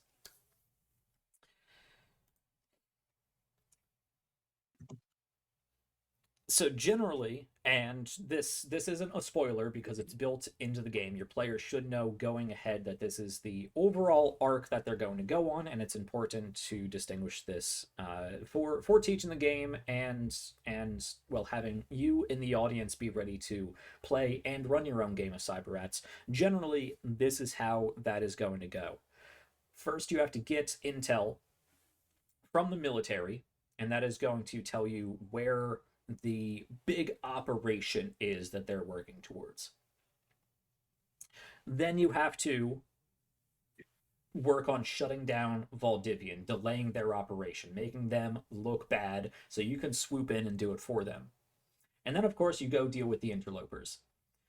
So generally, and this isn't a spoiler because it's built into the game, your players should know going ahead that this is the overall arc that they're going to go on, and it's important to distinguish this for teaching the game and well, having you in the audience be ready to play and run your own game of Cyberrats. Generally, this is how that is going to go. First, you have to get intel from the military, and that is going to tell you where the big operation is that they're working towards. Then you have to work on shutting down Valdivian, delaying their operation, making them look bad so you can swoop in and do it for them. And then, of course, you go deal with the interlopers.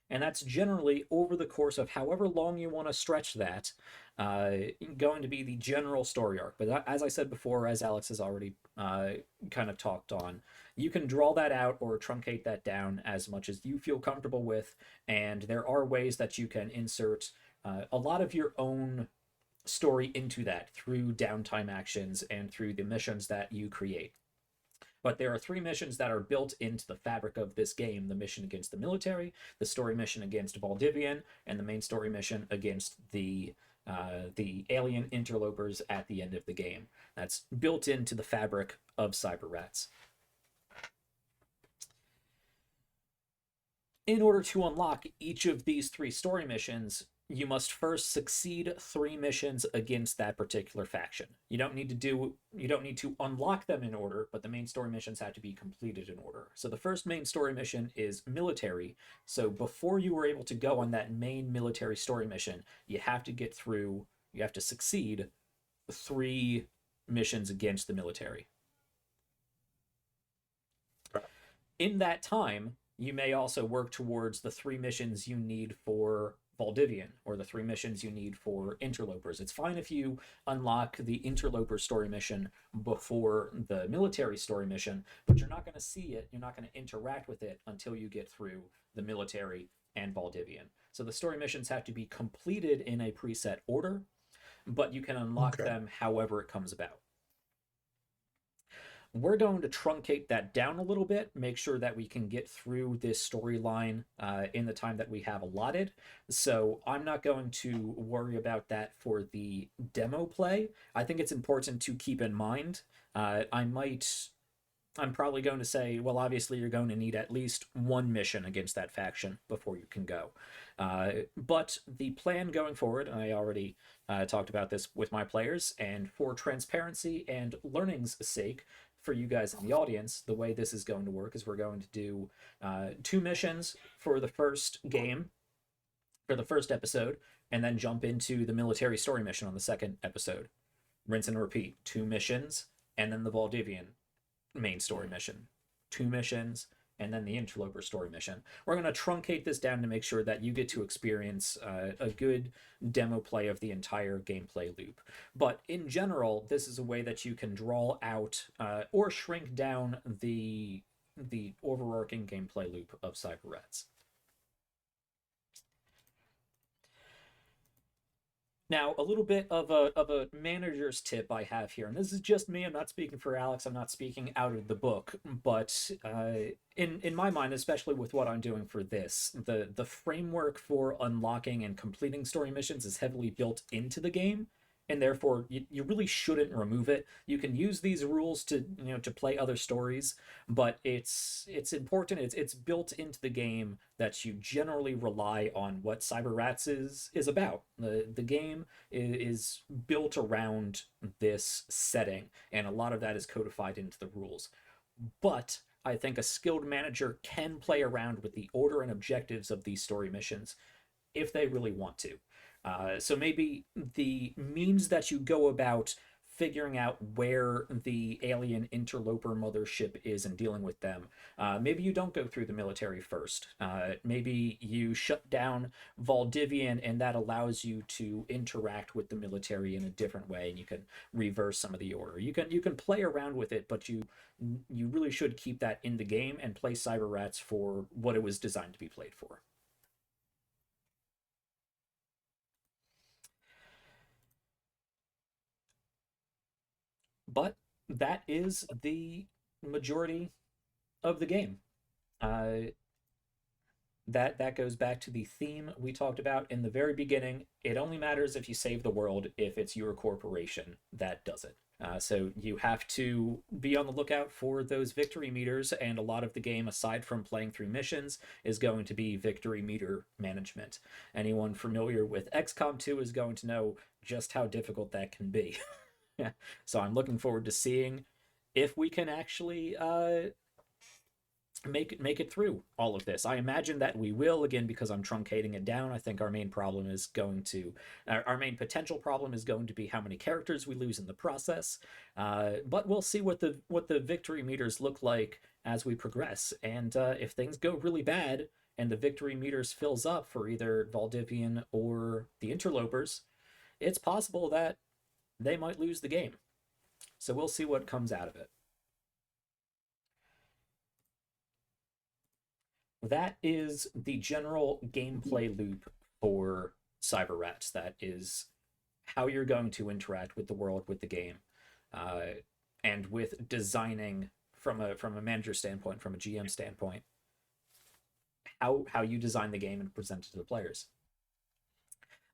And that's generally, over the course of however long you want to stretch that, going to be the general story arc. But as I said before, as Alex has already kind of talked on, you can draw that out or truncate that down as much as you feel comfortable with. And there are ways that you can insert a lot of your own story into that through downtime actions and through the missions that you create. But there are 3 missions that are built into the fabric of this game: the mission against the military, the story mission against Valdivian, and the main story mission against the alien interlopers at the end of the game. That's built into the fabric of Cyberrats. In order to unlock each of these 3 story missions, you must first succeed 3 missions against that particular faction. You don't need to unlock them in order, but the main story missions have to be completed in order. So the first main story mission is military. So before you were able to go on that main military story mission, you have to succeed 3 missions against the military. In that time, you may also work towards the 3 missions you need for Valdivian, or the 3 missions you need for interlopers. It's fine if you unlock the interloper story mission before the military story mission, but you're not going to see it, you're not going to interact with it until you get through the military and Valdivian. So the story missions have to be completed in a preset order, but you can unlock them however it comes about. We're going to truncate that down a little bit, make sure that we can get through this storyline in the time that we have allotted. So I'm not going to worry about that for the demo play. I think it's important to keep in mind. I'm probably going to say, well, obviously you're going to need at least 1 mission against that faction before you can go. But the plan going forward, I already talked about this with my players, and for transparency and learning's sake, for you guys in the audience, the way this is going to work is we're going to do 2 missions for the first game, for the first episode, and then jump into the military story mission on the second episode. Rinse and repeat. 2 missions, and then the Valdivian main story mission. 2 missions, and then the interloper story mission. We're going to truncate this down to make sure that you get to experience a good demo play of the entire gameplay loop. But in general, this is a way that you can draw out or shrink down the overarching gameplay loop of Cyberrats. Now, a little bit of a manager's tip I have here, and this is just me. I'm not speaking for Alex. I'm not speaking out of the book, but in my mind, especially with what I'm doing for this, the framework for unlocking and completing story missions is heavily built into the game, and therefore you really shouldn't remove it. You can use these rules to to play other stories, but it's important. It's built into the game that you generally rely on what Cyberrats is about. The game is built around this setting, and a lot of that is codified into the rules. But I think a skilled manager can play around with the order and objectives of these story missions if they really want to. So maybe the means that you go about figuring out where the alien interloper mothership is and dealing with them. Maybe you don't go through the military first. Maybe you shut down Valdivian, and that allows you to interact with the military in a different way, and you can reverse some of the order. You can play around with it, but you really should keep that in the game and play Cyberrats for what it was designed to be played for. But that is the majority of the game. That goes back to the theme we talked about in the very beginning. It only matters if you save the world if it's your corporation that does it. So you have to be on the lookout for those victory meters, and a lot of the game, aside from playing through missions, is going to be victory meter management. Anyone familiar with XCOM 2 is going to know just how difficult that can be. So I'm looking forward to seeing if we can actually make it through all of this. I imagine that we will, again, because I'm truncating it down. I think our main problem is going to our main potential problem is going to be how many characters we lose in the process. But we'll see what the victory meters look like as we progress. And if things go really bad and the victory meters fills up for either Valdivian or the interlopers, it's possible that they might lose the game. So we'll see what comes out of it. That is the general gameplay loop for Cyberrats. That is how you're going to interact with the world, with the game, and with designing from a manager standpoint, from a GM standpoint, how you design the game and present it to the players.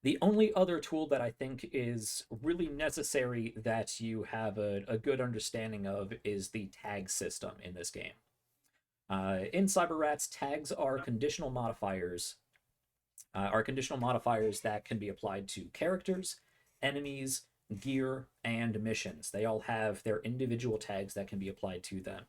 The only other tool that I think is really necessary that you have a good understanding of is the tag system in this game. In Cyberrats, tags are conditional modifiers. That can be applied to characters, enemies, gear, and missions. They all have their individual tags that can be applied to them.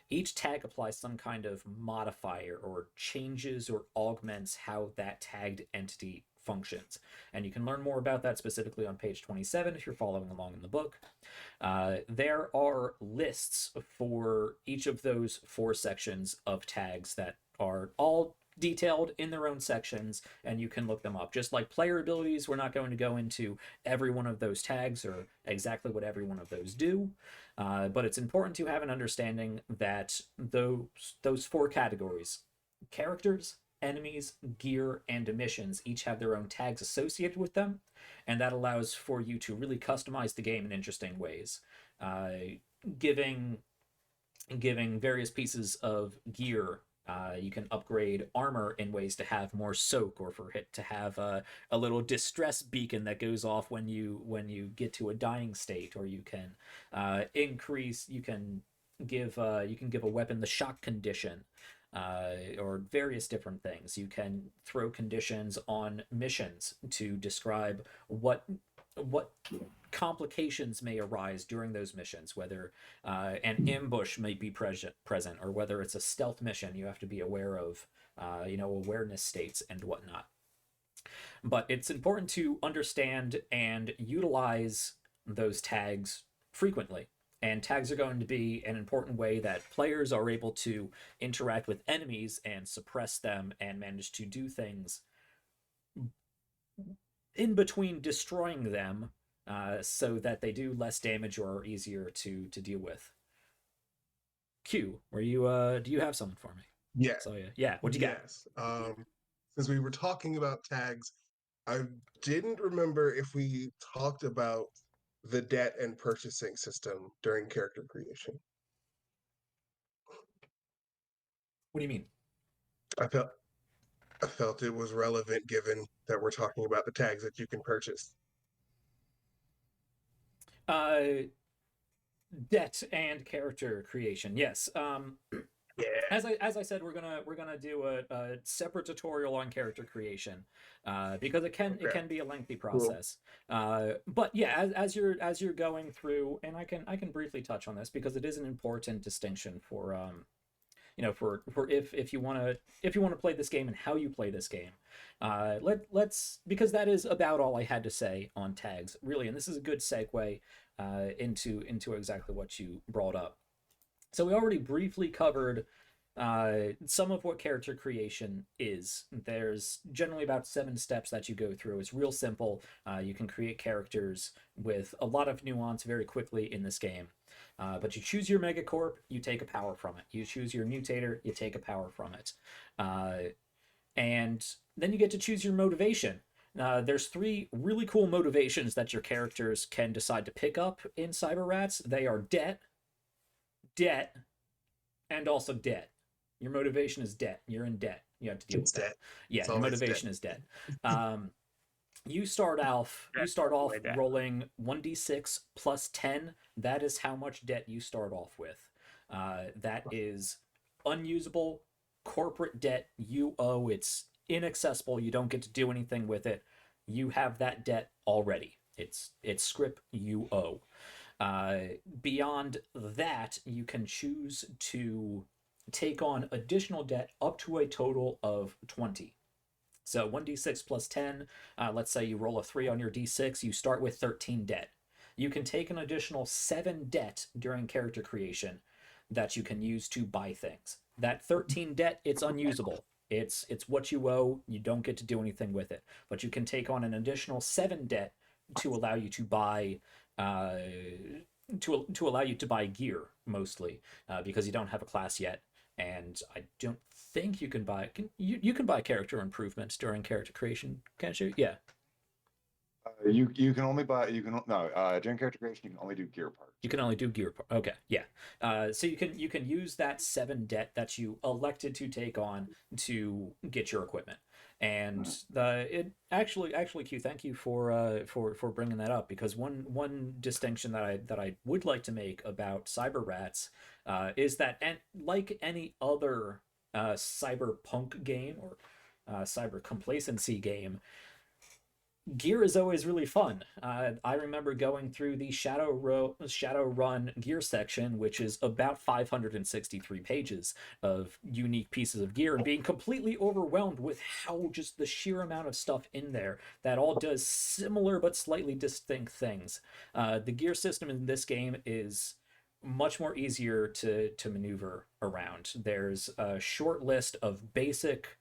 Each tag applies some kind of modifier or changes or augments how that tagged entity functions. And you can learn more about that specifically on page 27 if you're following along in the book. There are lists for each of those 4 sections of tags that are all detailed in their own sections, and you can look them up. Just like player abilities, we're not going to go into every one of those tags or exactly what every one of those do, but it's important to have an understanding that those 4 categories, characters, enemies, gear, and missions, each have their own tags associated with them, and that allows for you to really customize the game in interesting ways, giving various pieces of gear. You can upgrade armor in ways to have more soak, or for it to have a little distress beacon that goes off when you get to a dying state, or you can give a weapon the shock condition. Or various different things. You can throw conditions on missions to describe what complications may arise during those missions, whether an ambush may be present, or whether it's a stealth mission. You have to be aware of awareness states and whatnot. But it's important to understand and utilize those tags frequently. And tags are going to be an important way that players are able to interact with enemies and suppress them and manage to do things in between destroying them, so that they do less damage or are easier to deal with. Q, were you do you have something for me? Yeah. So yeah, what you got? Yes. Since we were talking about tags, I didn't remember if we talked about the debt and purchasing system during character creation. What do you mean? I felt I felt it was relevant given that we're talking about the tags that you can purchase. Uh, debt and character creation. Yes. Yeah. As I said, we're gonna do a separate tutorial on character creation, because it can be a lengthy process. But yeah, as you're going through, and I can briefly touch on this because it is an important distinction for for if you want to play this game and how you play this game. Let's because that is about all I had to say on tags really, and this is a good segue into exactly what you brought up. So we already briefly covered some of what character creation is. There's generally about 7 steps that you go through. It's real simple. You can create characters with a lot of nuance very quickly in this game. But you choose your Megacorp, you take a power from it. You choose your Mutator, you take a power from it. And then you get to choose your motivation. There's 3 really cool motivations that your characters can decide to pick up in Cyberrats. They are debt, and also debt. Your motivation is debt. You're in debt. You have to deal with that. Debt. Yeah, It's your always motivation debt. is debt. You start off debt. rolling 1d6 plus 10. That is how much debt you start off with. That is unusable corporate debt you owe. It's inaccessible. You don't get to do anything with it. You have that debt already. It's script you owe. Beyond that, you can choose to take on additional debt up to a total of 20. So 1d6 plus 10, let's say you roll a 3 on your d6, you start with 13 debt. You can take an additional 7 debt during character creation that you can use to buy things. That 13 debt, it's unusable. It's what you owe. You don't get to do anything with it. But you can take on an additional 7 debt to allow you to buy to allow you to buy gear mostly, because you don't have a class yet, and I don't think you can buy you can buy character improvements during character creation, can't you? Yeah. You can only buy during character creation you can only do gear parts. You can only do gear. Okay, yeah. So you can use that 7 debt that you elected to take on to get your equipment, and it actually Q, thank you for bringing that up, because one distinction that I would like to make about Cyberrats is that, and like any other cyberpunk game or cyber complacency game, gear is always really fun. I remember going through the Shadowrun gear section, which is about 563 pages of unique pieces of gear, and being completely overwhelmed with how just the sheer amount of stuff in there that all does similar but slightly distinct things. The gear system in this game is much more easier to maneuver around. There's a short list of basic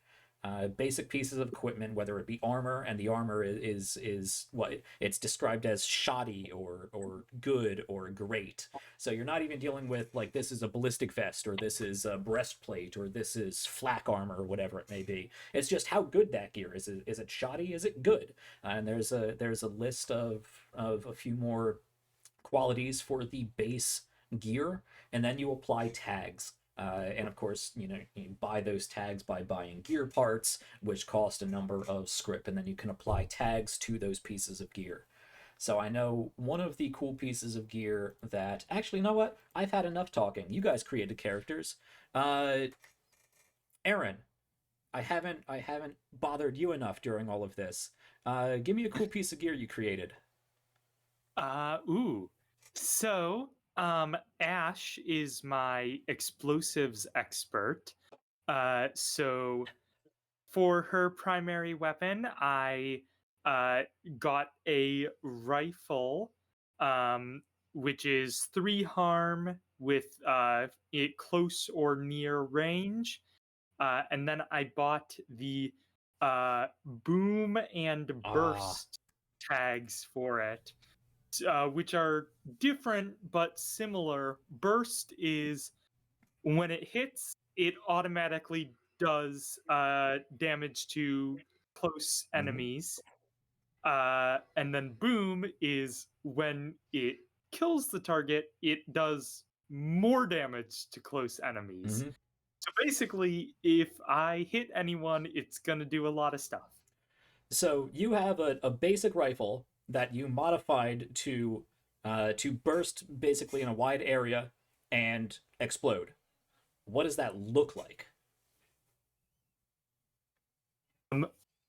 pieces of equipment, whether it be armor, and the armor is what it's described as shoddy or good or great. So you're not even dealing with like, this is a ballistic vest, or this is a breastplate, or this is flak armor, or whatever it may be. It's just how good that gear is. Is it shoddy? Is it good? And there's a list of a few more qualities for the base gear, and then you apply tags. And of course, you buy those tags by buying gear parts, which cost a number of script, and then you can apply tags to those pieces of gear. So I know one of the cool pieces of gear that, actually, you know what? I've had enough talking. You guys created characters. Aaron, I haven't bothered you enough during all of this. Give me a cool piece of gear you created. So Ash is my explosives expert. So for her primary weapon, I got a rifle which is 3 harm with it close or near range. And then I bought the boom and burst tags for it, which are different but similar. Burst is when it hits, it automatically does damage to close enemies. And then boom is when it kills the target, it does more damage to close enemies. Mhm. So basically, if I hit anyone, it's gonna do a lot of stuff. So you have a basic rifle that you modified to burst basically in a wide area and explode. What does that look like?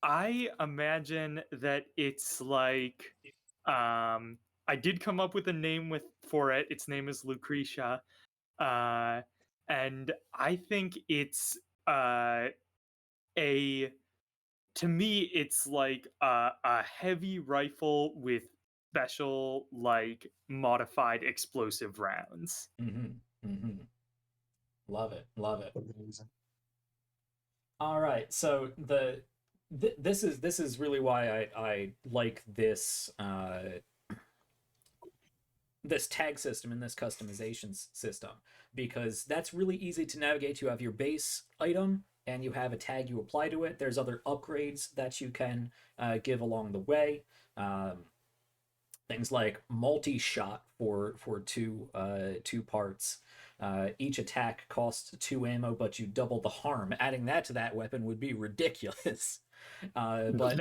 I imagine that it's like I did come up with a name for it. Its name is Lucretia. And I think it's a to me it's like a heavy rifle with special like modified explosive rounds. Mm-hmm. Mm-hmm. Love it. Love it. Amazing. All right. So this is really why I like this this tag system and this customization system, because that's really easy to navigate. You have your base item and you have a tag you apply to it. There's other upgrades that you can give along the way. Things like multi-shot for two parts. Each attack costs 2 ammo, but you double the harm. Adding that to that weapon would be ridiculous. But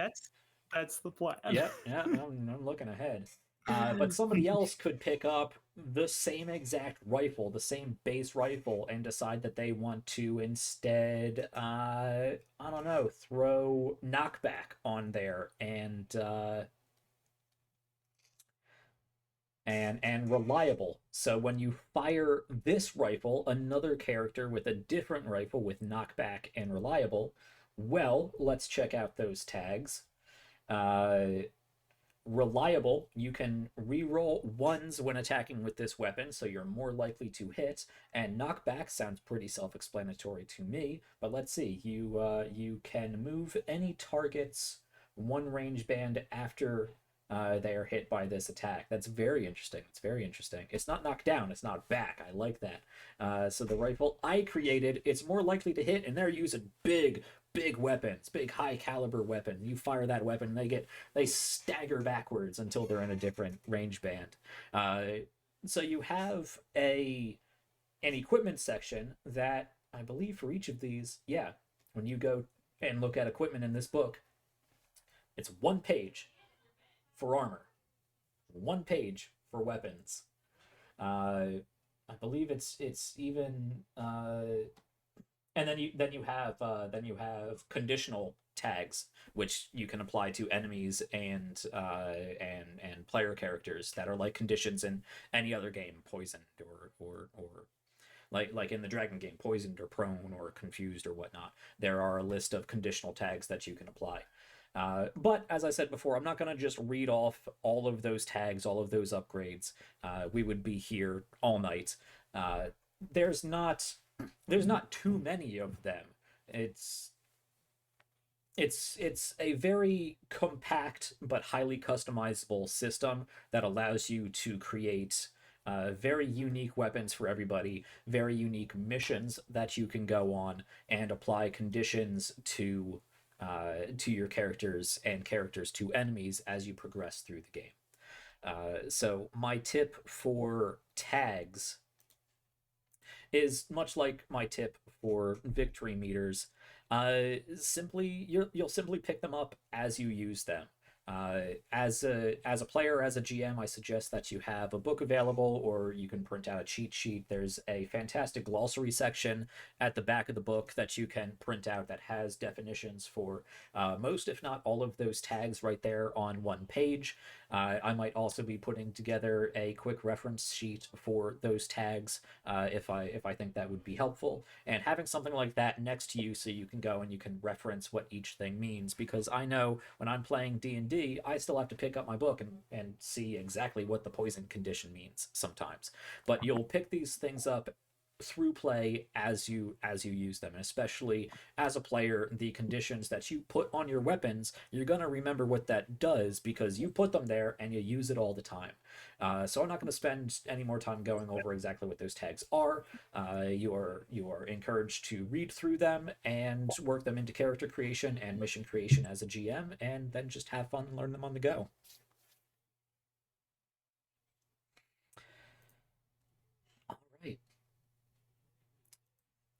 That's the plan. yeah, I'm looking ahead. But somebody else could pick up the same exact rifle, the same base rifle, and decide that they want to instead, I don't know, throw knockback on there and reliable. So when you fire this rifle, another character with a different rifle with knockback and reliable, well, let's check out those tags. Reliable, you can reroll ones when attacking with this weapon, so you're more likely to hit. And knockback sounds pretty self-explanatory to me, but let's see. You can move any targets one range band after they are hit by this attack. That's very interesting. It's very interesting. It's not knocked down. It's not back. I like that. So the rifle I created, it's more likely to hit, and they're using big weapons, big high caliber weapon. You fire that weapon, they stagger backwards until they're in a different range band. So you have an equipment section that I believe for each of these, yeah, when you go and look at equipment in this book, it's 1 page for armor, 1 page for weapons. I believe it's even and then you have conditional tags, which you can apply to enemies and player characters that are like conditions in any other game, poisoned or like in the dragon game, poisoned or prone or confused or whatnot. There are a list of conditional tags that you can apply. But as I said before, I'm not going to just read off all of those tags, all of those upgrades. We would be here all night. There's not too many of them. It's a very compact but highly customizable system that allows you to create very unique weapons for everybody, very unique missions that you can go on, and apply conditions to your characters and characters to enemies as you progress through the game. So my tip for tags is much like my tip for victory meters. You'll simply pick them up as you use them. As a player, as a GM, I suggest that you have a book available, or you can print out a cheat sheet. There's a fantastic glossary section at the back of the book that you can print out that has definitions for most, if not all, of those tags right there on 1 page. I might also be putting together a quick reference sheet for those tags if I think that would be helpful, and having something like that next to you so you can go and you can reference what each thing means, because I know when I'm playing D&D, me, I still have to pick up my book and see exactly what the poison condition means sometimes. But you'll pick these things up through play as you use them, and especially as a player, the conditions that you put on your weapons, you're going to remember what that does because you put them there and you use it all the time. So I'm not going to spend any more time going over exactly what those tags are. You are encouraged to read through them and work them into character creation and mission creation as a GM, and then just have fun and learn them on the go. All right.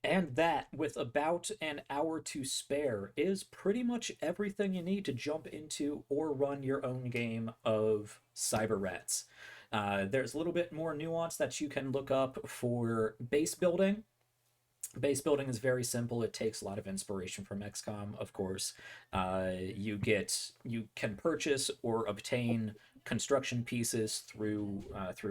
And that, with about an hour to spare, is pretty much everything you need to jump into or run your own game of Cyberrats. There's a little bit more nuance that you can look up for base building. Base building is very simple. It takes a lot of inspiration from XCOM, of course. You can purchase or obtain construction pieces through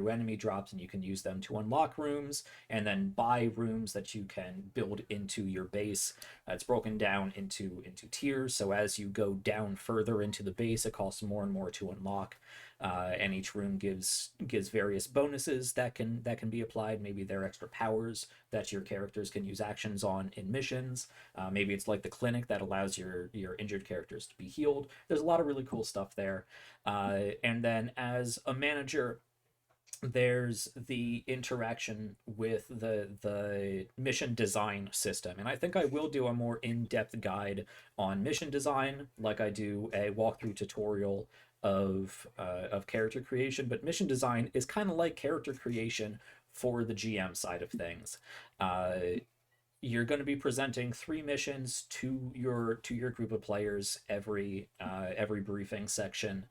enemy drops, and you can use them to unlock rooms and then buy rooms that you can build into your base. It's broken down into tiers, so as you go down further into the base, it costs more and more to unlock. And each room gives various bonuses that can be applied. Maybe they're extra powers that your characters can use actions on in missions. Maybe it's like the clinic that allows your injured characters to be healed. There's a lot of really cool stuff there. And then as a manager, there's the interaction with the mission design system, and I think I will do a more in-depth guide on mission design, like I do a walkthrough tutorial of character creation. But mission design is kind of like character creation for the GM side of things. You're going to be presenting 3 missions to your group of players every briefing section,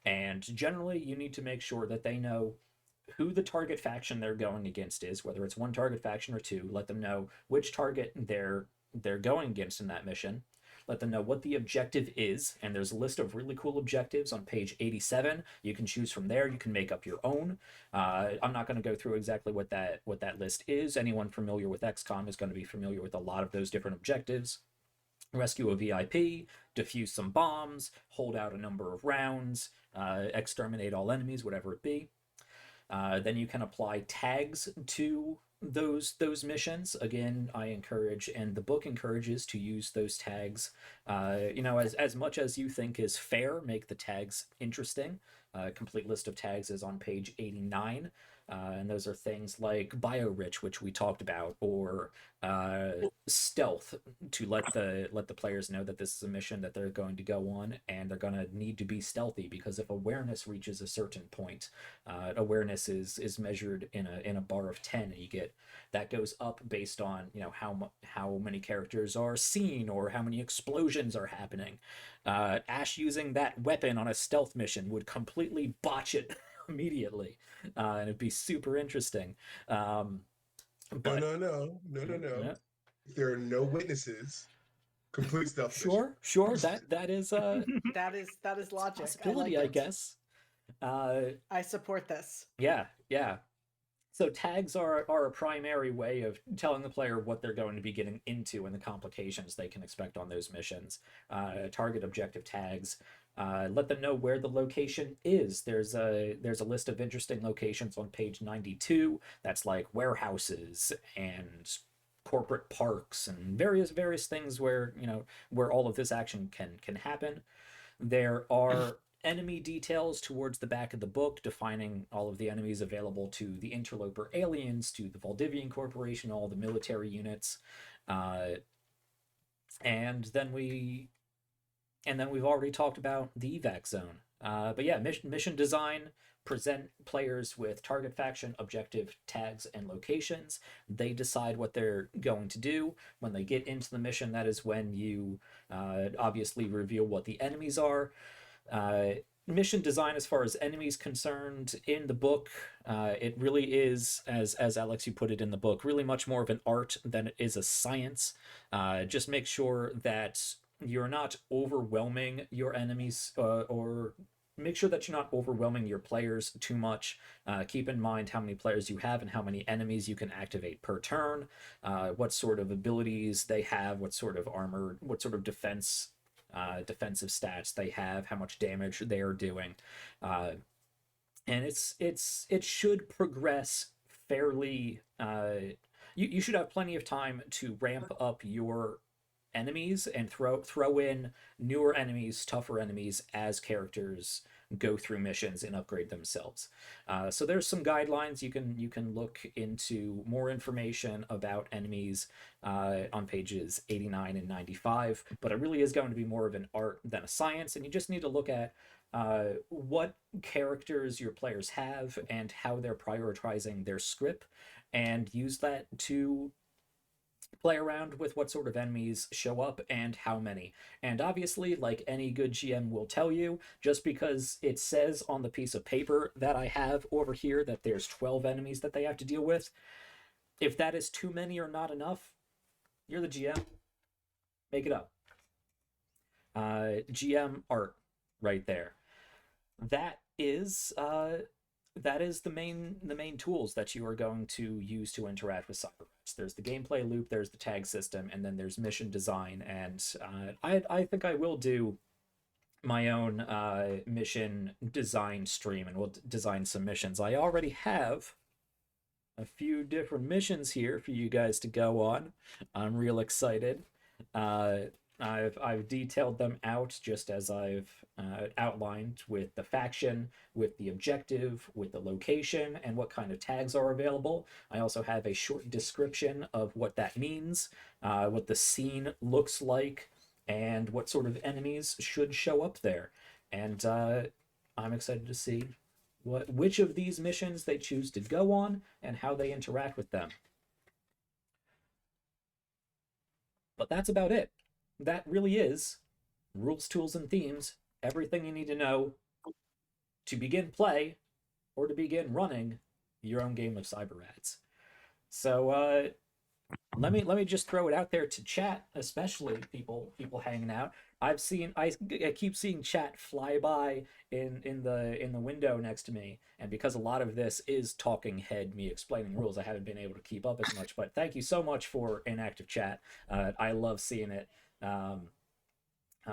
and generally you need to make sure that they know who the target faction they're going against is, whether it's one target faction or 2. Let them know which target they're going against in that mission. Let them know what the objective is, and there's a list of really cool objectives on page 87. You can choose from there. You can make up your own. I'm not going to go through exactly what that list is. Anyone familiar with XCOM is going to be familiar with a lot of those different objectives. Rescue a VIP, defuse some bombs, hold out a number of rounds, exterminate all enemies, whatever it be. Then you can apply tags to those missions. Again, I encourage, and the book encourages, to use those tags. As much as you think is fair, make the tags interesting. Complete list of tags is on page 89. And those are things like bio-rich, which we talked about, or stealth, to let the players know that this is a mission that they're going to go on, and they're going to need to be stealthy, because if awareness reaches a certain point, awareness is measured in a bar of 10, and that goes up based on how many characters are seen or how many explosions are happening. Ash using that weapon on a stealth mission would completely botch it immediately, and it'd be super interesting. No. If there are no witnesses, complete stealth mission. Sure. That is that is logic. possibility, I guess. I support this. Yeah. So tags are a primary way of telling the player what they're going to be getting into and the complications they can expect on those missions. Target objective tags. Let them know where the location is. There's a list of interesting locations on page 92. That's like warehouses and corporate parks and various things where all of this action can happen. There are enemy details towards the back of the book, defining all of the enemies available to the interloper aliens, to the Valdivian Corporation, all the military units, and then we've already talked about the evac zone. But yeah, mission design. Present players with target faction, objective, tags, and locations. They decide what they're going to do. When they get into the mission, that is when you obviously reveal what the enemies are. Mission design, as far as enemies concerned, in the book, it really is, as Alex, you put it in the book, really much more of an art than it is a science. Just make sure that you're not overwhelming your enemies, or make sure that you're not overwhelming your players too much. Keep in mind how many players you have and how many enemies you can activate per turn, what sort of abilities they have, what sort of armor, what sort of defense defensive stats they have, how much damage they are doing, and it should progress fairly. You should have plenty of time to ramp up your enemies and throw in newer enemies, tougher enemies as characters go through missions and upgrade themselves. So there's some guidelines you can look into more information about enemies on pages 89 and 95. But it really is going to be more of an art than a science, and you just need to look at what characters your players have and how they're prioritizing their script, and use that to play around with what sort of enemies show up and how many. And obviously, like any good GM will tell you, just because it says on the piece of paper that I have over here that there's 12 enemies that they have to deal with, if that is too many or not enough, you're the GM. Make it up. GM art right there. That is the main tools that you are going to use to interact with Cyberrats. There's the gameplay loop, there's the tag system, and then there's mission design. And I think I will do my own mission design stream, and we'll design some missions. I already have a few different missions here for you guys to go on. I'm real excited. I've detailed them out just as I've outlined, with the faction, with the objective, with the location, and what kind of tags are available. I also have a short description of what that means, what the scene looks like, and what sort of enemies should show up there. And I'm excited to see which of these missions they choose to go on and how they interact with them. But that's about it. That really is rules, tools, and themes. Everything you need to know to begin play or to begin running your own game of Cyberrats. So let me just throw it out there to chat, especially people hanging out. I keep seeing chat fly by in the window next to me, and because a lot of this is talking head, me explaining rules, I haven't been able to keep up as much. But thank you so much for an active chat. I love seeing it.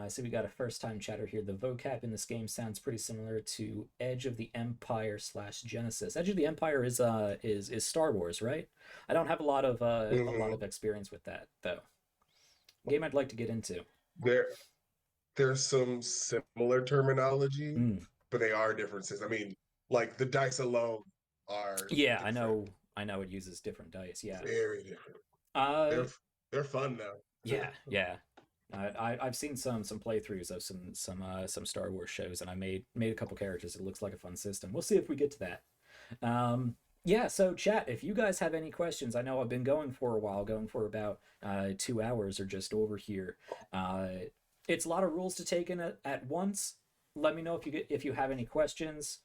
So we got a first-time chatter here. The vocab in this game sounds pretty similar to Edge of the Empire / Genesis. Edge of the Empire is Star Wars, right? I don't have a lot of experience with that though. Game I'd like to get into. There's some similar terminology, but they are differences. I mean, like the dice alone are Yeah, different. I know it uses different dice. Yeah, Very different. They're fun though. Yeah. I've seen some playthroughs of some Star Wars shows, and I made a couple characters. It looks like a fun system. We'll see if we get to that. Yeah, so chat, if you guys have any questions, I know I've been going for a while, going for about 2 hours or just over here. It's a lot of rules to take in at once. Let me know if you have any questions.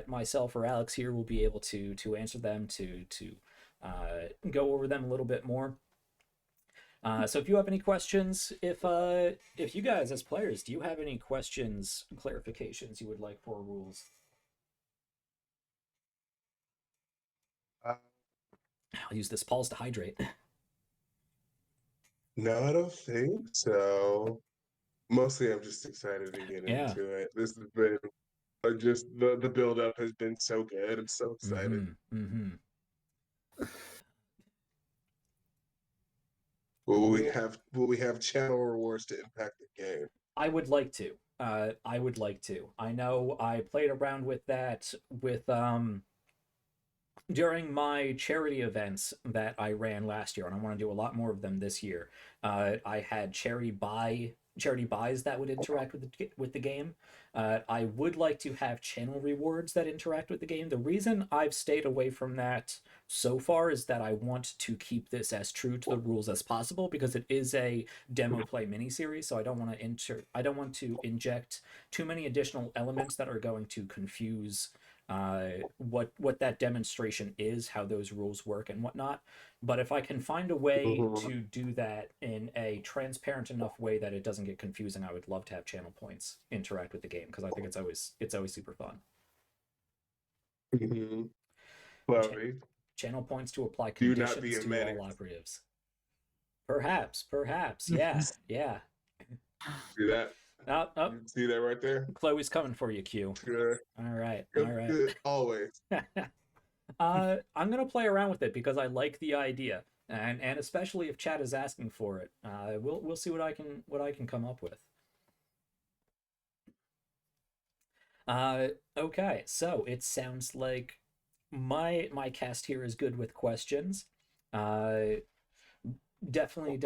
Myself or Alex here will be able to answer them, to go over them a little bit more. So if you have any questions, if you guys as players, do you have any questions, clarifications you would like for rules? Uh, I'll use this pause to hydrate. No, I don't think so. Mostly, I'm just excited to get into it. This has been just the build up has been so good. I'm so excited. Will we have channel rewards to impact the game? I would like to. I know I played around with that during my charity events that I ran last year, and I want to do a lot more of them this year. I had charity buys that would interact with the game. I would like to have channel rewards that interact with the game. The reason I've stayed away from that so far is that I want to keep this as true to the rules as possible, because it is a demo play miniseries. So I don't want to inject too many additional elements that are going to confuse what that demonstration is, how those rules work and whatnot. But if I can find a way to do that in a transparent enough way that it doesn't get confusing, I would love to have channel points interact with the game, because I think it's always super fun. Chloe, channel points to apply conditions to all operatives. Perhaps, yeah. See that? Oh, oh, You see that right there? Chloe's coming for you, Q. Good. All right, all right. Good. Always. I'm gonna play around with it because I like the idea, and especially if chat is asking for it, we'll see what I can come up with. Okay, so it sounds like my cast here is good with questions. Uh, definitely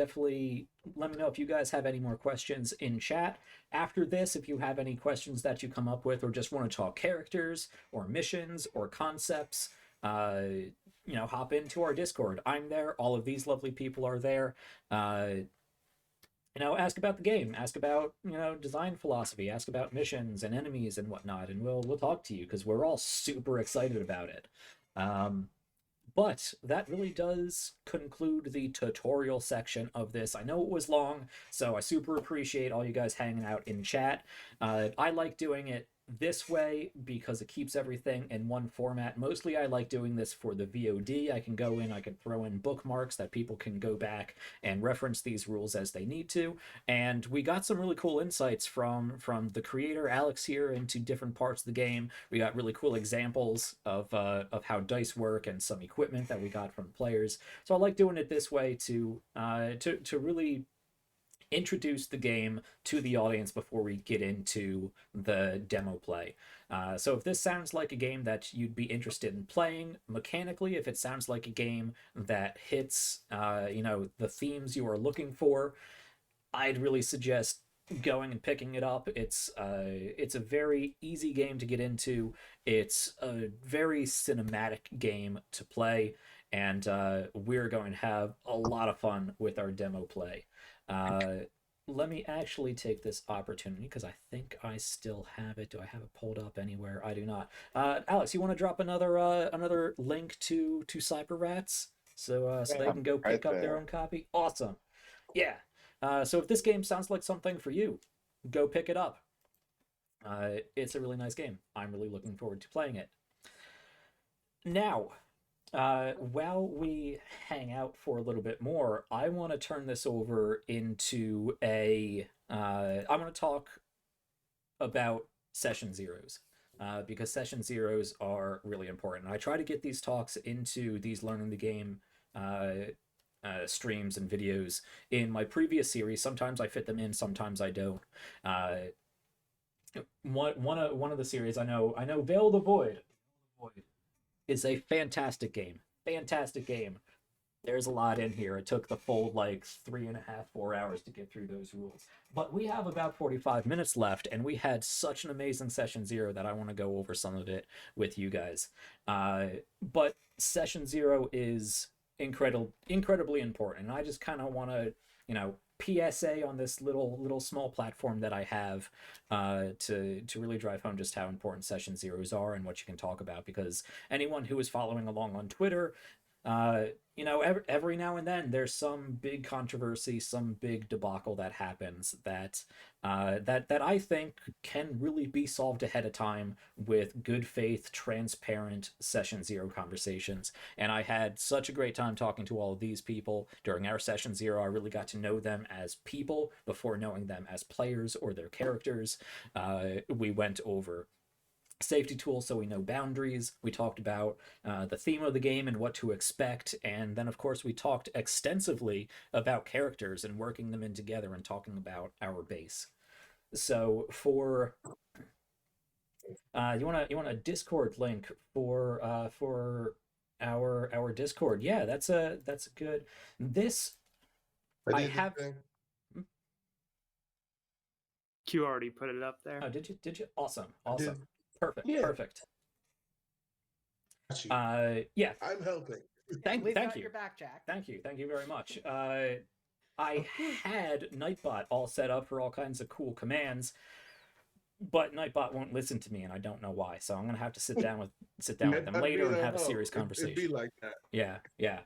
let me know if you guys have any more questions in chat. After this, if you have any questions that you come up with or just want to talk characters or missions or concepts, hop into our Discord. I'm there. All of these lovely people are there. Ask about the game, ask about, design philosophy, ask about missions and enemies and whatnot, and we'll talk to you because we're all super excited about it. But that really does conclude the tutorial section of this. I know it was long, so I super appreciate all you guys hanging out in chat. I like doing it this way because it keeps everything in one format. Mostly I like doing this for the VOD. I can go in, I can throw in bookmarks that people can go back and reference these rules as they need to. And we got some really cool insights from the creator, Alex, here into different parts of the game. We got really cool examples of how dice work and some equipment that we got from players. So I like doing it this way to really introduce the game to the audience before we get into the demo play. So if this sounds like a game that you'd be interested in playing mechanically, if it sounds like a game that hits the themes you are looking for, I'd really suggest going and picking it up. It's a very easy game to get into. It's a very cinematic game to play, and we're going to have a lot of fun with our demo play. Let me actually take this opportunity because I think I still have it. Do I have it pulled up anywhere? I do not. Alex, you want to drop another link to Cyberrats so they can go pick up their own copy? Awesome. Yeah. So if this game sounds like something for you, go pick it up. It's a really nice game. I'm really looking forward to playing it. Now, while we hang out for a little bit more, I want to turn this over into I want to talk about session zeros. Because session zeros are really important. I try to get these talks into these learning the game streams and videos in my previous series. Sometimes I fit them in, sometimes I don't. One of the series I know Veil the Void is a fantastic game. Fantastic game. There's a lot in here. It took the full 3.5, 4 hours to get through those rules. But we have about 45 minutes left, and we had such an amazing session zero that I want to go over some of it with you guys. But session zero is incredibly important. And I just kind of want to, PSA on this little small platform that I have to really drive home just how important session zeros are and what you can talk about, because anyone who is following along on Twitter, every now and then there's some big controversy, some big debacle that happens that I think can really be solved ahead of time with good faith, transparent session zero conversations. And I had such a great time talking to all of these people during our session zero. I really got to know them as people before knowing them as players or their characters. We went over safety tools so we know boundaries. We talked about the theme of the game and what to expect, and then of course we talked extensively about characters and working them in together and talking about our base. So for you want a Discord link for our Discord? Yeah, that's a good. This I have. Q already put it up there. Oh, did you? Awesome. Perfect. Yeah. Perfect. Yeah. I'm helping. Thank We've got you. your back, Jack. Thank you very much. I had Nightbot all set up for all kinds of cool commands, but Nightbot won't listen to me, and I don't know why. So I'm gonna have to sit down with them later and have a serious conversation. It'd be like that. Yeah. Yeah.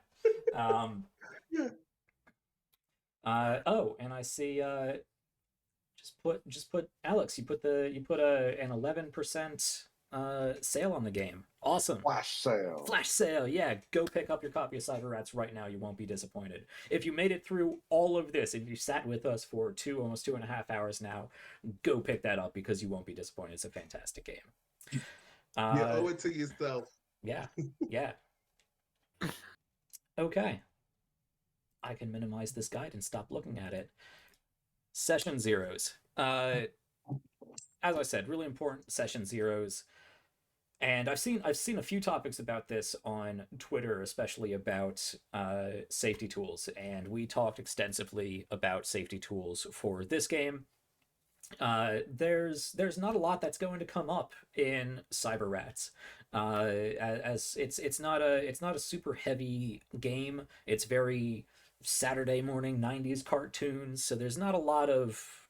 And I see. Just put Alex. You put an 11%. sale on the game. Awesome. Flash sale. Flash sale, yeah. Go pick up your copy of Cyberrats right now. You won't be disappointed. If you made it through all of this, if you sat with us for almost 2.5 hours now, go pick that up because you won't be disappointed. It's a fantastic game. You owe it to yourself. Yeah, yeah. Okay. I can minimize this guide and stop looking at it. Session zeros. As I said, really important session zeros. And I've seen a few topics about this on Twitter, especially about safety tools, and we talked extensively about safety tools for this game. There's not a lot that's going to come up in Cyberrats, as it's not a super heavy game. It's very Saturday morning 90s cartoons, so there's not a lot of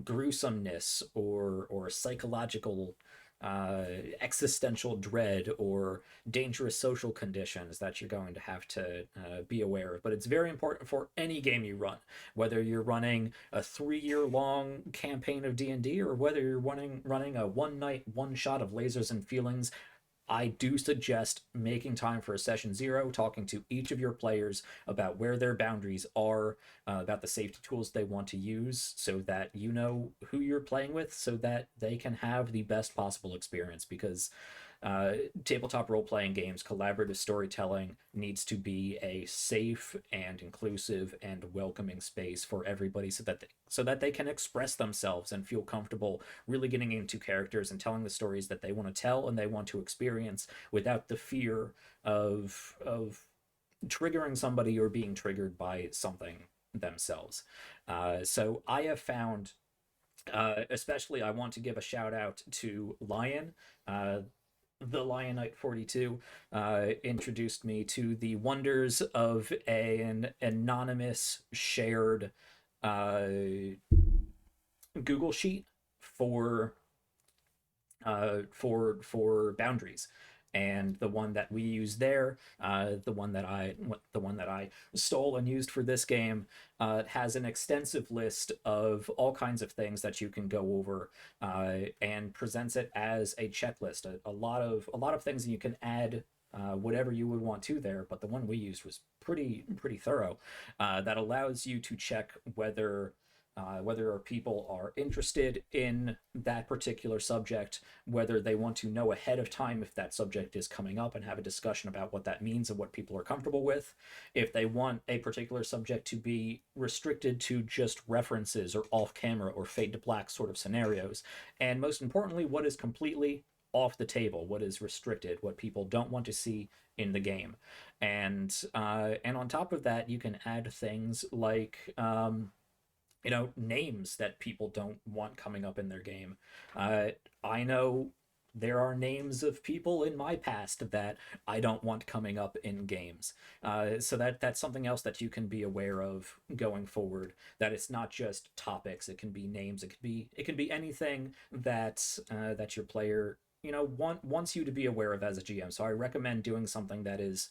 gruesomeness or psychological existential dread or dangerous social conditions that you're going to have to be aware of. But it's very important for any game you run, whether you're running a 3-year-long campaign of D&D or whether you're running a one-night one-shot of Lasers and Feelings. I do suggest making time for a session zero, talking to each of your players about where their boundaries are, about the safety tools they want to use, so that you know who you're playing with, so that they can have the best possible experience. Because tabletop role-playing games, collaborative storytelling needs to be a safe and inclusive and welcoming space for everybody, so that they can express themselves and feel comfortable really getting into characters and telling the stories that they want to tell and they want to experience without the fear of triggering somebody or being triggered by something themselves. So I have found, especially I want to give a shout out to Lion. The Lionite 42 introduced me to the wonders of an anonymous shared Google Sheet for boundaries. And the one that we use there, the one that I stole and used for this game, has an extensive list of all kinds of things that you can go over, and presents it as a checklist. A lot of things that you can add whatever you would want to there, but the one we used was pretty thorough. That allows you to check whether people are interested in that particular subject, whether they want to know ahead of time if that subject is coming up and have a discussion about what that means and what people are comfortable with, if they want a particular subject to be restricted to just references or off-camera or fade to black sort of scenarios, and most importantly, what is completely off the table, what is restricted, what people don't want to see in the game. And on top of that, you can add things like names that people don't want coming up in their game. I know there are names of people in my past that I don't want coming up in games. So that's something else that you can be aware of going forward, that it's not just topics, it can be names, it can be anything that that your player wants you to be aware of as a GM. So I recommend doing something that is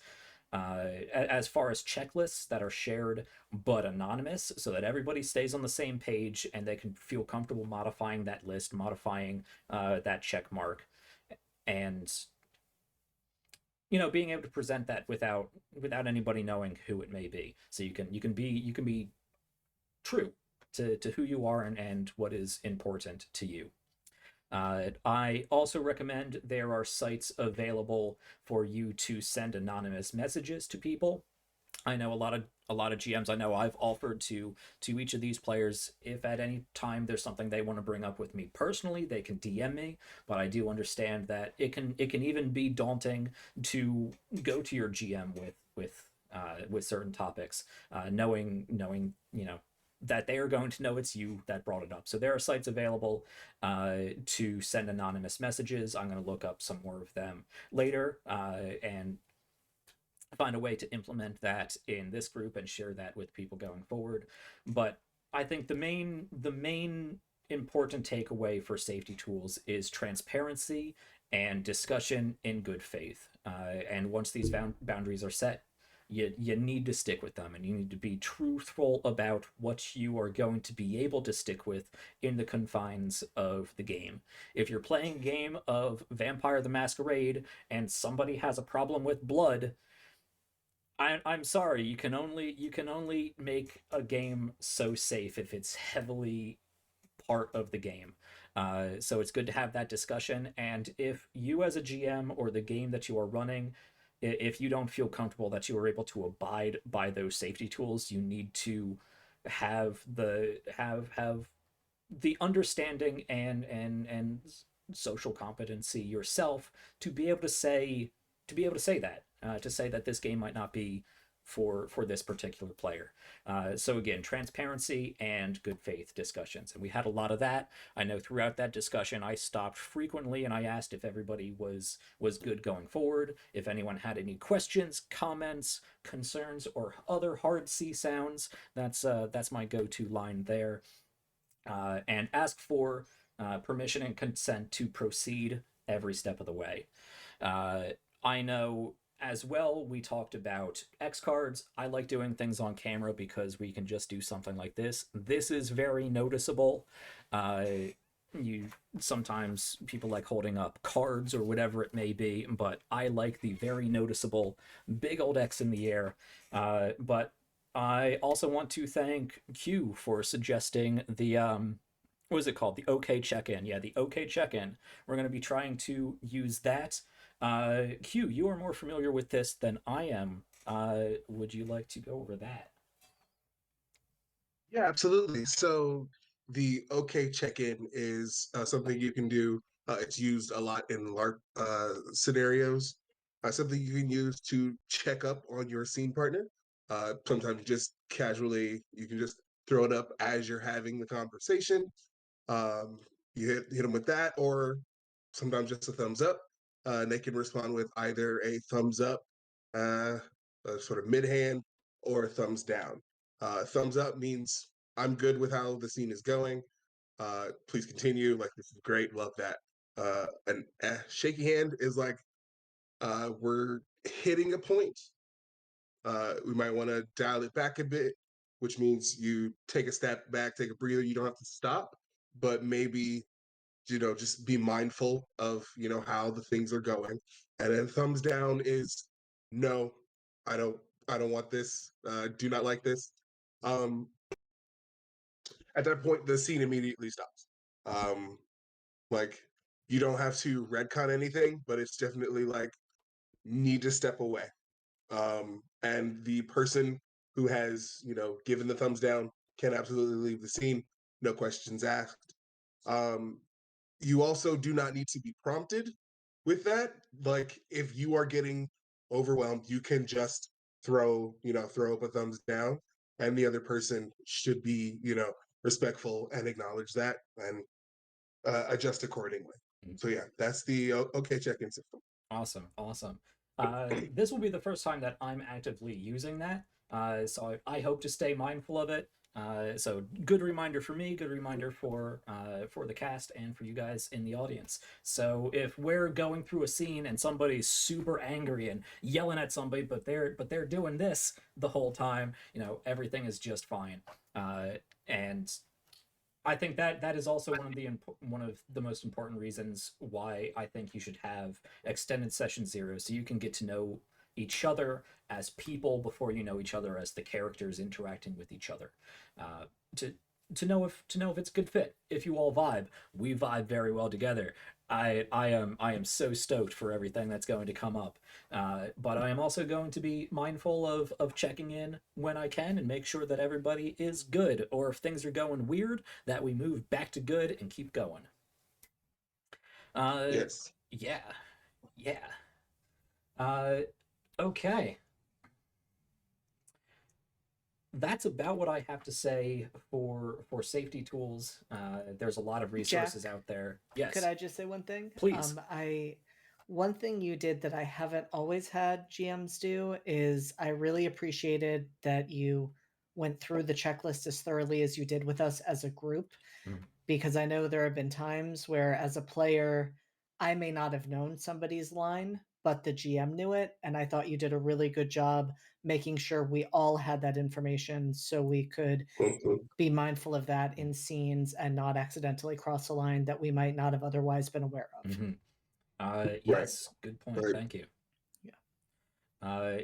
as far as checklists that are shared but anonymous, so that everybody stays on the same page and they can feel comfortable modifying that list, modifying that check mark, and being able to present that without anybody knowing who it may be. So you can be true to who you are and what is important to you. I also recommend there are sites available for you to send anonymous messages to people. I know a lot of GMs. I know I've offered to each of these players, if at any time there's something they want to bring up with me personally, they can DM me. But I do understand that it can even be daunting to go to your GM with certain topics, knowing that they are going to know it's you that brought it up. So there are sites available to send anonymous messages. I'm going to look up some more of them later and find a way to implement that in this group and share that with people going forward. But I think the main important takeaway for safety tools is transparency and discussion in good faith. And once these boundaries are set, you need to stick with them, and you need to be truthful about what you are going to be able to stick with in the confines of the game. If you're playing a game of Vampire the Masquerade and somebody has a problem with blood, I'm sorry, you can only make a game so safe if it's heavily part of the game. So it's good to have that discussion. And if you, as a GM, or the game that you are running, if you don't feel comfortable that you are able to abide by those safety tools, you need to have the understanding and social competency yourself to be able to say that to say that this game might not be for this particular player. So again, transparency and good faith discussions, and we had a lot of that. I know throughout that discussion I stopped frequently and I asked if everybody was good going forward, if anyone had any questions, comments, concerns, or other hard C sounds. That's my go-to line there. And ask for permission and consent to proceed every step of the way. I know as well, we talked about X cards. I like doing things on camera because we can just do something like this. This is very noticeable. You sometimes people like holding up cards or whatever it may be, but I like the very noticeable big old X in the air. But I also want to thank Q for suggesting the what is it called? The OK check-in. Yeah, the OK check-in. We're going to be trying to use that. Q, you are more familiar with this than I am. Would you like to go over that? Yeah, absolutely. So the OK check-in is something you can do. It's used a lot in LARP scenarios. Something you can use to check up on your scene partner. Sometimes just casually, you can just throw it up as you're having the conversation. You hit them with that, or sometimes just a thumbs up. And they can respond with either a thumbs up, a sort of mid hand, or a thumbs down. Thumbs up means I'm good with how the scene is going. Please continue. Like, this is great. Love that. And shaky hand is like we're hitting a point. We might want to dial it back a bit, which means you take a step back, take a breather. You don't have to stop, but maybe just be mindful of how the things are going. And then thumbs down is no, I don't want this. Do not like this. At that point, the scene immediately stops. Like, you don't have to retcon anything, but it's definitely like need to step away. And the person who has given the thumbs down can absolutely leave the scene, no questions asked. You also do not need to be prompted with that. Like, if you are getting overwhelmed, you can just throw up a thumbs down, and the other person should be respectful and acknowledge that and adjust accordingly. So yeah, that's the OK check-in system. Awesome. This will be the first time that I'm actively using that, so I hope to stay mindful of it. So good reminder for me, good reminder for the cast and for you guys in the audience. So if we're going through a scene and somebody's super angry and yelling at somebody, but they're doing this the whole time, everything is just fine. And I think that is also one of the most important reasons why I think you should have extended session 0, so you can get to know each other as people before you know each other as the characters interacting with each other. To know if it's a good fit. If you all vibe, we vibe very well together. I am so stoked for everything that's going to come up. But I am also going to be mindful of checking in when I can and make sure that everybody is good, or if things are going weird, that we move back to good and keep going. Yes. Yeah. Okay. That's about what I have to say for safety tools. There's a lot of resources out there. Yes. Could I just say one thing? Please. One thing you did that I haven't always had GMs do is I really appreciated that you went through the checklist as thoroughly as you did with us as a group, because I know there have been times where, as a player, I may not have known somebody's line, but the GM knew it. And I thought you did a really good job making sure we all had that information so we could be mindful of that in scenes and not accidentally cross a line that we might not have otherwise been aware of. Yes, good point. Right. Thank you.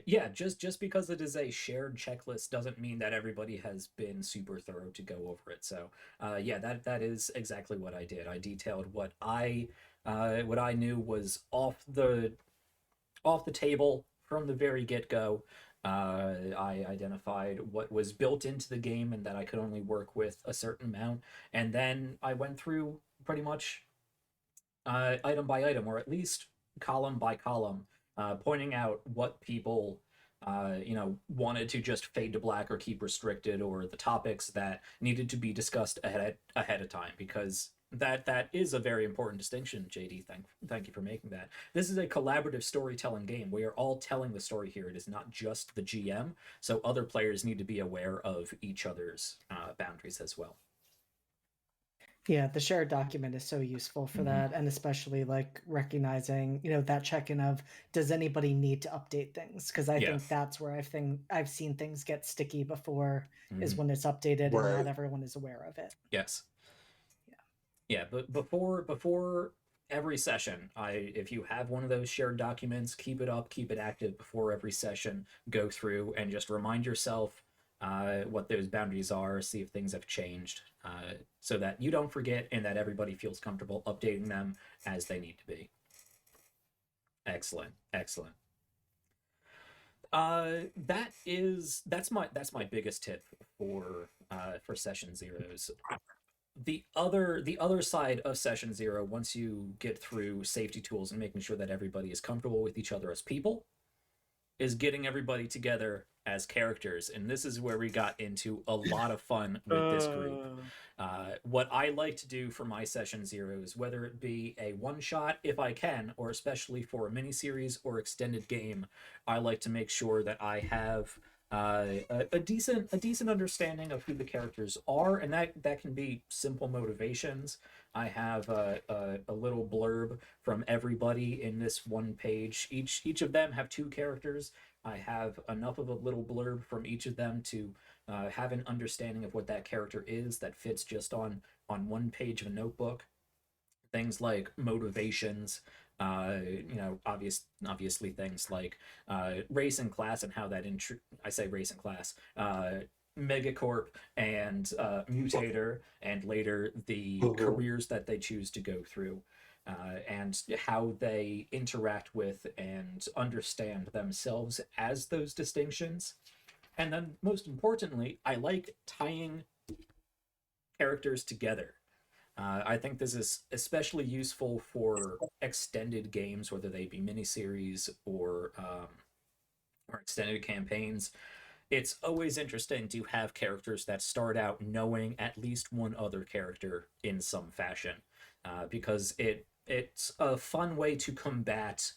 Yeah, just because it is a shared checklist doesn't mean that everybody has been super thorough to go over it. So, yeah, that is exactly what I did. I detailed what I knew was off the table from the very get-go. I identified what was built into the game and that I could only work with a certain amount, and then I went through pretty much item by item, or at least column by column, pointing out what people wanted to just fade to black or keep restricted, or the topics that needed to be discussed ahead of time, because that is a very important distinction. JD, thank you for making that. This is a collaborative storytelling game. We are all telling the story here. It is not just the GM, so other players need to be aware of each other's boundaries as well. Yeah, the shared document is so useful for that, and especially like recognizing, that check-in of, does anybody need to update things? Because I think that's where I've seen things get sticky before, is when it's updated and not everyone is aware of it. Yes. Yeah, but before every session, if you have one of those shared documents, keep it up, keep it active before every session. Go through and just remind yourself what those boundaries are, see if things have changed, so that you don't forget and that everybody feels comfortable updating them as they need to be. Excellent. That's my biggest tip for session zeros. The other side of session zero, once you get through safety tools and making sure that everybody is comfortable with each other as people, is getting everybody together as characters. And this is where we got into a lot of fun with this group. What I like to do for my session zeros, whether it be a one-shot if I can, or especially for a miniseries or extended game, I like to make sure that I have a decent understanding of who the characters are, and that can be simple motivations. I have a little blurb from everybody in this one page. Each of them have 2 characters. I have enough of a little blurb from each of them to have an understanding of what that character is that fits just on one page of a notebook. Things like motivations, obviously things like race and class, and how that I say race and class, Megacorp and Mutator, and later the careers that they choose to go through, and how they interact with and understand themselves as those distinctions. And then most importantly, I like tying characters together. I think this is especially useful for extended games, whether they be miniseries or extended campaigns. It's always interesting to have characters that start out knowing at least one other character in some fashion, because it's a fun way to combat.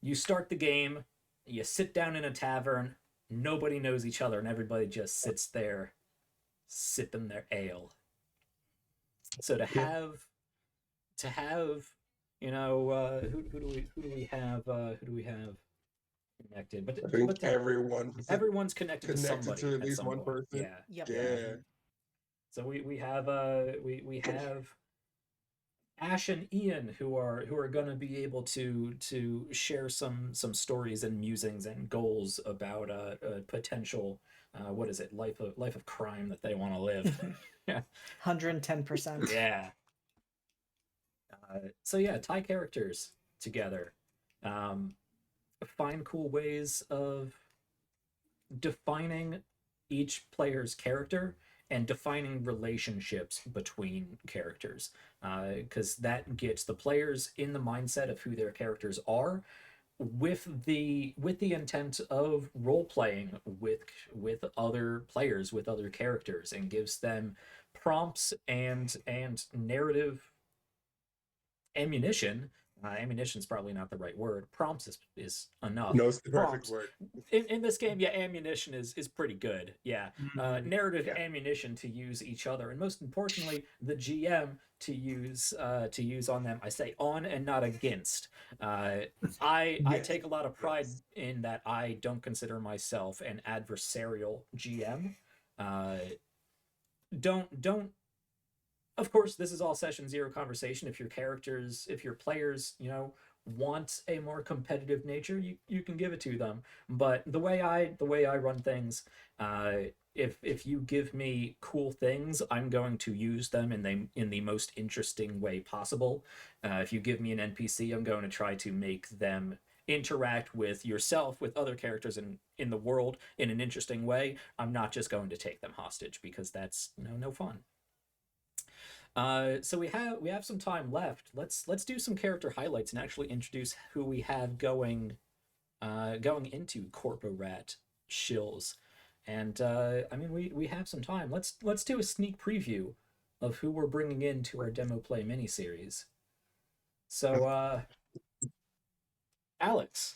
You start the game, you sit down in a tavern, nobody knows each other, and everybody just sits there, sipping their ale. So to have, who do we have connected? But I think everyone's connected to somebody to at least some one point. person. Yep. Yeah. So we have Ash and Ian who are gonna be able to share some stories and musings and goals about a potential what is it, life of crime that they want to live. 110%. Yeah. So yeah, tie characters together. Find cool ways of defining each player's character and defining relationships between characters, because that gets the players in the mindset of who their characters are, with the intent of role playing with other players, with other characters, and gives them prompts and narrative ammunition ammunition's probably not the right word. Prompts is enough. No, it's the perfect Prompts. word. In this game, yeah, ammunition is pretty good. Yeah, narrative Yeah. ammunition to use each other, and most importantly, the GM to use on them. I say on and not against. I Yes. take a lot of pride Yes. in that. I don't consider myself an adversarial GM. Don't of course, this is all session zero conversation. If your players, want a more competitive nature, you can give it to them. But the way I run things, if you give me cool things, I'm going to use them in the most interesting way possible. If you give me an NPC, I'm going to try to make them interact with yourself, with other characters in the world in an interesting way. I'm not just going to take them hostage because that's no fun. So we have some time left. Let's do some character highlights and actually introduce who we have going into Corpo-Rat Shills. And I mean we have some time. Let's do a sneak preview of who we're bringing into our demo play miniseries. So Alex,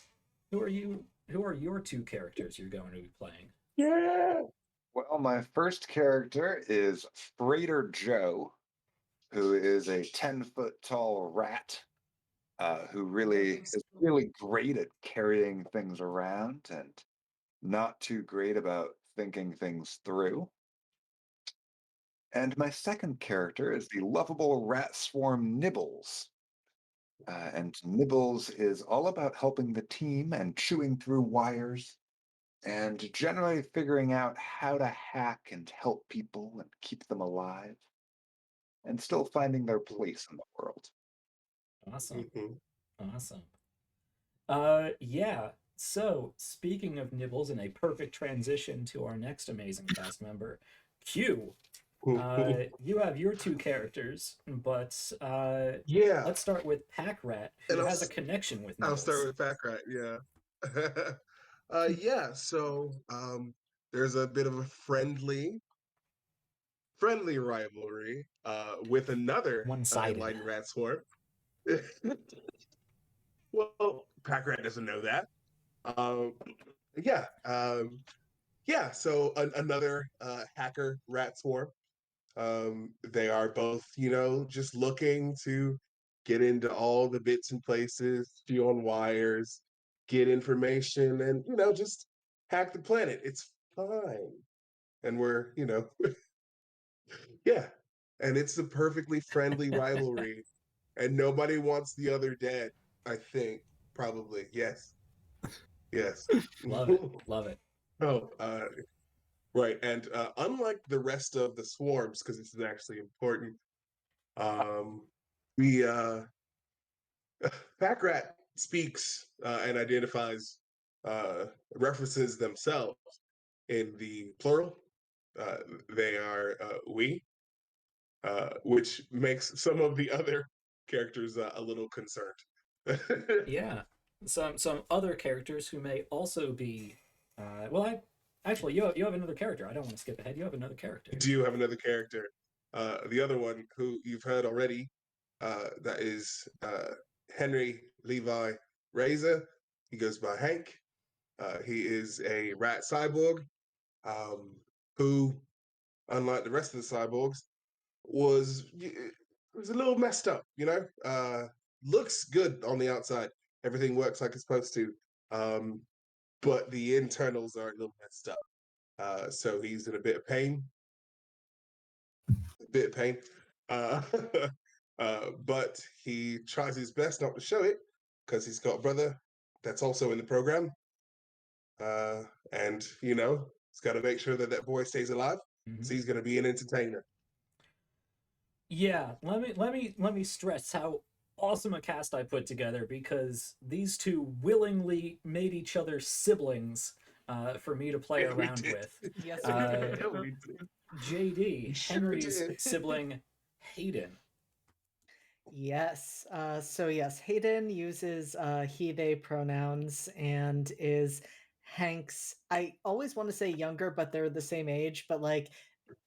who are you? Who are your two characters you're going to be playing? Yeah. Well, my first character is Freighter Joe, who is a 10-foot tall rat who really is really great at carrying things around and not too great about thinking things through. And my second character is the lovable rat swarm Nibbles. And Nibbles is all about helping the team and chewing through wires and generally figuring out how to hack and help people and keep them alive and still finding their place in the world. Awesome, Mhm. awesome. Yeah. So, speaking of Nibbles, and a perfect transition to our next amazing cast member, Q. You have your two characters, but Yeah, let's start with Pack Rat, and who has a connection with I'll start Nibbles. with Backrat. Yeah. Yeah. So there's a bit of a friendly rivalry with another One-sided. enlightened rat swarm. Well, Packrat doesn't know that. Um, yeah. Yeah. So another hacker rat swarm. They are both, just looking to get into all the bits and places, steal on wires, get information, and just hack the planet. It's fine, and we're, yeah, and it's a perfectly friendly rivalry, and nobody wants the other dead. I think probably yes, yes. Love it. Love it. Oh, right, and unlike the rest of the swarms, because this is actually important. Um, we Packrat speaks and identifies references themselves in the plural. Uh, they are we, which makes some of the other characters a little concerned. Yeah. Some other characters who may also be. Well, I actually you have another character. I don't want to skip ahead. You have another character. Do you have another character? The other one who you've heard already, that is Henry Levi Razor. He goes by Hank. He is a rat cyborg um, who, unlike the rest of the cyborgs, was a little messed up. Looks good on the outside. Everything works like it's supposed to, um, but the internals are a little messed up. So he's in a bit of pain. A bit of pain. Uh, but he tries his best not to show it because he's got a brother that's also in the program. And he's got to make sure that that boy stays alive. Mhm. So he's going to be an entertainer. Yeah, let me stress how awesome a cast I put together, because these two willingly made each other siblings for me to play Yeah, we around did. with. Yes, we we did. Yeah, we did. JD, We sure Henry's did. sibling Hayden. Yes. So yes, Hayden uses he they pronouns and is Hank's. I always want to say younger, but they're the same age. But like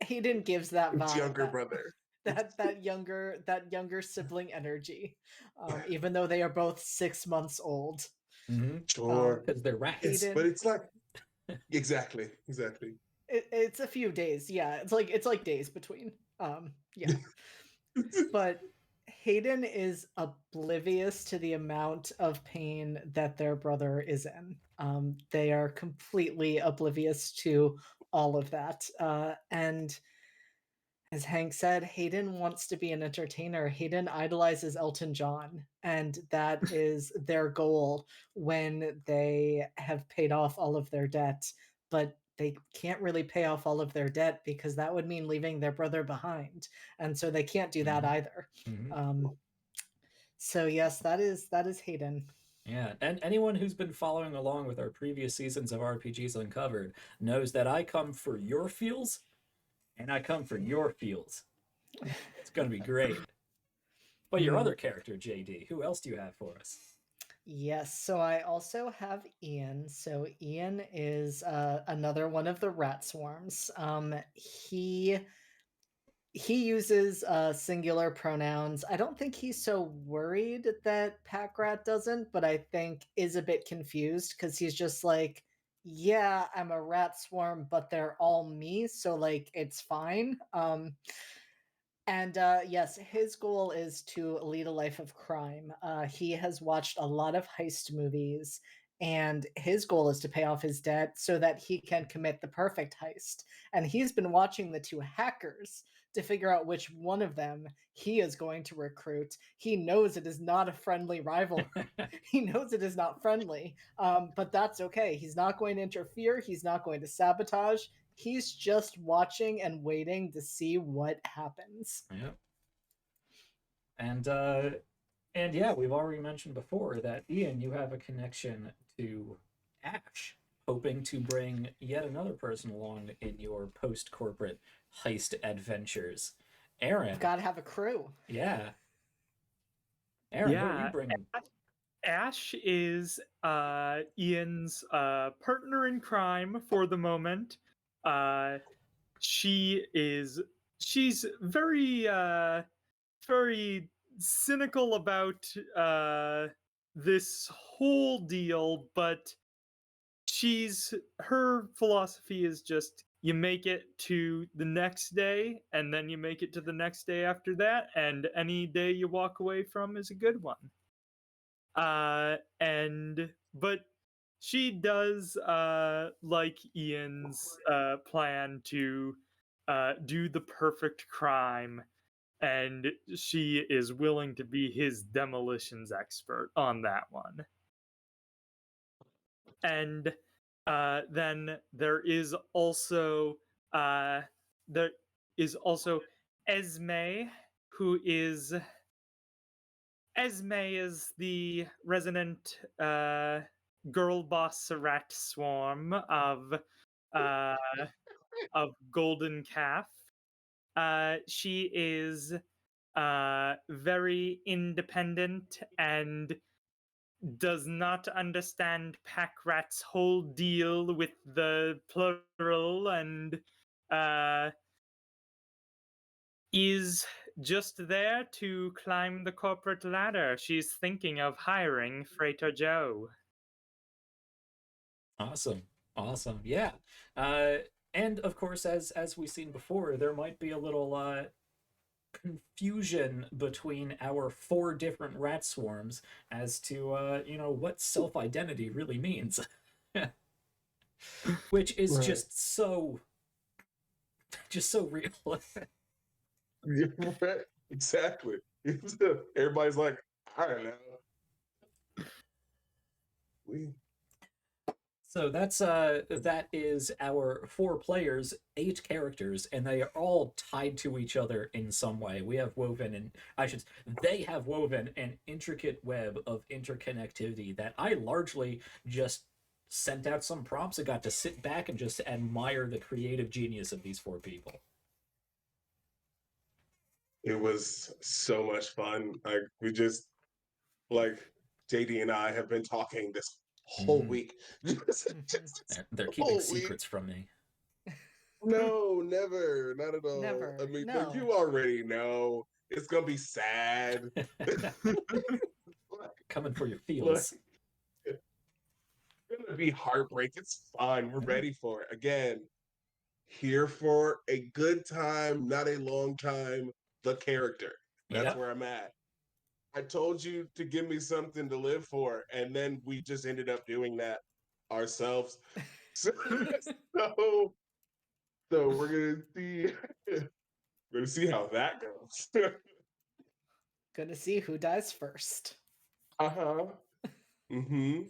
Hayden gives that It's vibe. younger brother. that younger sibling energy, even though they are both 6 months old. Sure. Because they're rats. Hayden- But it's like exactly. It's a few days, yeah. It's like days between. Yeah. But Hayden is oblivious to the amount of pain that their brother is in. They are completely oblivious to all of that. And as Hank said, Hayden wants to be an entertainer. Hayden idolizes Elton John, and that is their goal when they have paid off all of their debt. But they can't really pay off all of their debt because that would mean leaving their brother behind, and so they can't do that either. So yes, that is Hayden. Yeah, and anyone who's been following along with our previous seasons of RPGs Uncovered knows that I come for your feels, and I come for your feels. It's gonna be great. But your other character, JD, who else do you have for us? Yes, so I also have Ian. So Ian is another one of the rat swarms. He uses singular pronouns. I don't think he's so worried that Packrat doesn't, but I think is a bit confused because he's just like, yeah, I'm a rat swarm, but they're all me, so like it's fine. And yes, his goal is to lead a life of crime. He has watched a lot of heist movies, and his goal is to pay off his debt so that he can commit the perfect heist. And he's been watching the two hackers to figure out which one of them he is going to recruit. He knows it is not a friendly rivalry. He knows it is not friendly, but that's okay. He's not going to interfere. He's not going to sabotage. He's just watching and waiting to see what happens. Yeah. And yeah, we've already mentioned before that Ian, you have a connection to Ash, hoping to bring yet another person along in your post-corporate heist adventures. Aaron. You've got to have a crew. Yeah. Aaron, who are you bringing? Ash is Ian's partner in crime for the moment. She's very very cynical about this whole deal, but her philosophy is just you make it to the next day and then you make it to the next day after that, and any day you walk away from is a good one. But she does like Ian's plan to do the perfect crime, and she is willing to be his demolitions expert on that one. And then there is also Esme, who is the resident girl boss rat swarm of Golden Calf. She is very independent and does not understand Packrat's whole deal with the plural, and is just there to climb the corporate ladder. She's thinking of hiring Freighter Joe. Awesome. Yeah. And of course, as we've seen before, there might be a little confusion between our 4 different rat swarms as to what self-identity really means. Which is just so real. Exactly. Everybody's like, I don't know. So that is our 4 players, 8 characters, and they are all tied to each other in some way. They have woven an intricate web of interconnectivity that I largely just sent out some prompts and got to sit back and just admire the creative genius of these 4 people. It was so much fun. We just JD and I have been talking this whole week. They're keeping secrets from me. No, never, not at all. Never, I mean, no. like, you already know it's gonna be sad. Coming for your Look, feels. it's gonna be heartbreak. It's fun. We're ready for it. Again, here for a good time, not a long time. The character. That's Yep. where I'm at. I told you to give me something to live for, and then we just ended up doing that ourselves. So, so, so we're gonna see. We're gonna see how that goes. Gonna see who dies first. Uh-huh. Mm-hmm.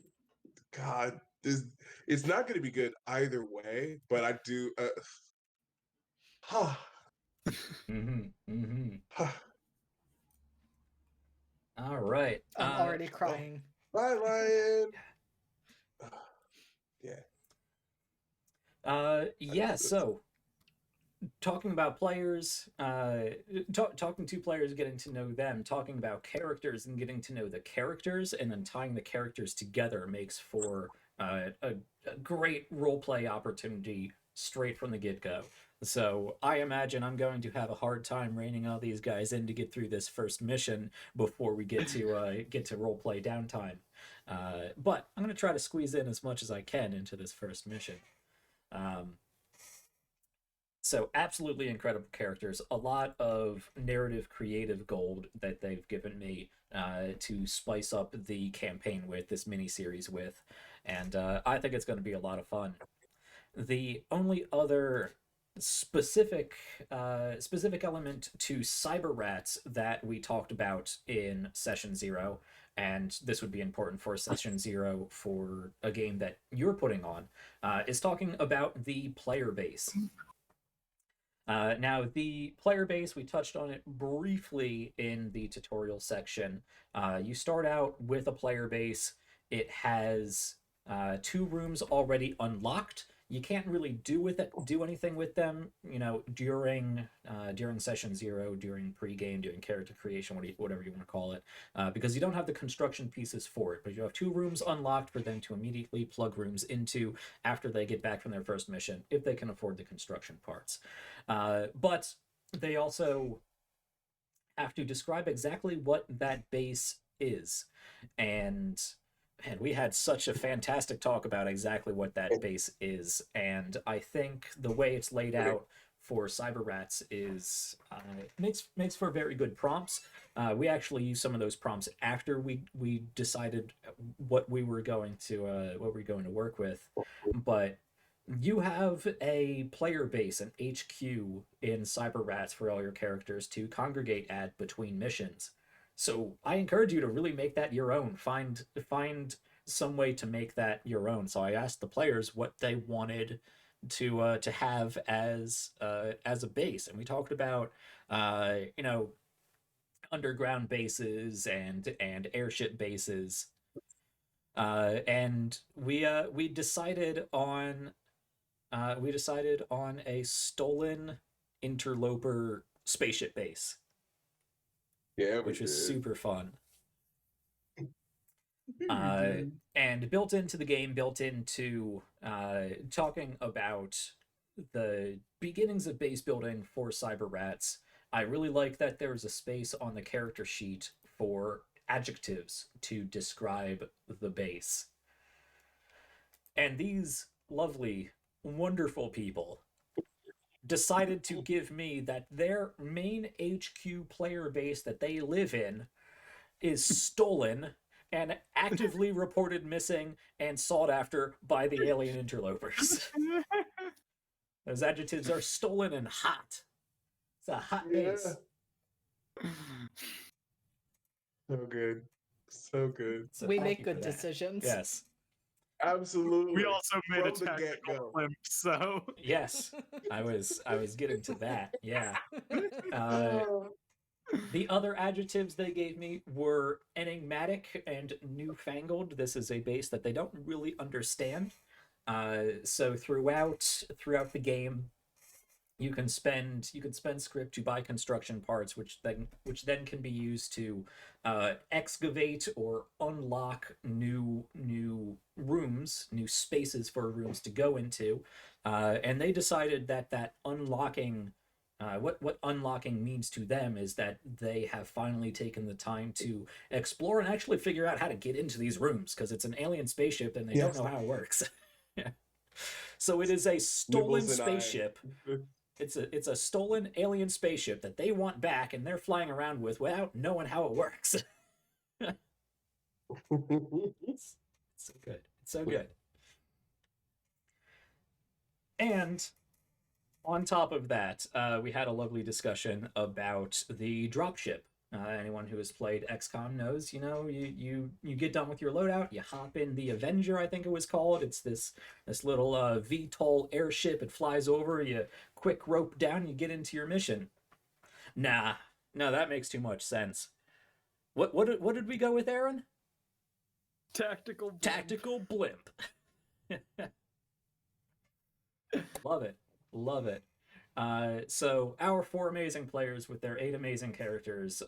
God, this it's not gonna be good either way, but I do All right. I'm already crying. Bye, Ryan. Yeah. Yeah. So, talking about players, talking to players, getting to know them, talking about characters and getting to know the characters, and then tying the characters together makes for a great roleplay opportunity straight from the get-go. So I imagine I'm going to have a hard time reining all these guys in to get through this first mission before we get to roleplay downtime. But I'm going to try to squeeze in as much as I can into this first mission. So absolutely incredible characters, a lot of narrative creative gold that they've given me to spice up the campaign with, this mini-series with, and I think it's going to be a lot of fun. The only other specific element to Cyberrats that we talked about in Session 0, and this would be important for Session 0 for a game that you're putting on, is talking about the player base. Now, the player base, we touched on it briefly in the tutorial section. You start out with a player base. It has 2 rooms already unlocked. You can't really do anything with them, during session 0, during pregame, during character creation, whatever you want to call it, because you don't have the construction pieces for it. But you have 2 rooms unlocked for them to immediately plug rooms into after they get back from their first mission, if they can afford the construction parts. But they also have to describe exactly what that base is, and we had such a fantastic talk about exactly what that base is, and I think the way it's laid out for Cyberrats is makes for very good prompts. We actually used some of those prompts after we decided what we were going to work with, but you have a player base, an HQ in Cyberrats for all your characters to congregate at between missions. So I encourage you to really make that your own. Find some way to make that your own. So I asked the players what they wanted to have as a base, and we talked about underground bases and airship bases, and we decided on a stolen interloper spaceship base, which was super fun. And built into the game, built into talking about the beginnings of base building for Cyberrats, I really like that there is a space on the character sheet for adjectives to describe the base. And these lovely, wonderful people decided to give me that their main HQ player base that they live in is stolen and actively reported missing and sought after by the alien interlopers. Those adjectives are stolen and hot. It's a hot base. So good. So good. So we thank make you for good that. decisions. Yes. Absolutely. We also made a From the tactical get-go. blimp, so Yes. I was getting to that. Yeah. Oh. The other adjectives they gave me were enigmatic and newfangled. This is a base that they don't really understand. So throughout the game, you can spend script to buy construction parts, which then can be used to excavate or unlock new rooms rooms, new spaces for rooms to go into, and they decided that unlocking. What unlocking means to them is that they have finally taken the time to explore and actually figure out how to get into these rooms, because it's an alien spaceship and they don't Yes. know how it works. So it is a stolen Nibbles and I- spaceship. It's a stolen alien spaceship that they want back, and they're flying around with without knowing how it works. It's so good. It's so good. And on top of that, we had a lovely discussion about the dropship. Anyone who has played XCOM knows, you get done with your loadout, you hop in the Avenger, I think it was called. It's this little VTOL airship. It flies over, you quick rope down, you get into your mission. Nah, no, that makes too much sense. What did we go with, Aaron? Tactical blimp. Tactical blimp. Love it. Love it. So our 4 amazing players with their 8 amazing characters,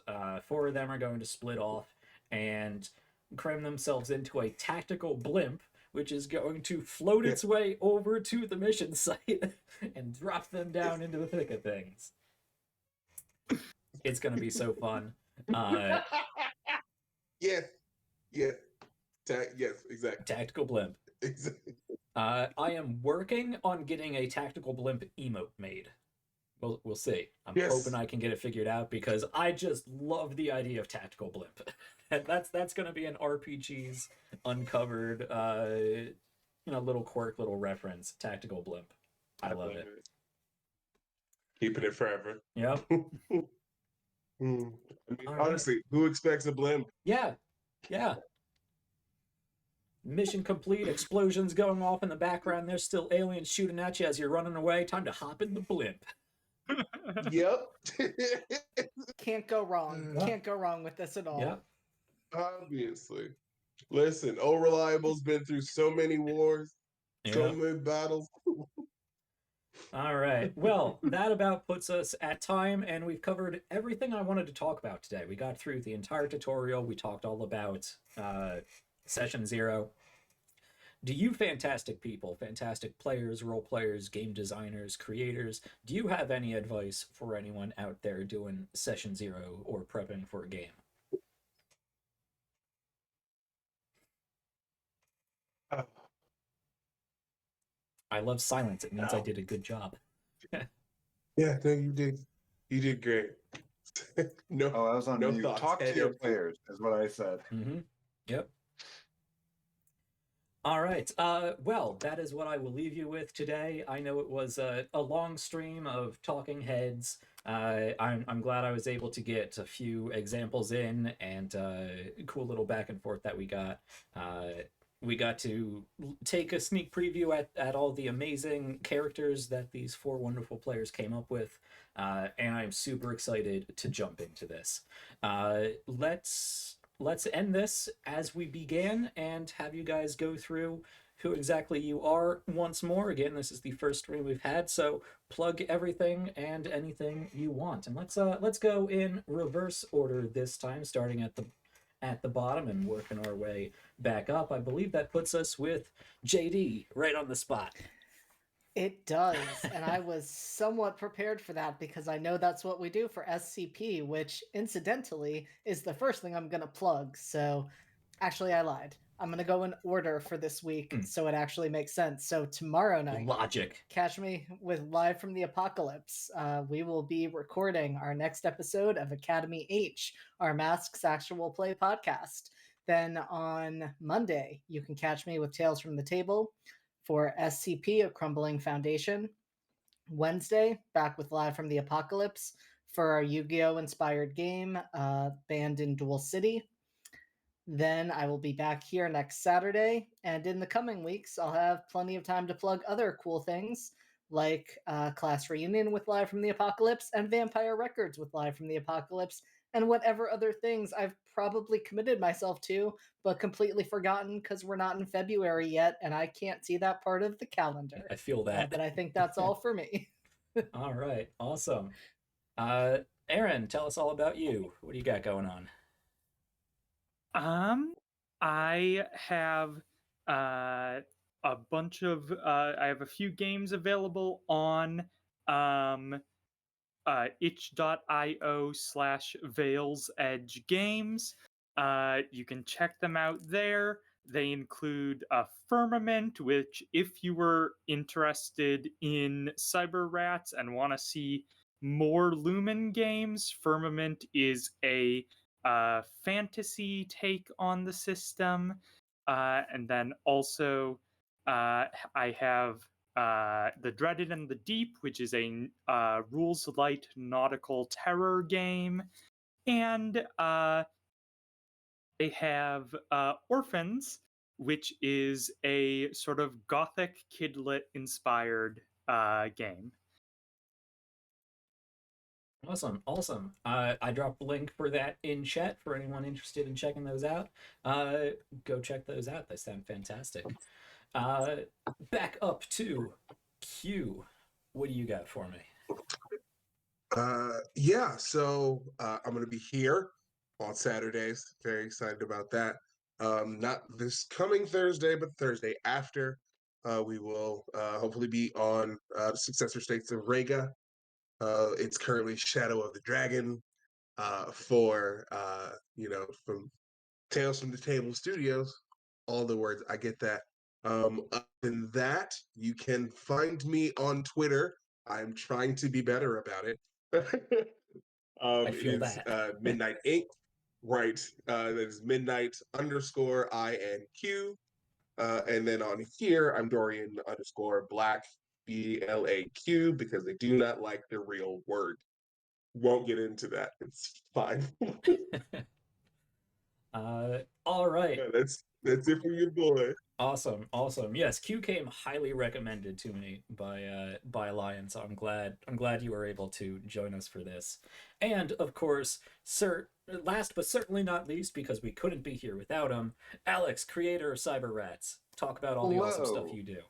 4 of them are going to split off and cram themselves into a tactical blimp, which is going to float its way over to the mission site and drop them down into the thick of things. It's going to be so fun. Yes. Yes. Yes, exactly. Tactical blimp. Exactly. I am working on getting a tactical blimp emote made. We'll see. I'm hoping I can get it figured out, because I just love the idea of tactical blimp. And that's going to be an RPG's uncovered, little quirk, little reference. Tactical blimp. I love it. Keeping it forever. Yep. I mean, All honestly, who expects a blimp? Yeah. Mission complete. Explosions going off in the background. There's still aliens shooting at you as you're running away. Time to hop in the blimp. Yep. Can't go wrong. Can't go wrong with this at all. Yeah. Obviously. Listen, Old Reliable's been through so many wars, so many battles. All right. Well, that about puts us at time, and we've covered everything I wanted to talk about today. We got through the entire tutorial. We talked all about Session 0. Do you fantastic people, fantastic players, role players, game designers, creators, do you have any advice for anyone out there doing Session 0 or prepping for a game? I love silence. It means I did a good job. Yeah, no, you did. You did great. No. Oh, I was on no mute. thoughts. Talk to your players, is what I said. Mm-hmm. Yep. All right. Well, that is what I will leave you with today. I know it was a long stream of talking heads. I'm glad I was able to get a few examples in, and cool little back and forth that we got. We got to take a sneak preview at all the amazing characters that these 4 wonderful players came up with, and I'm super excited to jump into this. Let's end this as we began and have you guys go through who exactly you are once more. Again, this is the first stream we've had, so plug everything and anything you want. And let's go in reverse order this time, starting at the bottom and working our way back up. I believe that puts us with JD right on the spot. It does, and I was somewhat prepared for that because I know that's what we do for SCP, which incidentally is the first thing I'm going to plug. So actually I lied. I'm going to go in order for this week so it actually makes sense. So tomorrow night, Logic. catch me with Live from the Apocalypse. We will be recording our next episode of Academy H, our Masks Actual Play podcast. Then on Monday, you can catch me with Tales from the Table for SCP, A Crumbling Foundation. Wednesday, back with Live from the Apocalypse for our Yu-Gi-Oh! Inspired game, Banned in Dual City. Then I will be back here next Saturday, and in the coming weeks, I'll have plenty of time to plug other cool things, like Class Reunion with Live from the Apocalypse, and Vampire Records with Live from the Apocalypse, and whatever other things I've probably committed myself to, but completely forgotten because we're not in February yet, and I can't see that part of the calendar. I feel that. But I think that's all for me. All right. Awesome. Aaron, tell us all about you. What do you got going on? I have a bunch of I have a few games available on itch.io/Veils Edge Games. You can check them out there. They include Firmament, which, if you were interested in Cyberrats and want to see more Lumen games, Firmament is a fantasy take on the system. And then also, I have The Dreaded and the Deep, which is a rules light nautical terror game. And they have Orphans, which is a sort of gothic kidlit inspired game. Awesome, awesome. I dropped a link for that in chat for anyone interested in checking those out. Go check those out. They sound fantastic. Back up to Q. What do you got for me? Yeah, so I'm gonna be here on Saturdays. Very excited about that. Not this coming Thursday, but Thursday after. We will hopefully be on the successor states of Rega. It's currently Shadow of the Dragon for from Tales from the Table Studios. All the words, I get that. Other than that, you can find me on Twitter. I'm trying to be better about it. I It feel is that. Midnight Inc. Right. That is Midnight_INQ. And then on here, I'm Dorian_Black BLAQ because they do not like the real word. Won't get into that. It's fine. All right. Yeah, that's it for your boy. Awesome, awesome. Yes, Q came highly recommended to me by Lion, so I'm glad you were able to join us for this. And of course, last but certainly not least, because we couldn't be here without him, Alex, creator of Cyberrats. Talk about all the awesome stuff Hello. you do.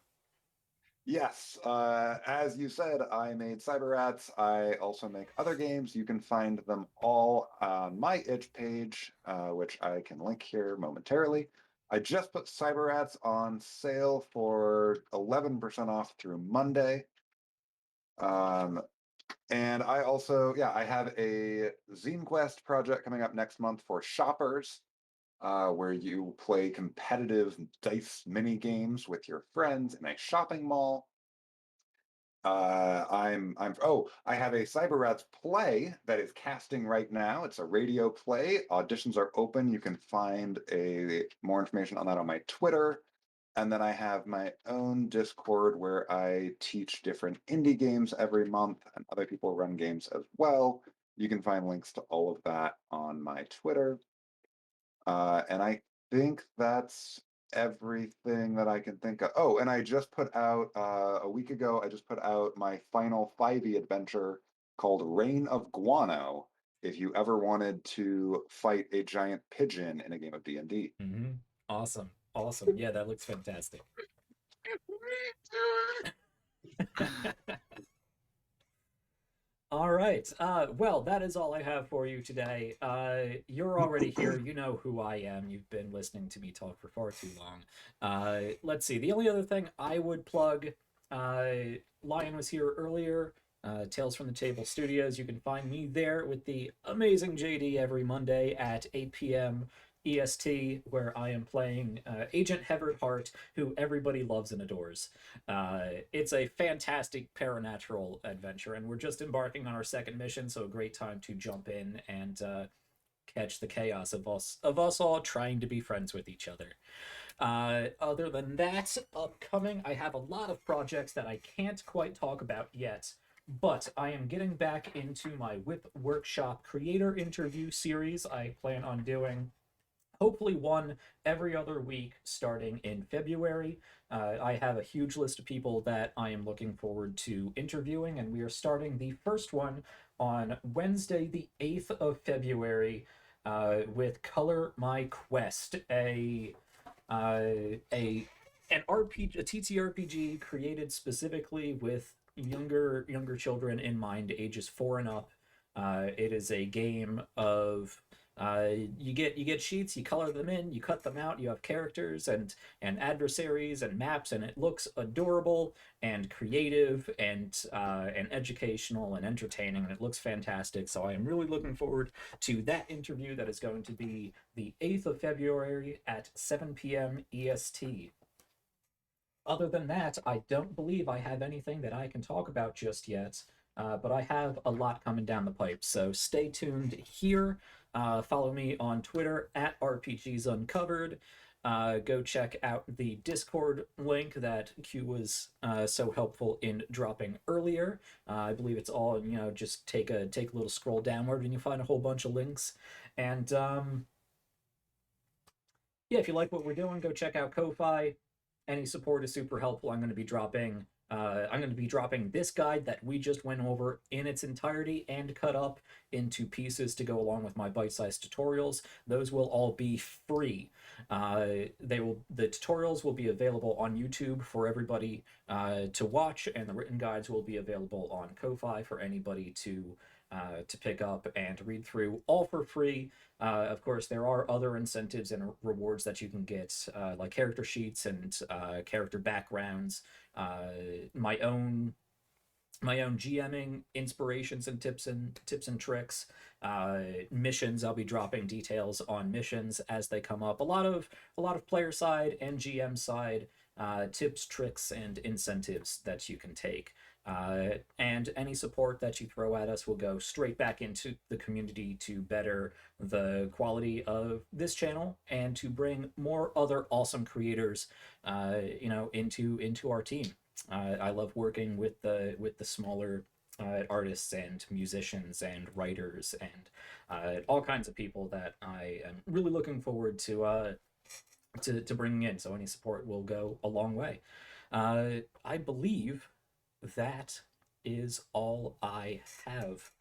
Yes, as you said, I made Cyberrats. I also make other games. You can find them all on my itch page, which I can link here momentarily. I just put Cyberrats on sale for 11% off through Monday. And I also, I have a Zine Quest project coming up next month for shoppers, where you play competitive dice mini games with your friends in a shopping mall. I have a Cyberrats play that is casting right now. It's a radio play. Auditions are open. You can find more information on that on my Twitter. And then I have my own Discord where I teach different indie games every month, and other people run games as well. You can find links to all of that on my Twitter. And I think that's everything that I can think of. Oh, and I just put out a week ago, I just put out my final 5e adventure called Reign of Guano, if you ever wanted to fight a giant pigeon in a game of D&D. Mm-hmm. Awesome, awesome. Yeah, that looks fantastic. All right. Well, that is all I have for you today. You're already here. You know who I am. You've been listening to me talk for far too long. Let's see. The only other thing I would plug, Lion was here earlier. Tales from the Table Studios. You can find me there with the amazing JD every Monday at 8 p.m. EST, where I am playing Agent Rinehart, who everybody loves and adores. It's a fantastic paranatural adventure, and we're just embarking on our second mission, so a great time to jump in and catch the chaos of us all trying to be friends with each other. Other than that, upcoming, I have a lot of projects that I can't quite talk about yet, but I am getting back into my Whip Workshop creator interview series. I plan on doing hopefully one every other week starting in February. I have a huge list of people that I am looking forward to interviewing, and we are starting the first one on Wednesday, the 8th of February, with Color My Quest, an RPG, a TTRPG created specifically with younger children in mind, ages 4 and up. It is a game of You get sheets, you color them in, you cut them out, you have characters and adversaries and maps, and it looks adorable and creative and educational and entertaining, and it looks fantastic. So I am really looking forward to that interview that is going to be the 8th of February at 7 p.m. EST. Other than that, I don't believe I have anything that I can talk about just yet, but I have a lot coming down the pipe, so stay tuned here. Follow me on Twitter at RPGsuncovered. Go check out the Discord link that Q was so helpful in dropping earlier. I believe it's all, just take a little scroll downward and you find a whole bunch of links. And yeah, if you like what we're doing, go check out Ko-Fi. Any support is super helpful. I'm going to be dropping this guide that we just went over in its entirety and cut up into pieces to go along with my bite-sized tutorials. Those will all be free. The tutorials will be available on YouTube for everybody to watch, and the written guides will be available on Ko-Fi for anybody to pick up and read through, all for free. Of course, there are other incentives and rewards that you can get, like character sheets and character backgrounds, my own GMing inspirations and tips and tricks, missions. I'll be dropping details on missions as they come up. A lot of player side and GM side tips, tricks, and incentives that you can take. And any support that you throw at us will go straight back into the community to better the quality of this channel and to bring more other awesome creators, into our team. I love working with the smaller artists and musicians and writers and all kinds of people that I am really looking forward to bringing in. So any support will go a long way. I believe that is all I have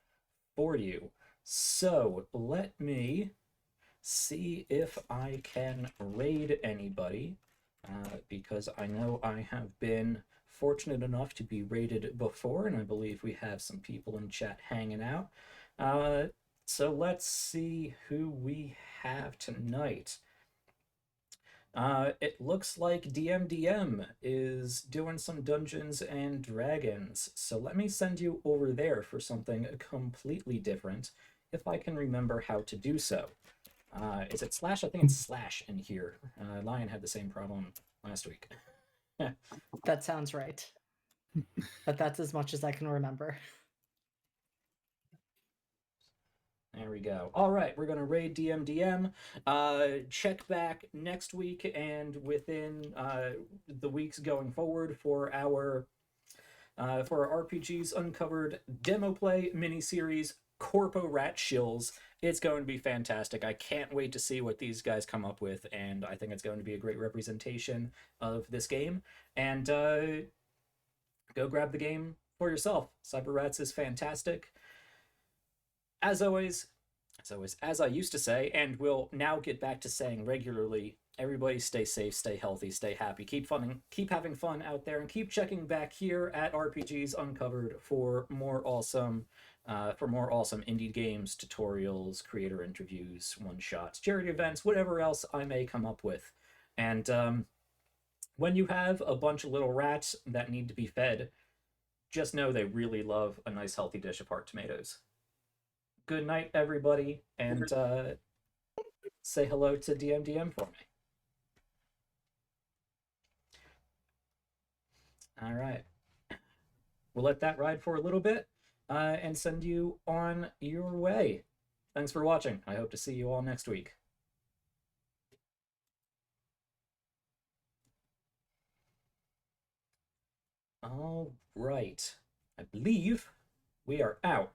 for you. So let me see if I can raid anybody, because I know I have been fortunate enough to be raided before, and I believe we have some people in chat hanging out. So let's see who we have tonight. It looks like DMDM is doing some Dungeons and Dragons, so let me send you over there for something completely different, if I can remember how to do so. Is it slash? I think it's slash in here. Lion had the same problem last week. That sounds right. But that's as much as I can remember. There we go. All right, we're going to raid DMDM. Check back next week and within the weeks going forward for our RPGs Uncovered demo play miniseries, Corpo-Rat Shills. It's going to be fantastic. I can't wait to see what these guys come up with, and I think it's going to be a great representation of this game. And go grab the game for yourself. Cyberrats is fantastic. As always, as I used to say, and will now get back to saying regularly, everybody stay safe, stay healthy, stay happy, keep having fun out there, and keep checking back here at RPGs Uncovered for more awesome indie games, tutorials, creator interviews, one-shots, charity events, whatever else I may come up with. And when you have a bunch of little rats that need to be fed, just know they really love a nice healthy dish of heart tomatoes. Good night, everybody, and say hello to DMDM for me. All right. We'll let that ride for a little bit and send you on your way. Thanks for watching. I hope to see you all next week. All right. I believe we are out.